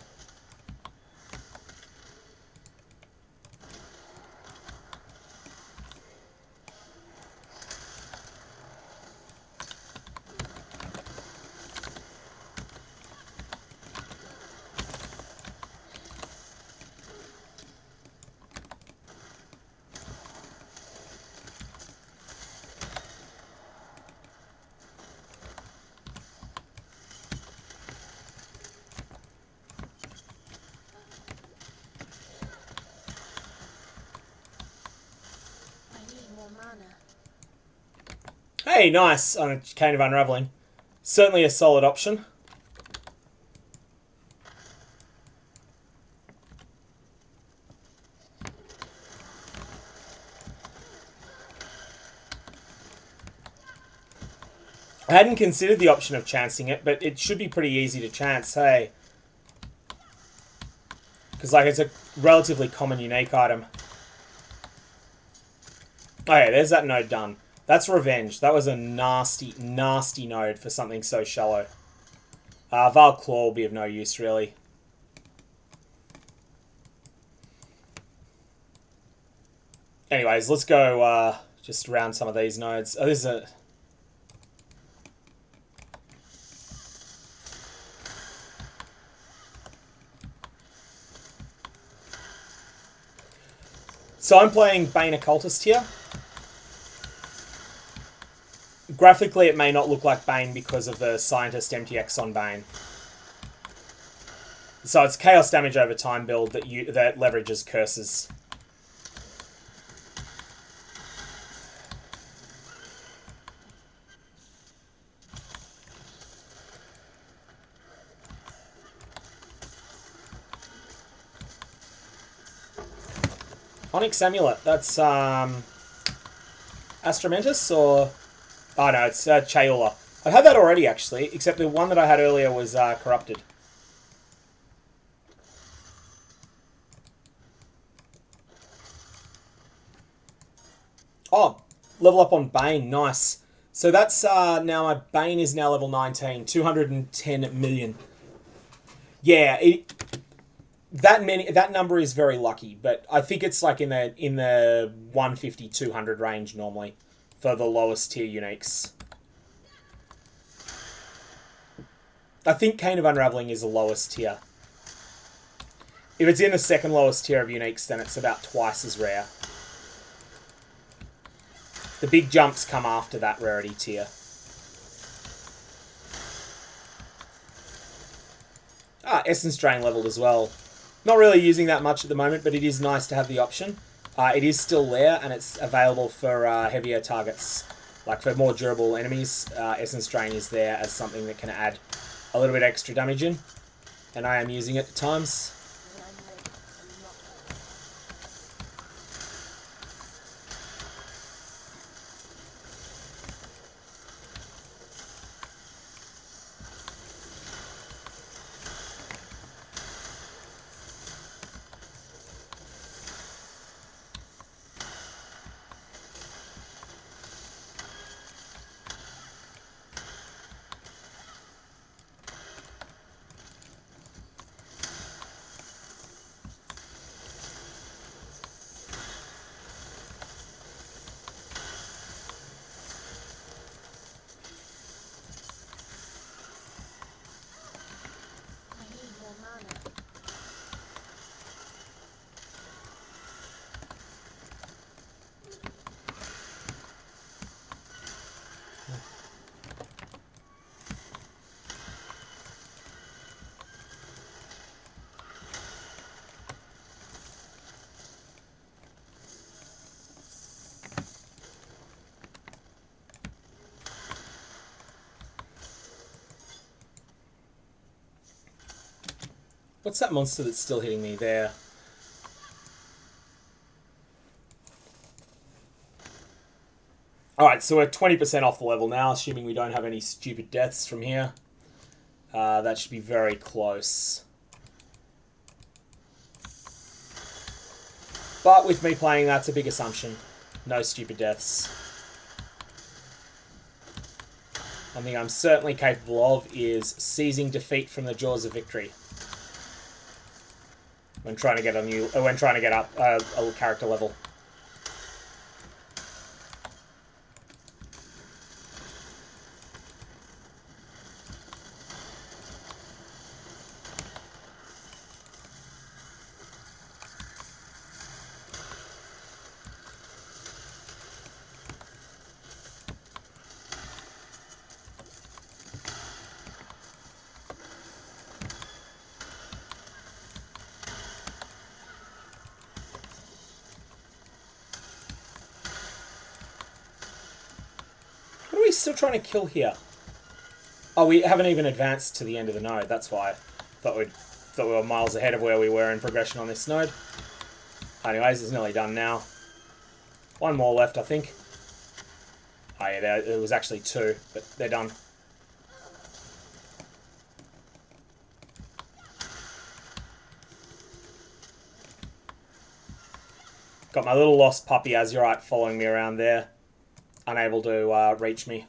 Hey, nice on a Cane of Unraveling. Certainly a solid option. I hadn't considered the option of chancing it, but it should be pretty easy to chance, hey. Because, like, it's a relatively common unique item. Okay, there's that node done. That's Revenge. That was a nasty, nasty node for something so shallow. Val Claw will be of no use, really. Anyways, let's go just round some of these nodes. Oh, this is a... So I'm playing Bane Occultist here. Graphically, it may not look like Bane because of the Scientist MTX on Bane. So it's Chaos Damage over time build that leverages curses. Onyx Amulet, that's Astromentus or... Oh no, it's Chaeula. I've had that already actually, except the one that I had earlier was corrupted. Oh, level up on Bane, nice. So that's now my Bane is now level 19, 210 million. Yeah, that number is very lucky, but I think it's like in the 150-200 range normally for the lowest tier uniques. I think Cane of Unraveling is the lowest tier. If it's in the second lowest tier of uniques, then it's about twice as rare. The big jumps come after that rarity tier. Essence Drain leveled as well. Not really using that much at the moment, but it is nice to have the option. It is still there, and it's available for heavier targets. Like for more durable enemies, Essence Drain is there as something that can add a little bit extra damage in, and I am using it at times. When I'm ready, I'm not I need more mana. What's that monster that's still hitting me there? Alright, so we're 20% off the level now, assuming we don't have any stupid deaths from here. That should be very close. But with me playing, that's a big assumption. No stupid deaths. One thing I'm certainly capable of is seizing defeat from the jaws of victory. When trying to get up a character level. What are we still trying to kill here? Oh, we haven't even advanced to the end of the node. That's why. Thought we were miles ahead of where we were in progression on this node. Anyways, it's nearly done now. One more left, I think. Oh yeah, there was actually two, but they're done. Got my little lost puppy Azurite following me around there. Unable to reach me.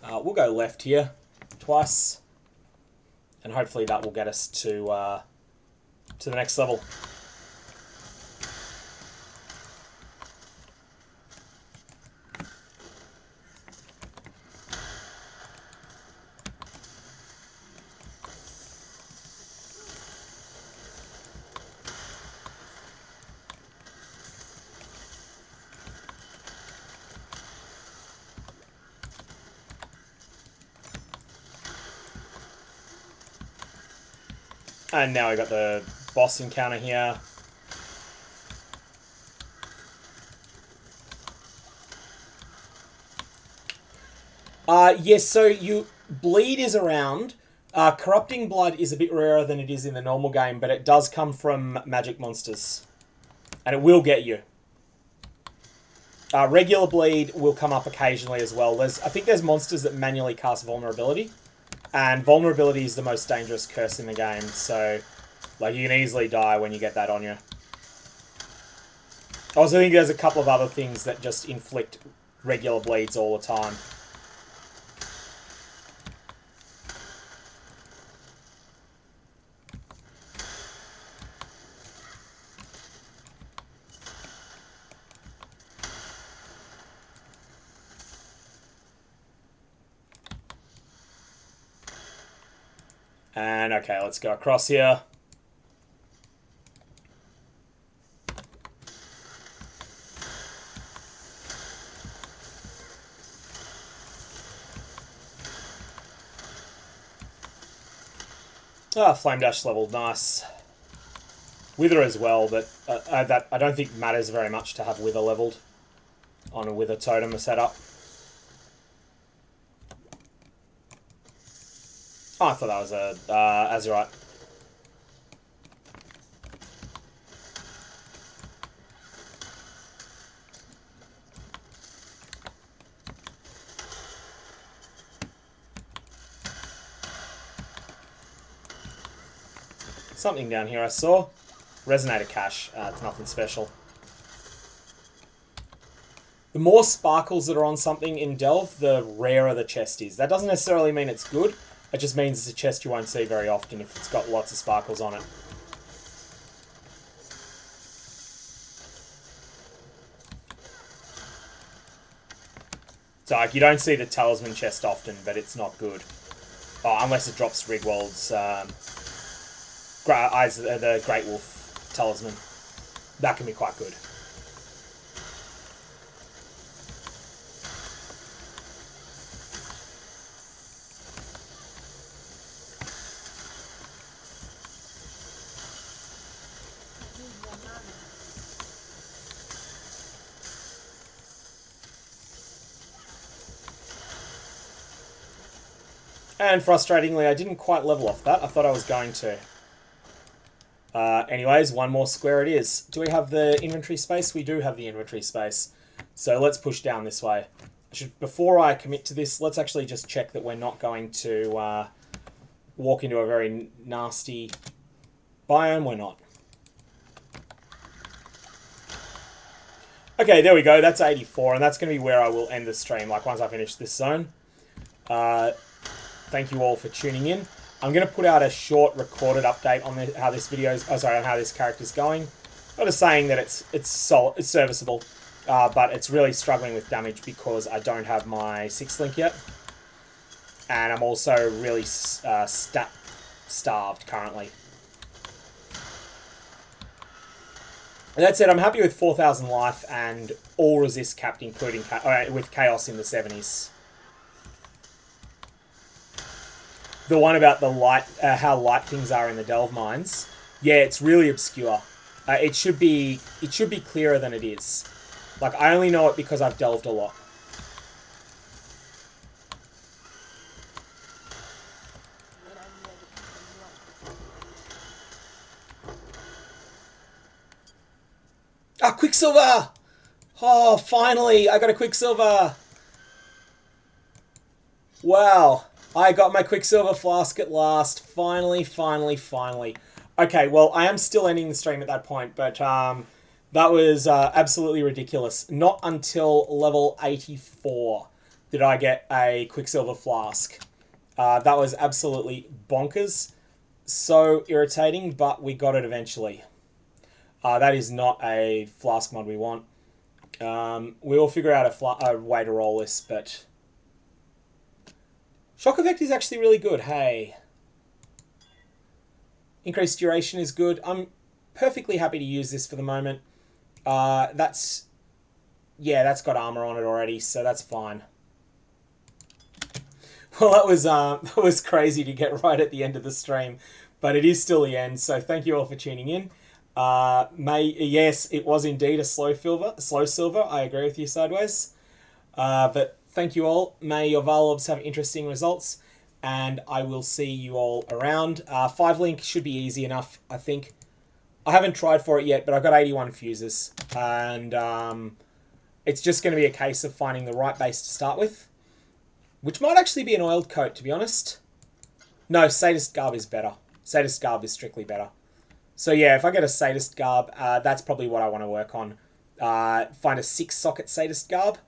We'll go left here twice, and hopefully that will get us to the next level. And now we got the boss encounter here. Yes, so bleed is around. Corrupting blood is a bit rarer than it is in the normal game, but it does come from magic monsters. And it will get you. Regular bleed will come up occasionally as well. I think there's monsters that manually cast vulnerability. And vulnerability is the most dangerous curse in the game, so like you can easily die when you get that on you. I also think there's a couple of other things that just inflict regular bleeds all the time. And okay, let's go across here. Flame dash level, nice. Wither as well, but that I don't think matters very much to have Wither leveled on a Wither totem setup. Oh, I thought that was a Azurite. Something down here I saw. Resonator cache. It's nothing special. The more sparkles that are on something in Delve, the rarer the chest is. That doesn't necessarily mean it's good. It just means it's a chest you won't see very often if it's got lots of sparkles on it. So, like, you don't see the talisman chest often, but it's not good. Oh, unless it drops Rigwold's the Great Wolf talisman. That can be quite good. I need more mana. And frustratingly, I didn't quite level off that. I thought I was going to. Anyways, one more square it is. Do we have the inventory space? We do have the inventory space. So let's push down this way. Before I commit to this, let's actually just check that we're not going to walk into a very nasty biome. We're not. Okay, there we go. That's 84, and that's going to be where I will end the stream, like once I finish this zone. Thank you all for tuning in. I'm going to put out a short recorded update on how this video's, on how this character's going. Not just saying that it's serviceable, but it's really struggling with damage because I don't have my 6th link yet, and I'm also really stat starved currently. And that said, I'm happy with 4,000 life and all resist capped, including with chaos in the 70s. The one about the light, how light things are in the Delve mines. Yeah, it's really obscure. It should be clearer than it is. Like, I only know it because I've delved a lot. When I'm ready, Ah, quicksilver! Oh, finally, I got a quicksilver! Wow, I got my quicksilver flask at last. Finally. Okay, well, I am still ending the stream at that point, but that was absolutely ridiculous. Not until level 84 did I get a quicksilver flask. That was absolutely bonkers. So irritating, but we got it eventually. That is not a flask mod we want. We will figure out a way to roll this, but... Shock effect is actually really good, hey. Increased duration is good. I'm perfectly happy to use this for the moment. That's got armor on it already, so that's fine. Well, that was crazy to get right at the end of the stream, but it is still the end, so thank you all for tuning in. Yes, it was indeed a slow silver. I agree with you, Sideways. But thank you all. May your Varlobs have interesting results, and I will see you all around. 5 link should be easy enough, I think. I haven't tried for it yet, but I've got 81 fuses, and it's just going to be a case of finding the right base to start with, which might actually be an oiled coat, to be honest. No, Sadist Garb is better. Sadist Garb is strictly better. So yeah, if I get a Sadist Garb, that's probably what I want to work on. Find a 6-socket Sadist Garb,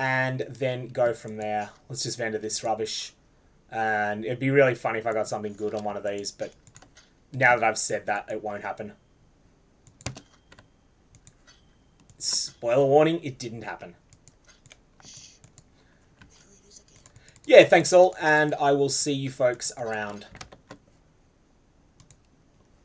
and then go from there. Let's just vendor this rubbish. And it'd be really funny if I got something good on one of these, but now that I've said that, it won't happen. Spoiler warning, it didn't happen. Yeah, thanks all, and I will see you folks around.